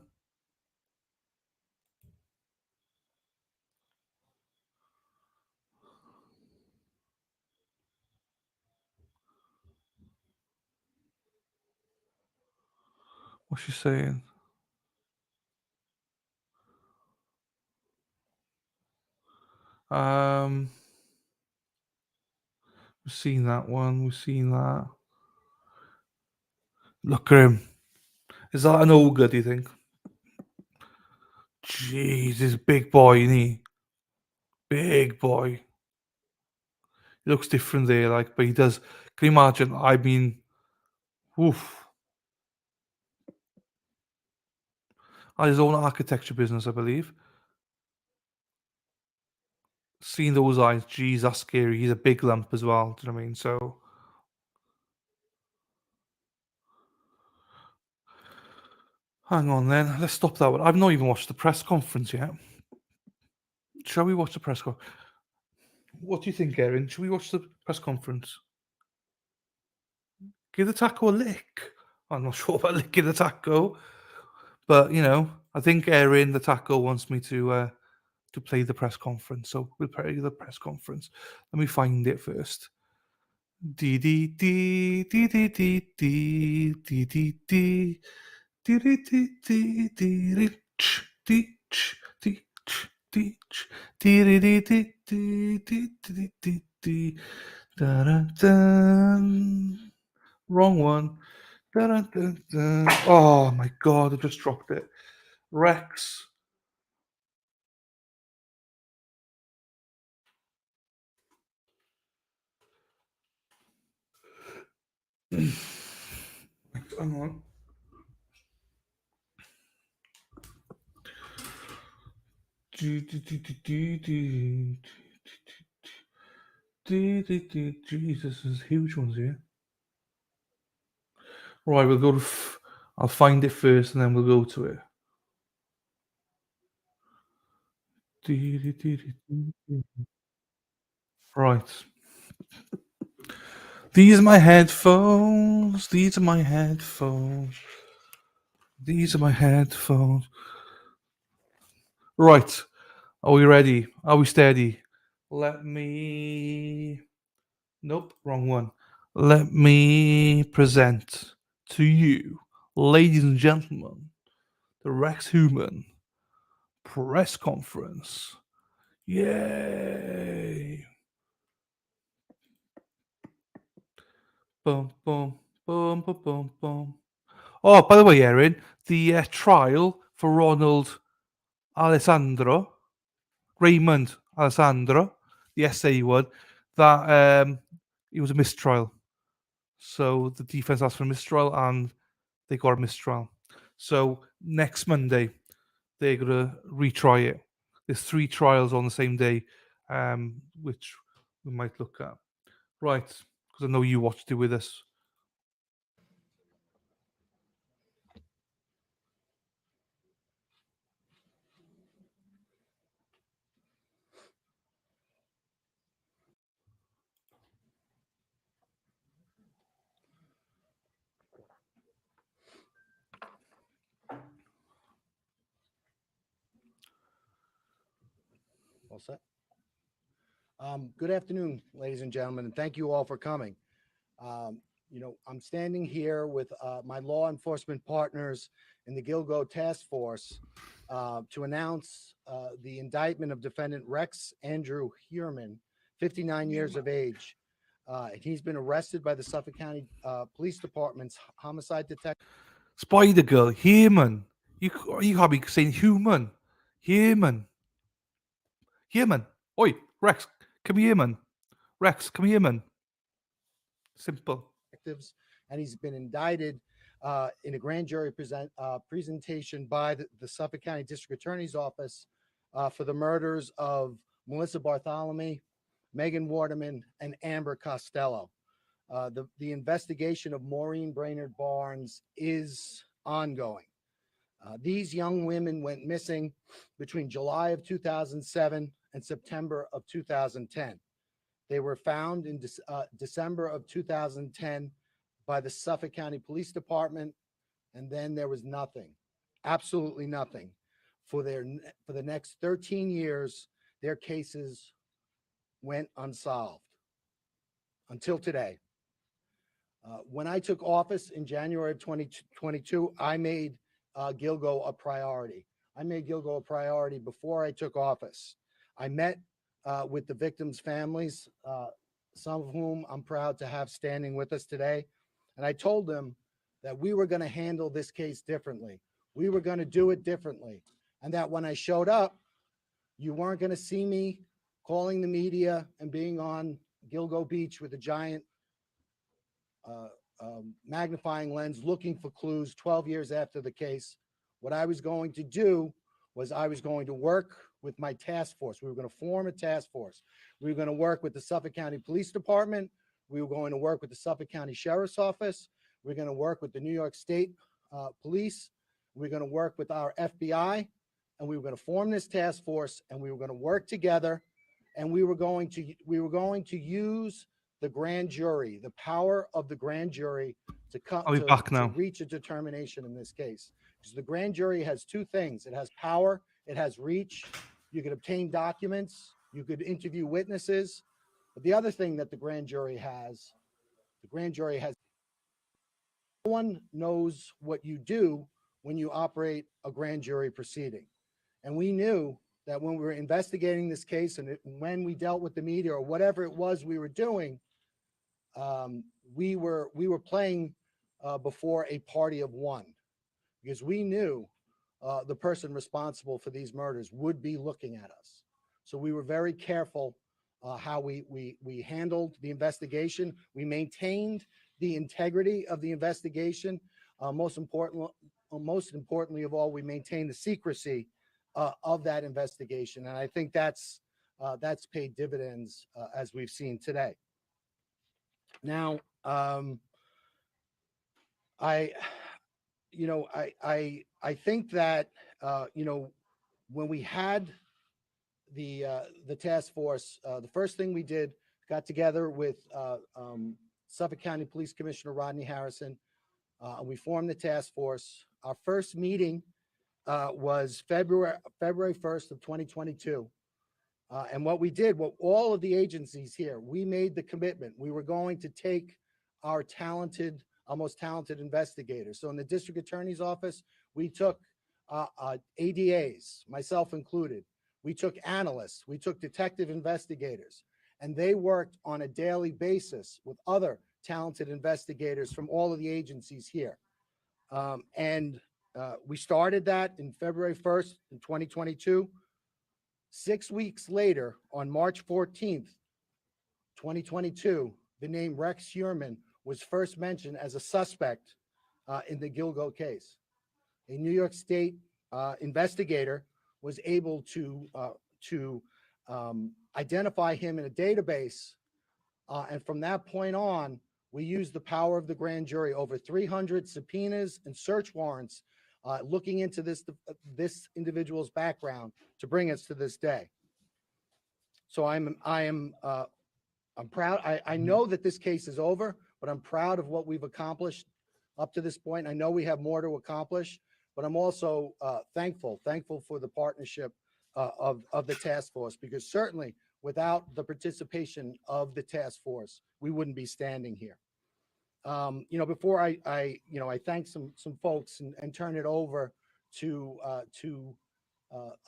What's she saying? Um, we've seen that one. We've seen that. Look at him. Is that an ogre? Do you think? Jeez, this big boy, isn't he? Big boy. He looks different there, like, but he does. Can you imagine? I mean, oof. Had his own architecture business, I believe. Seeing those eyes, geez, that's scary. He's a big lump as well. Do you know what I mean? So, hang on then. Let's stop that one. I've not even watched the press conference yet. Shall we watch the press conference? What do you think, Erin? Should we watch the press conference? Give the taco a lick. I'm not sure about licking the taco, but I think Erin, the taco, wants me to play the press conference. So we'll play the press conference. Let me find it first. Dee dee dee dee dee dee dee dee dee dee dee dee dee dee dee dee ch, dee ch, dee ch. Teach. Dee-dee-dee-dee-dee-dee-dee-dee-dee. Da-da-dun. Wrong one. Da-da-dun-dun. Oh my god, I just dropped it. Rex. Hang on. Jesus, there's huge ones here. Right, we'll go to. I'll find it first and then we'll go to it. Right. These are my headphones. These are my headphones. These are my headphones. Right. Are we ready? Are we steady? Let me. Nope, wrong one. Let me present to you, ladies and gentlemen, the Rex Heuermann press conference. Yay! Boom, boom, boom, boom, boom, boom. Oh, by the way, Erin, the trial for Ronald Alessandro, Raymond Alessandro, the SA one, that it was a mistrial. So the defense asked for a mistrial and they got a mistrial. So next Monday, they're going to retry it. There's 3 trials on the same day, which we might look at. Right, because I know you watched it with us. All set. Good afternoon, ladies and gentlemen, and thank you all for coming. I'm standing here with my law enforcement partners in the Gilgo Task Force to announce the indictment of defendant Rex Andrew Heuermann, 59 years of age. He's been arrested by the Suffolk County Police Department's homicide detective. Spider Girl, human. You can't be saying human. Human. Human. Oi, Rex, come here, man. Rex, come here, man. Simple. And he's been indicted in a grand jury presentation by the Suffolk County District Attorney's Office for the murders of Melissa Bartholomew, Megan Waterman, and Amber Costello. The investigation of Maureen Brainerd Barnes is ongoing. These young women went missing between July of 2007 and September of 2010. They were found in December of 2010 by the Suffolk County Police Department, and then there was nothing, absolutely nothing. For the next 13 years, their cases went unsolved until today. When I took office in January of 2022, I made Gilgo a priority. I made Gilgo a priority before I took office. I met with the victims' families, some of whom I'm proud to have standing with us today. And I told them that we were going to handle this case differently. We were going to do it differently. And that when I showed up, you weren't going to see me calling the media and being on Gilgo Beach with a giant magnifying lens looking for clues 12 years after the case. What I was going to do was I was going to work with my task force. We were going to form a task force. We were going to work with the Suffolk County Police Department. We were going to work with the Suffolk County Sheriff's Office. We're going to work with the New York State Police. We're going to work with our FBI, and we were going to form this task force, and we were going to work together, and we were going to use the grand jury, the power of the grand jury to come I'll be back to now. reach a determination in this case. Because the grand jury has 2 things. It has power, it has reach. You could obtain documents, you could interview witnesses. But the other thing that the grand jury has, no one knows what you do when you operate a grand jury proceeding. And we knew that when we were investigating this case and when we dealt with the media or whatever it was we were doing, we were playing before a party of one, because we knew the person responsible for these murders would be looking at us. So we were very careful how we handled the investigation. We maintained the integrity of the investigation. Most importantly of all, we maintained the secrecy of that investigation, and I think that's paid dividends as we've seen today. Now, I think that when we had the task force, the first thing we did, got together with Suffolk County Police Commissioner Rodney Harrison, and we formed the task force. Our first meeting was February 1st of 2022. And what we did, what all of the agencies here, we made the commitment. We were going to take our most talented investigators. So in the district attorney's office, we took ADAs, myself included. We took analysts, we took detective investigators, and they worked on a daily basis with other talented investigators from all of the agencies here. We started that in February 1st in 2022. 6 weeks later, on March 14th, 2022, the name Rex Heuermann was first mentioned as a suspect in the Gilgo case. A New York State investigator was able to identify him in a database, and from that point on, we used the power of the grand jury, over 300 subpoenas and search warrants, looking into this individual's background to bring us to this day. So I'm proud. I know that this case is over, but I'm proud of what we've accomplished up to this point. I know we have more to accomplish, but I'm also thankful for the partnership of the task force, because certainly without the participation of the task force, we wouldn't be standing here. Before I thank some folks and turn it over to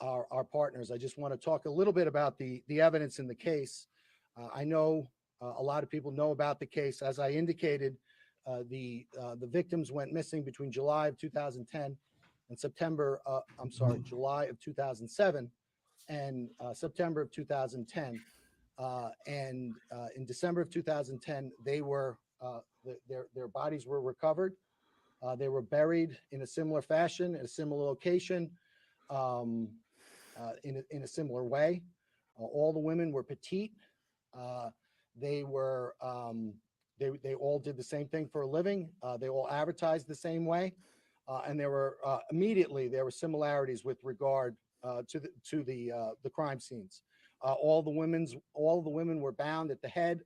our partners, I just want to talk a little bit about the evidence in the case. I know a lot of people know about the case. As I indicated, the victims went missing between July of 2010 and July of 2007 and September of 2010. And in December of 2010, their bodies were recovered. They were buried in a similar fashion, in a similar location, in a similar way. All the women were petite. They all did the same thing for a living. They all advertised the same way, and there were similarities with regard to the crime scenes. All the women were bound at the head,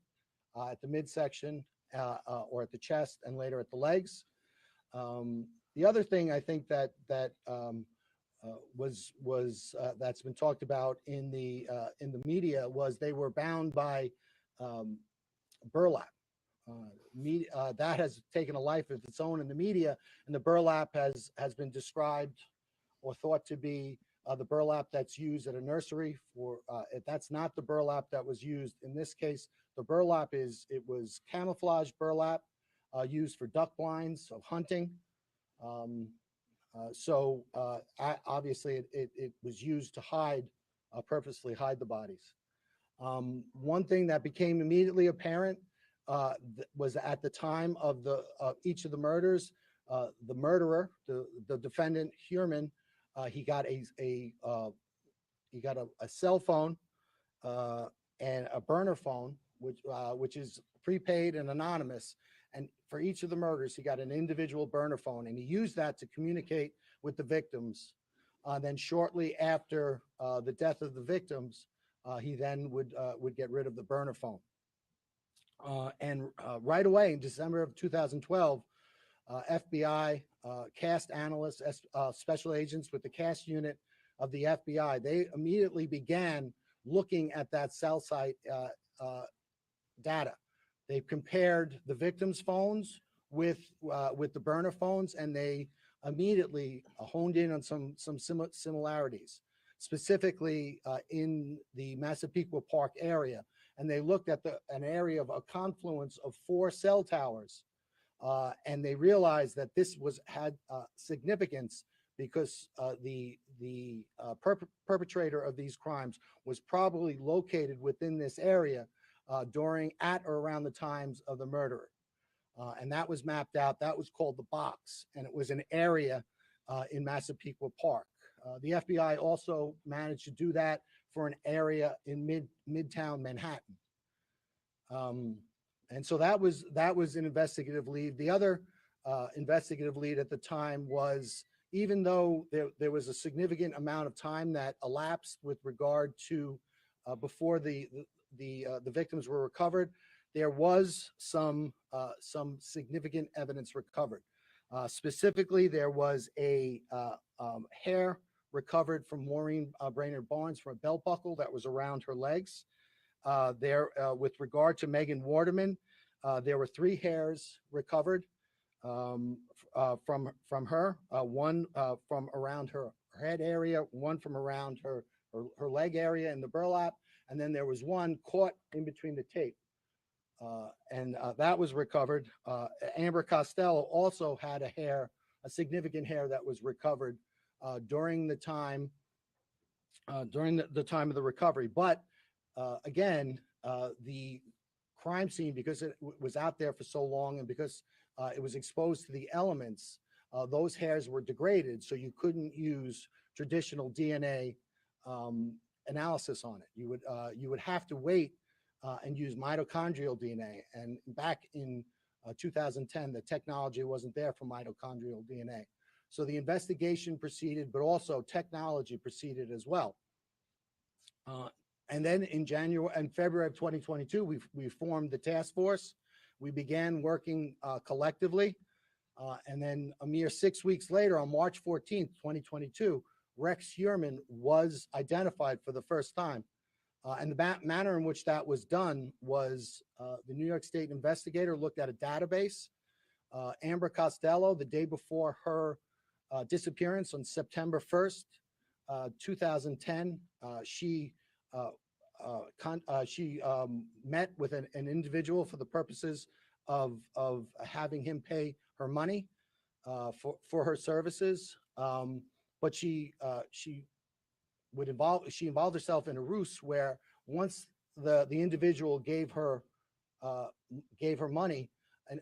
at the midsection, or at the chest, and later at the legs. The other thing I think that that's been talked about in the media was they were bound by burlap. That has taken a life of its own in the media, and the burlap has been described or thought to be the burlap that's used at a nursery for. That's not the burlap that was used in this case. The burlap was camouflage burlap used for duck blinds of hunting. Obviously it was used to purposely hide the bodies. One thing that became immediately apparent was at the time of each of the murders, the murderer, the defendant Heuermann, he got a cell phone and a burner phone, which is prepaid and anonymous. And for each of the murders, he got an individual burner phone, and he used that to communicate with the victims. Then shortly after the death of the victims, he then would get rid of the burner phone. And right away in December of 2012, FBI CAST analysts, special agents with the CAST unit of the FBI, they immediately began looking at that cell site data. They compared the victims' phones with the burner phones, and they immediately honed in on some similarities. specifically in the Massapequa Park area, and they looked at an area of a confluence of 4 cell towers, and they realized that this had significance because perpetrator of these crimes was probably located within this area during, at, or around the times of the murder. And that was mapped out. That was called the box, and it was an area in Massapequa Park. The FBI also managed to do that for an area in Midtown Manhattan. And so that was an investigative lead. The other investigative lead at the time was, even though there was a significant amount of time that elapsed with regard to before the victims were recovered, there was some significant evidence recovered. Specifically, there was a hair recovered from Maureen Brainerd Barnes from a belt buckle that was around her legs. With regard to Megan Waterman, there were 3 hairs recovered from her, one from around her head area, one from around her leg area in the burlap, and then there was one caught in between the tape. And that was recovered. Amber Costello also had a significant hair that was recovered during the time of the recovery. But again, the crime scene, because it was out there for so long and because it was exposed to the elements, those hairs were degraded, so you couldn't use traditional DNA analysis on it. You would have to wait and use mitochondrial DNA. And back in 2010, the technology wasn't there for mitochondrial DNA. So the investigation proceeded, but also technology proceeded as well. And then in January and February of 2022, we formed the task force. We began working collectively. And then a mere 6 weeks later, on March 14th, 2022, Rex Heuermann was identified for the first time. And the manner in which that was done was the New York State investigator looked at a database. Amber Costello, the day before her disappearance on September 1st, 2010, she met with an individual for the purposes of having him pay her money for her services. But she involved herself in a ruse where once the individual gave her money, and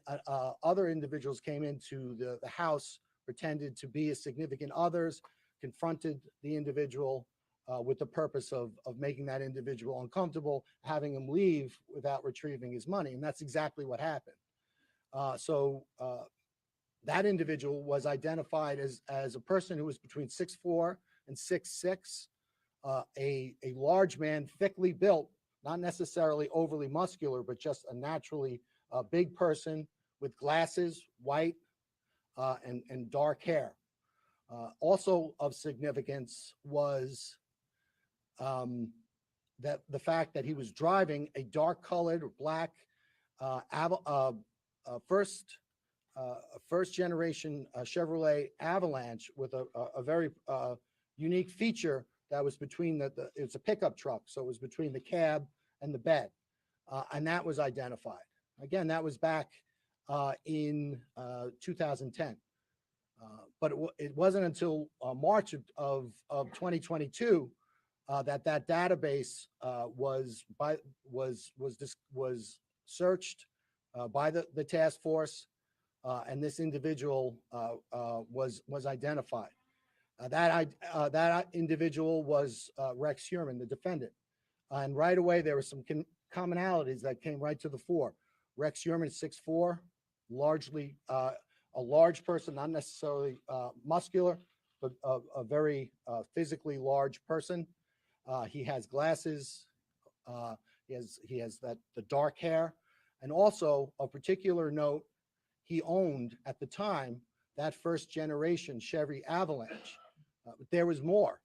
other individuals came into the house, pretended to be significant others, confronted the individual with the purpose of making that individual uncomfortable, having him leave without retrieving his money. And that's exactly what happened. So that individual was identified as a person who was between 6'4" and 6'6", a large man, thickly built, not necessarily overly muscular, but just a naturally big person with glasses, white, and dark hair. Also of significance was that the fact that he was driving a dark-colored black first-generation Chevrolet Avalanche with a very unique feature that was between it's a pickup truck, so it was between the cab and the bed, and that was identified. Again, that was back in 2010. But it wasn't until March of 2022 that database was searched by the task force, and this individual was identified. That individual was Rex Heuermann, the defendant. And right away, there were some commonalities that came right to the fore. Rex Heuermann, 6'4", largely a large person, not necessarily muscular, but a very physically large person. He has glasses. He has the dark hair, and also of particular note, he owned at the time that first generation Chevy Avalanche. But there was more.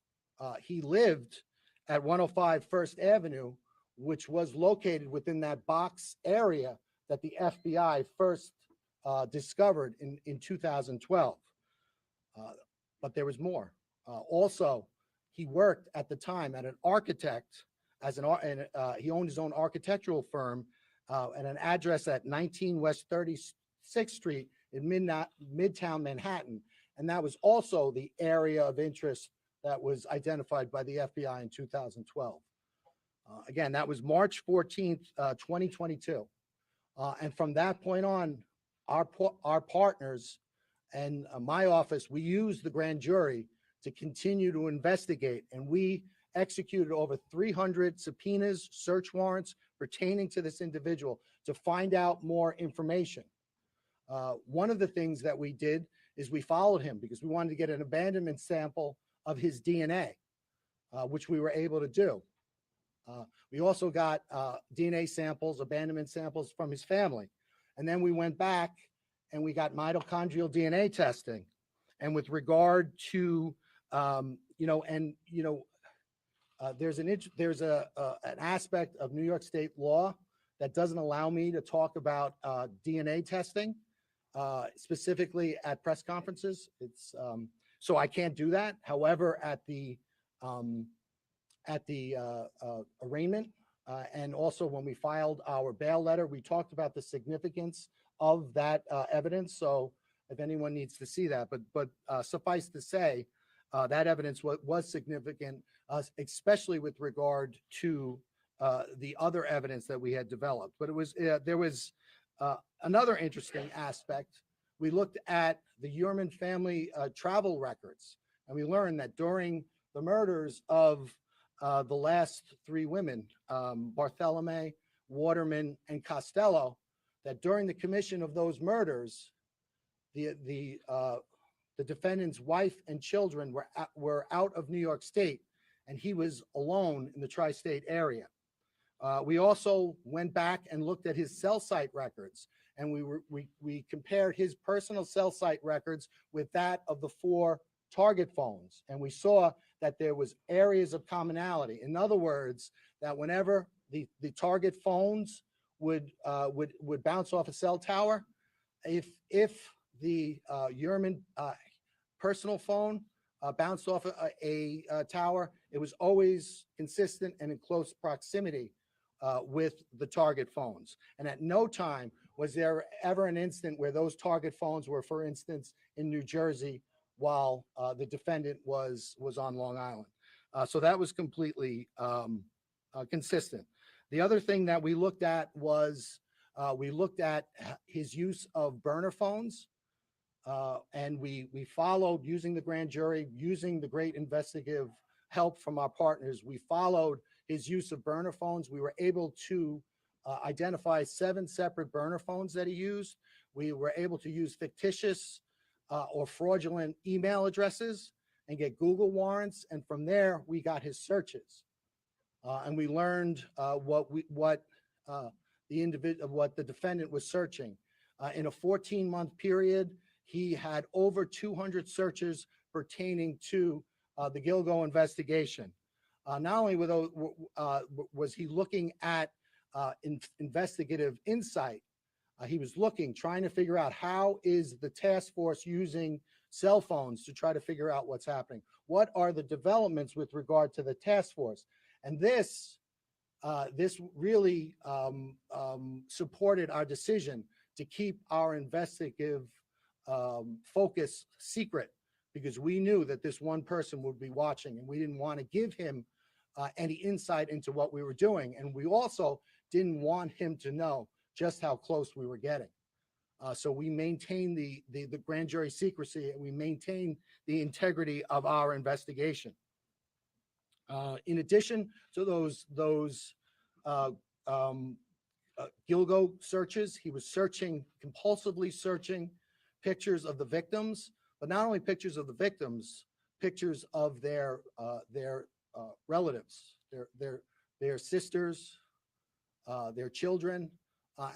He lived at 105 First Avenue, which was located within that box area that the FBI first discovered in 2012. But there was more. Also, he worked at the time at an architect and he owned his own architectural firm at an address at 19 West 36th Street in Midtown Manhattan. And that was also the area of interest that was identified by the FBI in 2012. Again, that was March 14th, 2022. And from that point on, our partners and my office, we used the grand jury to continue to investigate. And we executed over 300 subpoenas, search warrants pertaining to this individual to find out more information. One of the things that we did is we followed him because we wanted to get an abandonment sample of his DNA, which we were able to do. We also got DNA samples, abandonment samples from his family. And then we went back and we got mitochondrial DNA testing. And with regard to, there's an aspect of New York State law that doesn't allow me to talk about DNA testing, specifically at press conferences. It's so I can't do that. However, at the arraignment and also when we filed our bail letter, we talked about the significance of that evidence. So if anyone needs to see that, but suffice to say, that evidence was significant, especially with regard to the other evidence that we had developed. But it was there was another interesting aspect. We looked at the Heuermann family travel records, and we learned that during the murders of the last three women, Bartholomew, Waterman, and Costello, that during the commission of those murders, the defendant's wife and children were out of New York State, and he was alone in the tri-state area. We also went back and looked at his cell site records, and we compared his personal cell site records with that of the 4 target phones, and we saw that there was areas of commonality. In other words, that whenever the target phones would bounce off a cell tower, if the Heuermann personal phone bounced off a tower, it was always consistent and in close proximity with the target phones. And at no time was there ever an instant where those target phones were, for instance, in New Jersey while the defendant was on Long Island. So that was completely consistent. The other thing that we looked at was we looked at his use of burner phones. And we followed, using the grand jury, using the great investigative help from our partners, we followed his use of burner phones. We were able to identify 7 separate burner phones that he used. We were able to use fictitious or fraudulent email addresses and get Google warrants. And from there, we got his searches. And we learned what the defendant was searching. In a 14-month period, he had over 200 searches pertaining to the Gilgo investigation. Not only was he looking at investigative insight, he was trying to figure out how is the task force using cell phones to try to figure out what's happening. What are the developments with regard to the task force? And this really supported our decision to keep our investigative focus secret, because we knew that this one person would be watching, and we didn't want to give him any insight into what we were doing. And we also didn't want him to know just how close we were getting. So we maintained the grand jury secrecy, and we maintained the integrity of our investigation. In addition to those Gilgo searches, he was compulsively searching pictures of the victims, but not only pictures of the victims, pictures of their relatives, their sisters, their children,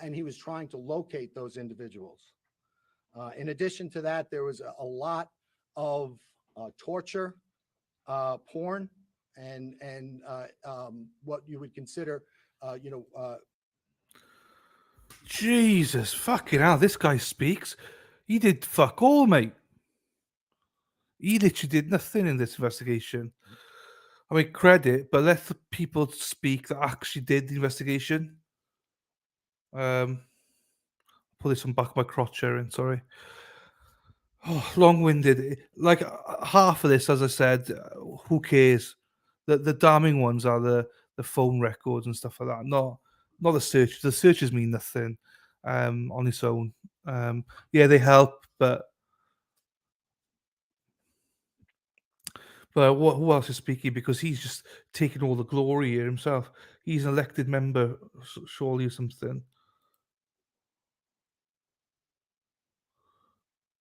and he was trying to locate those individuals. In addition to that, there was a lot of torture, porn, and what you would consider, Jesus fucking hell, this guy speaks. He did fuck all, mate. He literally did nothing in this investigation. I mean, credit, but let the people speak that actually did the investigation. Pull this one back my crotch, Erin. Sorry. Oh, long-winded. Like half of this, as I said, who cares? The damning ones are the phone records and stuff like that. Not the search. The searches mean nothing on its own. Yeah, they help, but who else is speaking? Because he's just taking all the glory here himself. He's an elected member, surely, or something.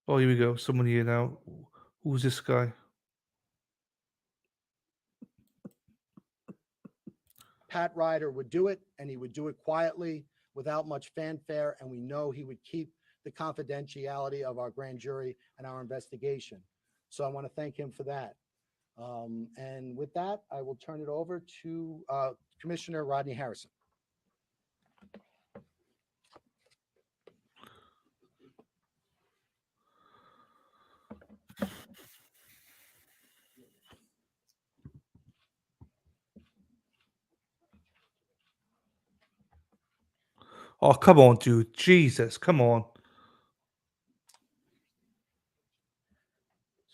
Oh, here we go. Someone here now. Who's this guy? Pat Ryder would do it, and he would do it quietly without much fanfare, and we know he would keep the confidentiality of our grand jury and our investigation. So I want to thank him for that. And with that, I will turn it over to Commissioner Rodney Harrison. Oh, come on, dude. Jesus, come on.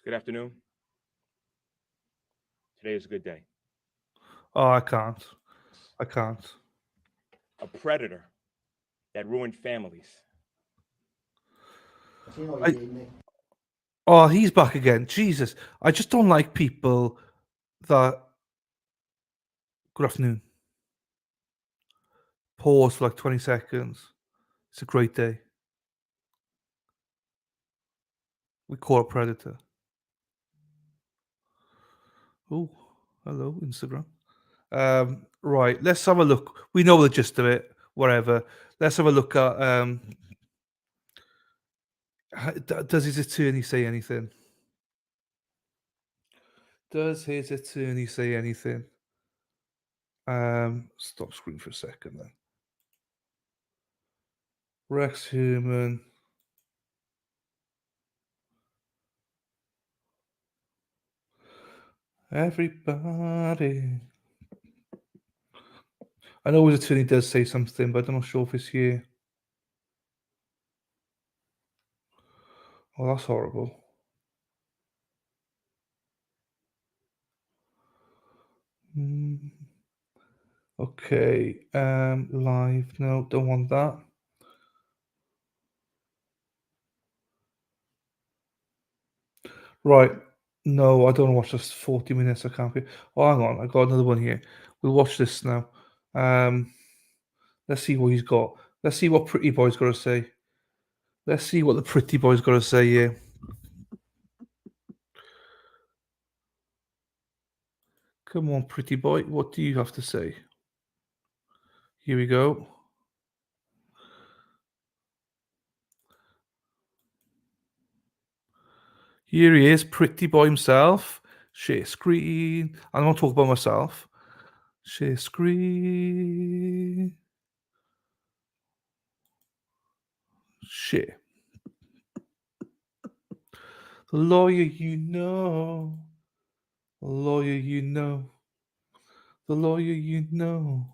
Good afternoon. Today is a good day. Oh, I can't. I can't. A predator that ruined families. Oh, he's back again. Jesus. I just don't like people that. Good afternoon. Pause for like 20 seconds. It's a great day. We caught a predator. Oh, hello, Instagram. Right, let's have a look. We know the gist of it, whatever. Let's have a look at does his attorney say anything? Does his attorney say anything? Stop screen for a second then. Rex Heuermann. Everybody. I know his attorney does say something, but I'm not sure if it's here. Oh, that's horrible. Okay. Live. No, don't want that. Right. No, I don't want to watch this 40 minutes. I can't be. Oh, hang on. I got another one here. We'll watch this now. Let's see what he's got. Let's see what Pretty Boy's got to say. Let's see what the Pretty Boy's got to say here. Come on, Pretty Boy. What do you have to say? Here we go. Here he is, Pretty Boy himself. Share screen. I don't want to talk about myself. Share screen. Share. The lawyer you know. The lawyer you know. The lawyer you know.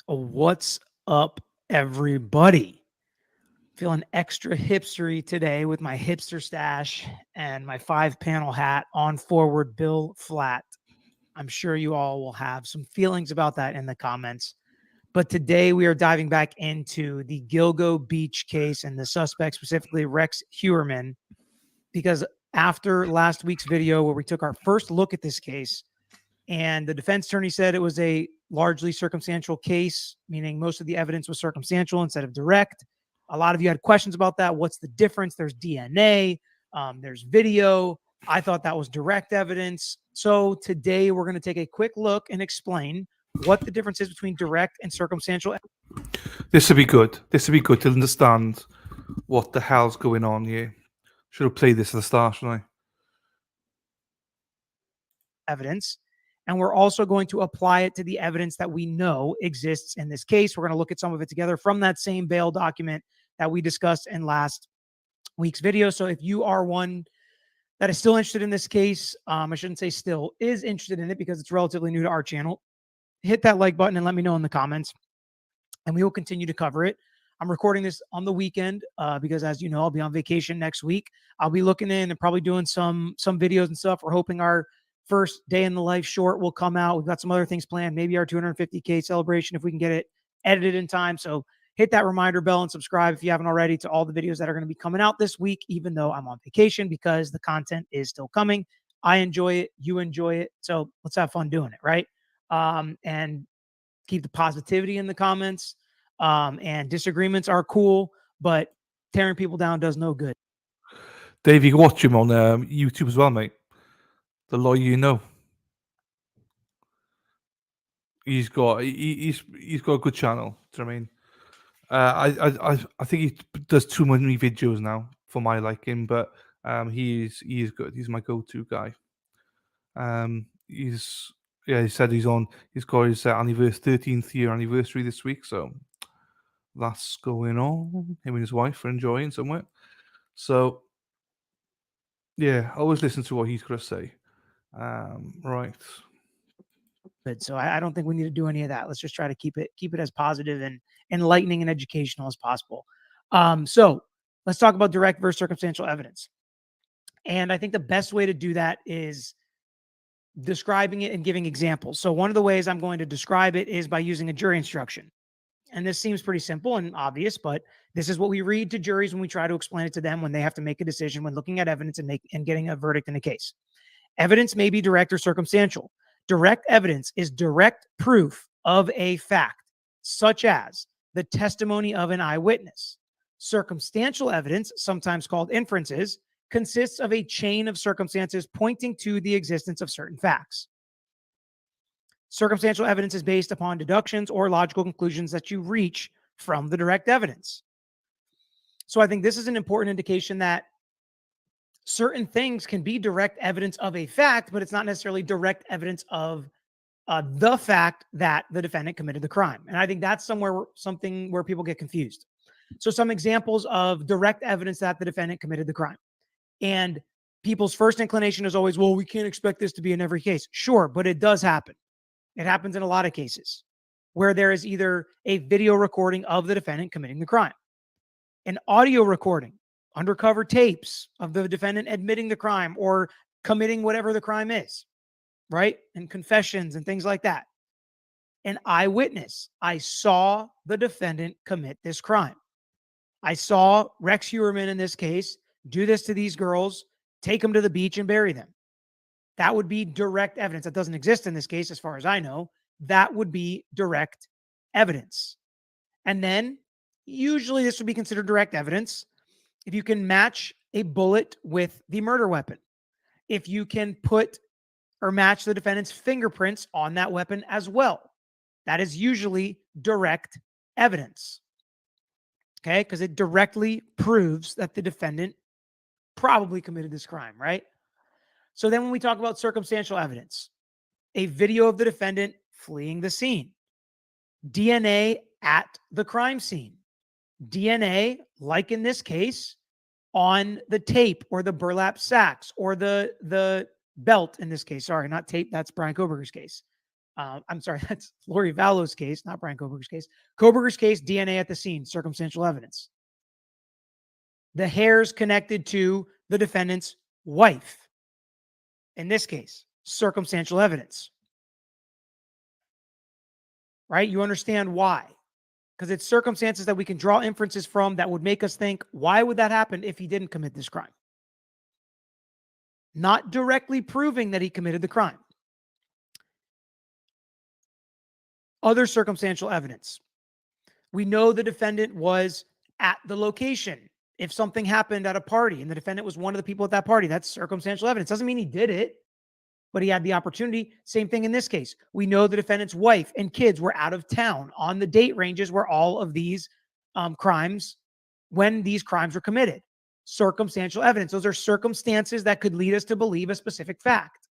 What's up, everybody? Feeling extra hipstery today with my hipster stash and my 5-panel hat on forward bill flat. I'm sure you all will have some feelings about that in the comments. But today we are diving back into the Gilgo Beach case and the suspect, specifically Rex Heuermann, because after last week's video where we took our first look at this case, and the defense attorney said it was a largely circumstantial case, meaning most of the evidence was circumstantial instead of direct. A lot of you had questions about that. What's the difference? There's DNA, there's video. I thought that was direct evidence. So today we're going to take a quick look and explain what the difference is between direct and circumstantial. This would be good. This would be good to understand what the hell's going on here. Should have played this at the start, shouldn't I? Evidence. And we're also going to apply it to the evidence that we know exists in this case. We're going to look at some of it together from that same bail document that we discussed in last week's video. So if you are one that is still interested in this case, I shouldn't say still, is interested in it because it's relatively new to our channel, hit that like button and let me know in the comments, and we will continue to cover it. I'm recording this on the weekend because, as you know, I'll be on vacation next week. I'll be looking in and probably doing some videos and stuff. We're hoping our first day in the life short will come out. We've got some other things planned, maybe our 250K celebration if we can get it edited in time. So hit that reminder bell and subscribe if you haven't already to all the videos that are going to be coming out this week, even though I'm on vacation, because the content is still coming. I enjoy it. You enjoy it. So let's have fun doing it, right? And keep the positivity in the comments. And disagreements are cool, but tearing people down does no good. Dave, you can watch him on YouTube as well, mate. The Lawyer You Know. He's got he's got a good channel. Do you know what I mean? I think he does too many videos now for my liking, but he is good. He's my go-to guy. He said he's got his 13th year anniversary this week, so that's going on. Him and his wife are enjoying somewhere. So yeah, always listen to what he's got to say. Right. But so I don't think we need to do any of that. Let's just try to keep it as positive and enlightening and educational as possible. So let's talk about direct versus circumstantial evidence. And I think the best way to do that is describing it and giving examples. So one of the ways I'm going to describe it is by using a jury instruction. And this seems pretty simple and obvious, but this is what we read to juries when we try to explain it to them when they have to make a decision when looking at evidence and getting a verdict in a case. Evidence may be direct or circumstantial. Direct evidence is direct proof of a fact, such as the testimony of an eyewitness. Circumstantial evidence, sometimes called inferences, consists of a chain of circumstances pointing to the existence of certain facts. Circumstantial evidence is based upon deductions or logical conclusions that you reach from the direct evidence. So I think this is an important indication that certain things can be direct evidence of a fact, but it's not necessarily direct evidence of the fact that the defendant committed the crime. And I think that's something where people get confused. So some examples of direct evidence that the defendant committed the crime. And people's first inclination is always, well, we can't expect this to be in every case. Sure, but it does happen. It happens in a lot of cases where there is either a video recording of the defendant committing the crime, an audio recording, undercover tapes of the defendant admitting the crime or committing whatever the crime is, right? And confessions and things like that. An eyewitness. I saw the defendant commit this crime. I saw Rex Heuermann in this case do this to these girls, take them to the beach and bury them. That would be direct evidence. That doesn't exist in this case, as far as I know. That would be direct evidence. And then usually this would be considered direct evidence if you can match a bullet with the murder weapon, if you can put or match the defendant's fingerprints on that weapon as well. That is usually direct evidence. Okay, because it directly proves that the defendant probably committed this crime, right? So then when we talk about circumstantial evidence, a video of the defendant fleeing the scene, DNA at the crime scene, DNA, like in this case, on the tape or the burlap sacks or the belt in this case. Sorry, not tape. That's Brian Koberger's case. I'm sorry, that's Lori Vallow's case, not Brian Koberger's case. Koberger's case, DNA at the scene, circumstantial evidence. The hairs connected to the defendant's wife. In this case, circumstantial evidence. Right? You understand why. Because it's circumstances that we can draw inferences from that would make us think, why would that happen if he didn't commit this crime? Not directly proving that he committed the crime. Other circumstantial evidence. We know the defendant was at the location. If something happened at a party and the defendant was one of the people at that party, that's circumstantial evidence. Doesn't mean he did it, but he had the opportunity. Same thing in this case. We know the defendant's wife and kids were out of town on the date ranges where all of these crimes, when these crimes were committed. Circumstantial evidence. Those are circumstances that could lead us to believe a specific fact.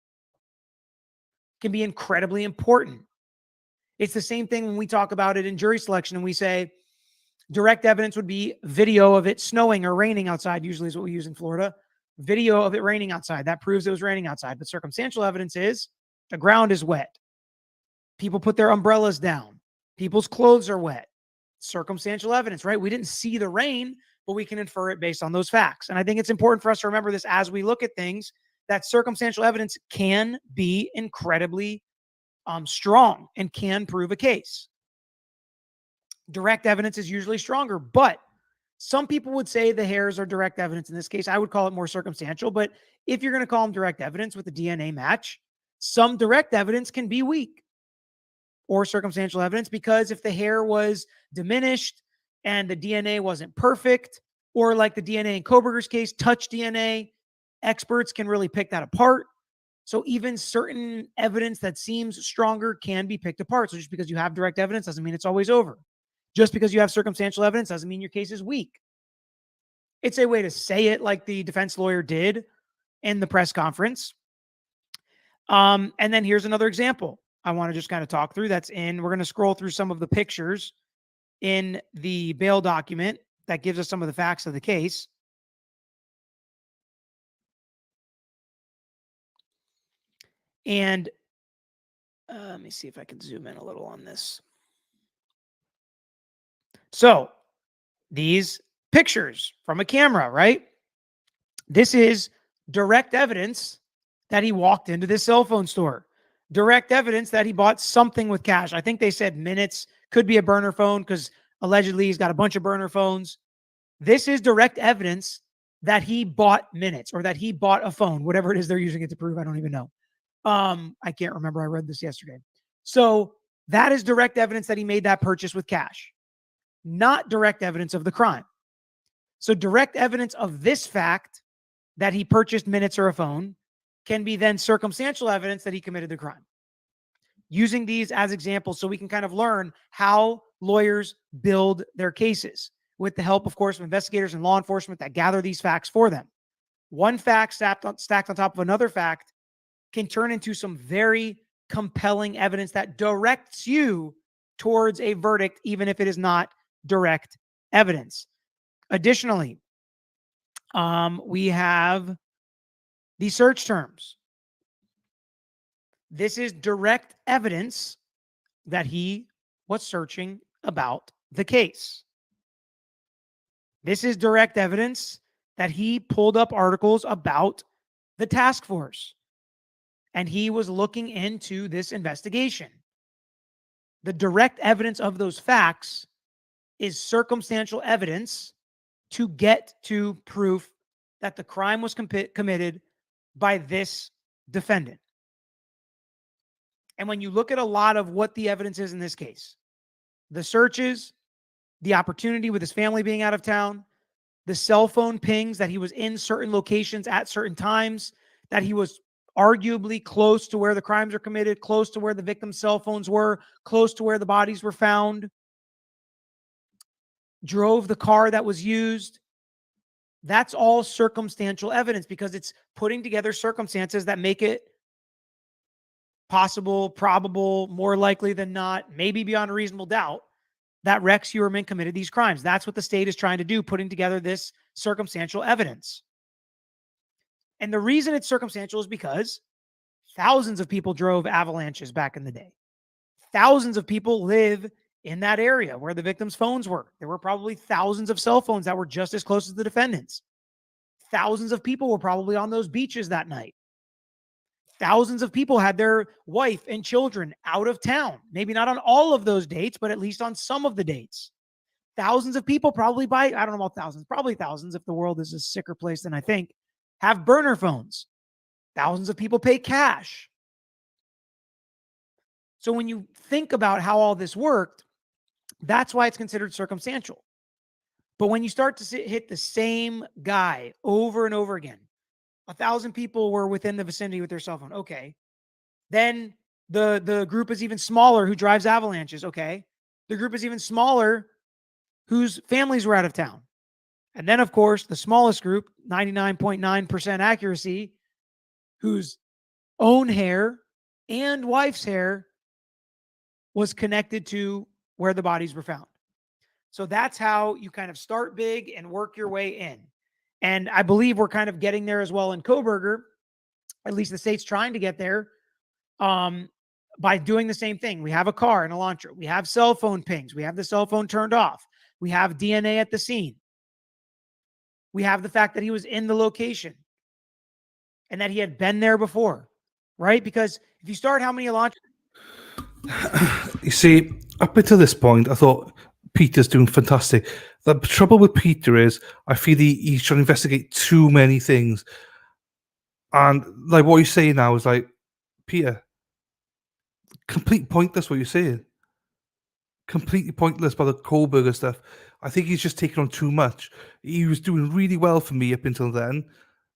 Can be incredibly important. It's the same thing when we talk about it in jury selection and we say, Direct evidence would be video of it snowing or raining outside, usually is what we use in Florida. Video of it raining outside. That proves it was raining outside. But circumstantial evidence is the ground is wet. People put their umbrellas down. People's clothes are wet. Circumstantial evidence, right? We didn't see the rain, but we can infer it based on those facts. And I think it's important for us to remember this as we look at things, that circumstantial evidence can be incredibly strong and can prove a case. Direct evidence is usually stronger, but some people would say the hairs are direct evidence. In this case, I would call it more circumstantial. But if you're going to call them direct evidence with the DNA match, some direct evidence can be weak or circumstantial evidence, because if the hair was diminished and the DNA wasn't perfect, or like the DNA in Koberger's case, touch DNA, experts can really pick that apart. So even certain evidence that seems stronger can be picked apart. So just because you have direct evidence doesn't mean it's always over. Just because you have circumstantial evidence doesn't mean your case is weak. It's a way to say it, like the defense lawyer did in the press conference. And then here's another example I want to just kind of talk through. We're going to scroll through some of the pictures in the bail document that gives us some of the facts of the case. And let me see if I can zoom in a little on this. So these pictures from a camera, right? This is direct evidence that he walked into this cell phone store. Direct evidence that he bought something with cash. I think they said minutes, could be a burner phone, because allegedly he's got a bunch of burner phones. This is direct evidence that he bought minutes, or that he bought a phone, whatever it is they're using it to prove. I don't even know. I can't remember. I read this yesterday. So that is direct evidence that he made that purchase with cash, not direct evidence of the crime. So direct evidence of this fact, that he purchased minutes or a phone, can be then circumstantial evidence that he committed the crime. Using these as examples so we can kind of learn how lawyers build their cases with the help, of course, of investigators and law enforcement that gather these facts for them. One fact stacked on top of another fact can turn into some very compelling evidence that directs you towards a verdict, even if it is not direct evidence. Additionally, we have the search terms. This is direct evidence that he was searching about the case. This is direct evidence that he pulled up articles about the task force and he was looking into this investigation. The direct evidence of those facts is circumstantial evidence to get to proof that the crime was committed by this defendant. And when you look at a lot of what the evidence is in this case, the searches, the opportunity with his family being out of town, the cell phone pings that he was in certain locations at certain times, that he was arguably close to where the crimes are committed, close to where the victim's cell phones were, close to where the bodies were found, drove the car that was used. That's all circumstantial evidence because it's putting together circumstances that make it possible, probable, more likely than not, maybe beyond a reasonable doubt, that Rex Heuermann committed these crimes. That's what the state is trying to do, putting together this circumstantial evidence. And the reason it's circumstantial is because thousands of people drove avalanches back in the day. Thousands of people live in that area where the victims' phones were. There were probably thousands of cell phones that were just as close as the defendants. Thousands of people were probably on those beaches that night. Thousands of people had their wife and children out of town. Maybe not on all of those dates, but at least on some of the dates. Thousands of people probably I don't know about thousands, probably thousands if the world is a sicker place than I think, have burner phones. Thousands of people pay cash. So when you think about how all this worked, that's why it's considered circumstantial. But when you start to hit the same guy over and over again, 1,000 people were within the vicinity with their cell phone. Okay. Then the group is even smaller who drives avalanches. Okay. The group is even smaller whose families were out of town. And then, of course, the smallest group, 99.9% accuracy, whose own hair and wife's hair was connected to where the bodies were found. So that's how you kind of start big and work your way in. And I believe we're kind of getting there as well in Coburger. At least the state's trying to get there by doing the same thing. We have a car and a launcher. We have cell phone pings. We have the cell phone turned off. We have DNA at the scene. We have the fact that he was in the location and that he had been there before, right? Because if you start how many launch, You see, up until this point, I thought Peter's doing fantastic. The trouble with Peter is, I feel he's trying to investigate too many things. And like what you're saying now is like, Peter, complete pointless what you're saying. Completely pointless by the Kohlberger stuff. I think he's just taken on too much. He was doing really well for me up until then.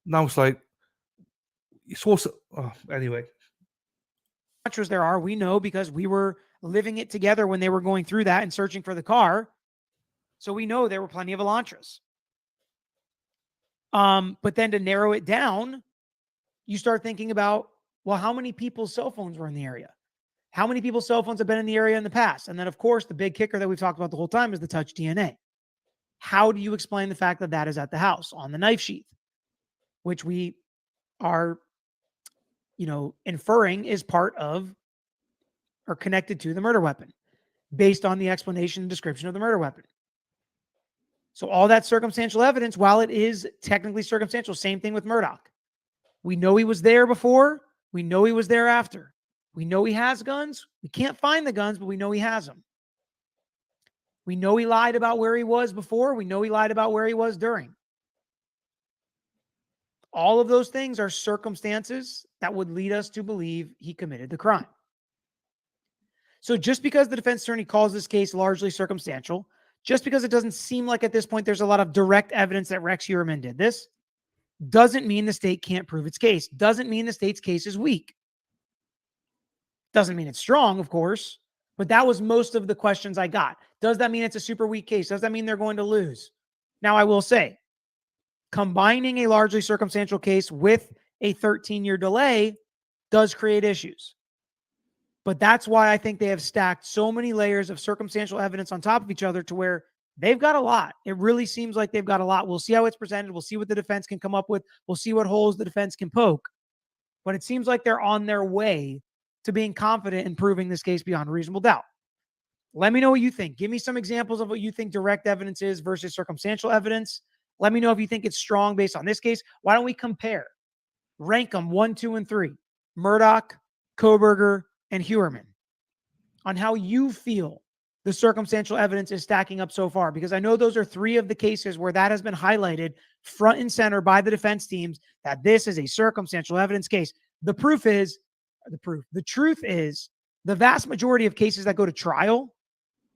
Now it's like, it's also, anyway. launchers there are, we know because we were living it together when they were going through that and searching for the car. So we know there were plenty of Elantras. But then to narrow it down, you start thinking about, well, how many people's cell phones were in the area? How many people's cell phones have been in the area in the past? And then, of course, the big kicker that we've talked about the whole time is the touch DNA. How do you explain the fact that that is at the house on the knife sheath, which we are, inferring is part of or connected to the murder weapon based on the explanation and description of the murder weapon? So all that circumstantial evidence, while it is technically circumstantial, same thing with Murdoch. We know he was there before. We know he was there after. We know he has guns. We can't find the guns, but we know he has them. We know he lied about where he was before. We know he lied about where he was during. All of those things are circumstances that would lead us to believe he committed the crime. So just because the defense attorney calls this case largely circumstantial, just because it doesn't seem like at this point there's a lot of direct evidence that Rex Heuermann did this, doesn't mean the state can't prove its case. Doesn't mean the state's case is weak. Doesn't mean it's strong, of course, but that was most of the questions I got. Does that mean it's a super weak case? Does that mean they're going to lose? Now, I will say, combining a largely circumstantial case with a 13-year delay does create issues. But that's why I think they have stacked so many layers of circumstantial evidence on top of each other to where they've got a lot. It really seems like they've got a lot. We'll see how it's presented. We'll see what the defense can come up with. We'll see what holes the defense can poke. But it seems like they're on their way to being confident in proving this case beyond reasonable doubt. Let me know what you think. Give me some examples of what you think direct evidence is versus circumstantial evidence. Let me know if you think it's strong based on this case. Why don't we compare? Rank them 1, 2, and 3. Murdoch, Koberger, and Heuermann on how you feel the circumstantial evidence is stacking up so far, because I know those are 3 of the cases where that has been highlighted front and center by the defense teams that this is a circumstantial evidence case. The truth is the vast majority of cases that go to trial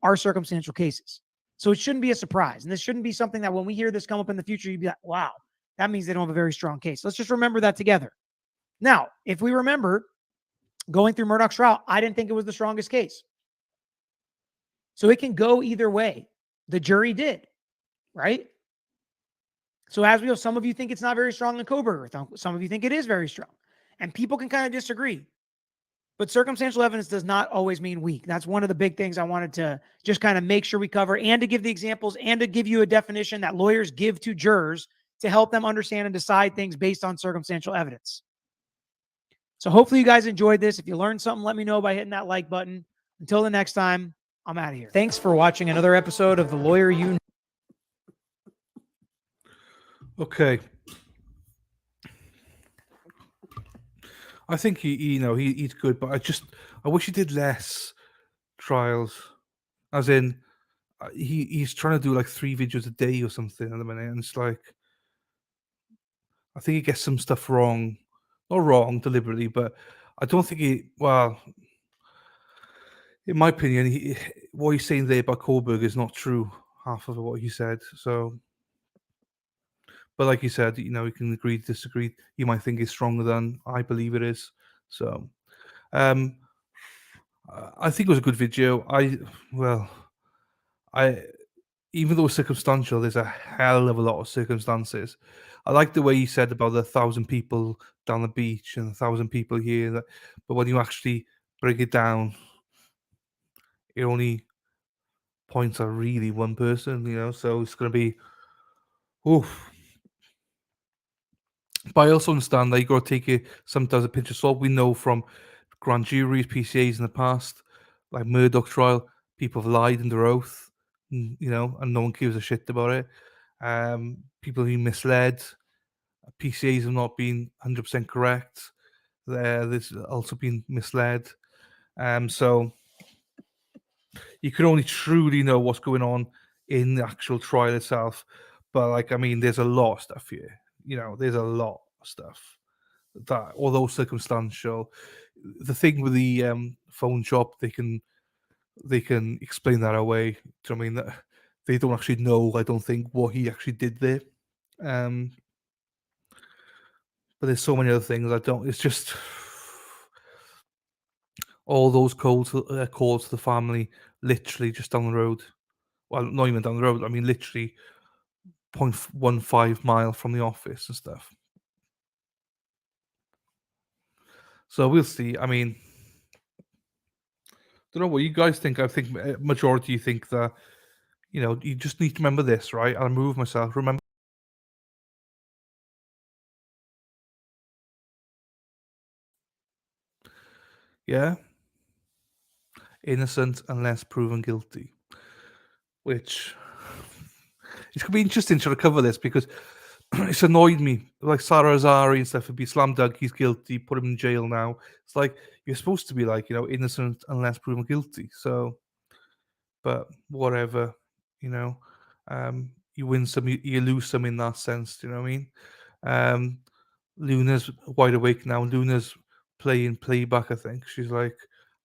are circumstantial cases. So it shouldn't be a surprise. And this shouldn't be something that when we hear this come up in the future, you'd be like, wow, that means they don't have a very strong case. Let's just remember that together. Now, if we remember going through Murdoch's trial, I didn't think it was the strongest case. So it can go either way. The jury did, right? So as we know, some of you think it's not very strong in Koberger. Some of you think it is very strong. And people can kind of disagree. But circumstantial evidence does not always mean weak. That's one of the big things I wanted to just kind of make sure we cover, and to give the examples and to give you a definition that lawyers give to jurors to help them understand and decide things based on circumstantial evidence. So hopefully you guys enjoyed this. If you learned something, let me know by hitting that like button. Until the next time, I'm out of here. Thanks for watching another episode of The Lawyer You Know. Okay. I think he's good, but I wish he did less trials. As in, he's trying to do like 3 videos a day or something at the minute, and it's like, I think he gets some stuff wrong. Not wrong deliberately, but I don't think well, in my opinion, what he's saying there about Kohlberg is not true, half of what he said. So, but like you said, you can agree to disagree. You might think it's stronger than I believe it is. So, I think it was a good video. Even though it's circumstantial, there's a hell of a lot of circumstances. I like the way he said about the 1,000 people down the beach and 1,000 people here. But when you actually break it down, it only points are really one person, so it's going to be, oof. But I also understand that you got to take it sometimes a pinch of salt. We know from grand juries, PCAs in the past, like Murdoch trial, people have lied under oath, and no one gives a shit about it. People who misled, PCAs have not been 100% correct. There's also been misled. So you can only truly know what's going on in the actual trial itself. But there's a lot of stuff here. There's a lot of stuff that, although circumstantial, the thing with the phone shop, they can explain that away. Do you know what I mean? That they don't actually know, I don't think, what he actually did there. But there's so many other things I don't. It's just all those calls to the family, literally just down the road. Well, not even down the road. I mean, literally 0.15 mile from the office and stuff. So we'll see. I mean, don't know what you guys think. I think majority think that you just need to remember this, right? I'll remove myself. Remember, yeah, innocent unless proven guilty. Which it's gonna be interesting to recover this because it's annoyed me. Like Sarah Azari and stuff would be slam dunk, he's guilty, put him in jail now. It's like you're supposed to be like, innocent unless proven guilty. So, but whatever, you know. You win some, you lose some in that sense, do you know what I mean? Luna's wide awake now. Luna's playing playback, I think. She's like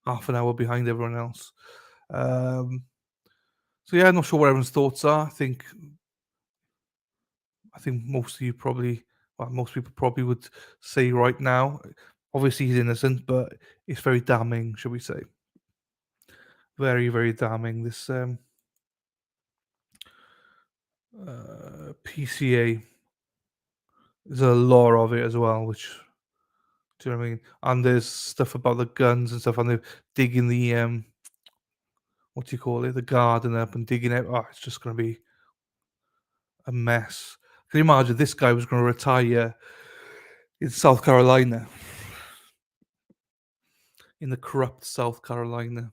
half an hour behind everyone else. So yeah, I'm not sure what everyone's thoughts are. I think most people probably would say right now, obviously he's innocent, but it's very damning, shall we say? Very, very damning. This PCA, there's a lot of it as well, which, do you know what I mean? And there's stuff about the guns and stuff, and they're digging the what do you call it, the garden up and digging it. Oh, it's just going to be a mess. Can you imagine this guy was going to retire in South Carolina, in the corrupt South Carolina?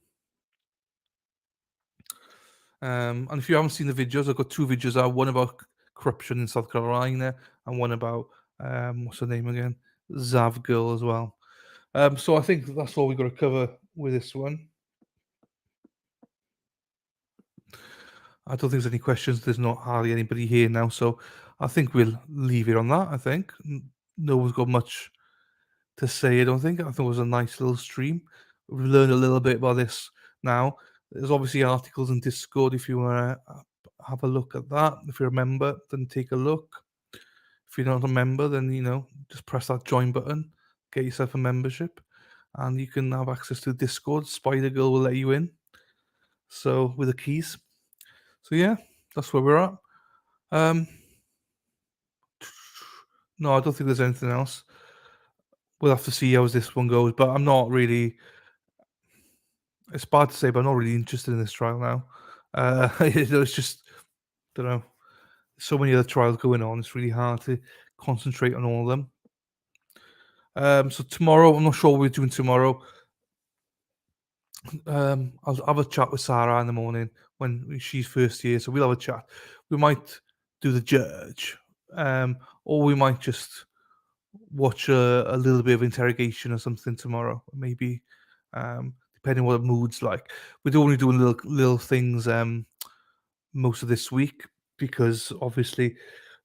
And if you haven't seen the videos, I've got two videos out. One about corruption in South Carolina, and one about what's her name again, Zav girl as well. So I think that's all we've got to cover with this one. I don't think there's any questions. There's not hardly anybody here now, so I think we'll leave it on that. I think no one's got much to say. I don't think. I thought it was a nice little stream. We've learned a little bit about this now. There's obviously articles in Discord if you want to have a look at that. If you remember, then take a look. If you don't remember, then just press that join button, get yourself a membership, and you can have access to Discord. Spider Girl will let you in. So with the keys. So yeah, that's where we're at. No, I don't think there's anything else. We'll have to see how this one goes, but I'm not really. It's bad to say, but I'm not really interested in this trial now. It's just, don't know. So many other trials going on. It's really hard to concentrate on all of them. So tomorrow, I'm not sure what we're doing tomorrow. I'll have a chat with Sarah in the morning when she's first here, so we'll have a chat. We might do the judge, or we might just watch a little bit of interrogation or something tomorrow, maybe, depending what the mood's like. We're only doing little things most of this week because obviously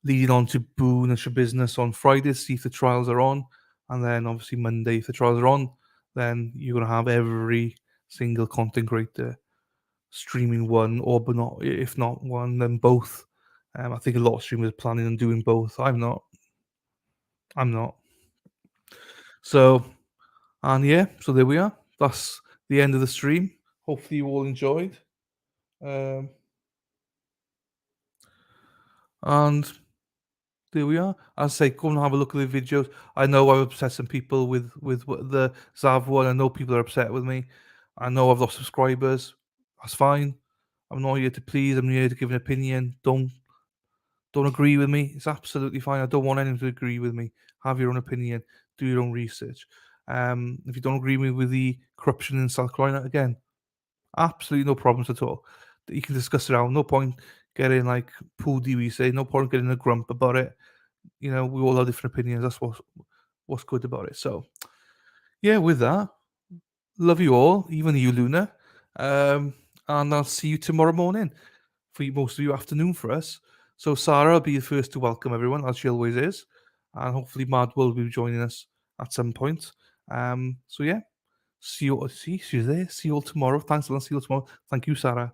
leading on to Boone and Business on Friday, see if the trials are on, and then obviously Monday if the trials are on, then you're gonna have every single content creator streaming one, or but not, if not one, then both. I think a lot of streamers are planning on doing both. I'm not. So, and yeah, so there we are. That's the end of the stream. Hopefully you all enjoyed. And there we are. As I say, go and have a look at the videos. I know I've upset some people with the Zav one. I know people are upset with me. I know I've lost subscribers. That's fine. I'm not here to please. I'm here to give an opinion. Don't agree with me. It's absolutely fine. I don't want anyone to agree with me. Have your own opinion. Do your own research. If you don't agree with the corruption in South Carolina, again, absolutely no problems at all. You can discuss it out. No point getting like poody, we say. No point getting a grump about it. We all have different opinions. That's what's good about it. So, yeah, with that, love you all, even you, Luna. And I'll see you tomorrow morning. For most of you, afternoon for us. So Sarah will be the first to welcome everyone, as she always is. And hopefully Mad will be joining us at some point. So yeah, see you. See, she's there. See you all tomorrow. Thanks a lot. See you all tomorrow. Thank you, Sarah.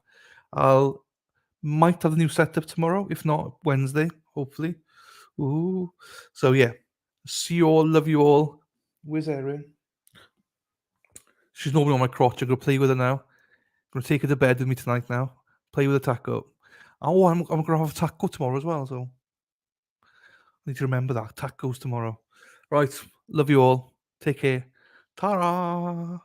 Might have a new setup tomorrow, if not Wednesday, hopefully. Ooh. So yeah, see you all. Love you all. Where's Erin? She's normally on my crotch. I'm gonna play with her now. I'm gonna take her to bed with me tonight now. Play with a taco. Oh, I'm gonna have a taco tomorrow as well. So I need to remember that tacos tomorrow. Right. Love you all. Take care. Ta-ra.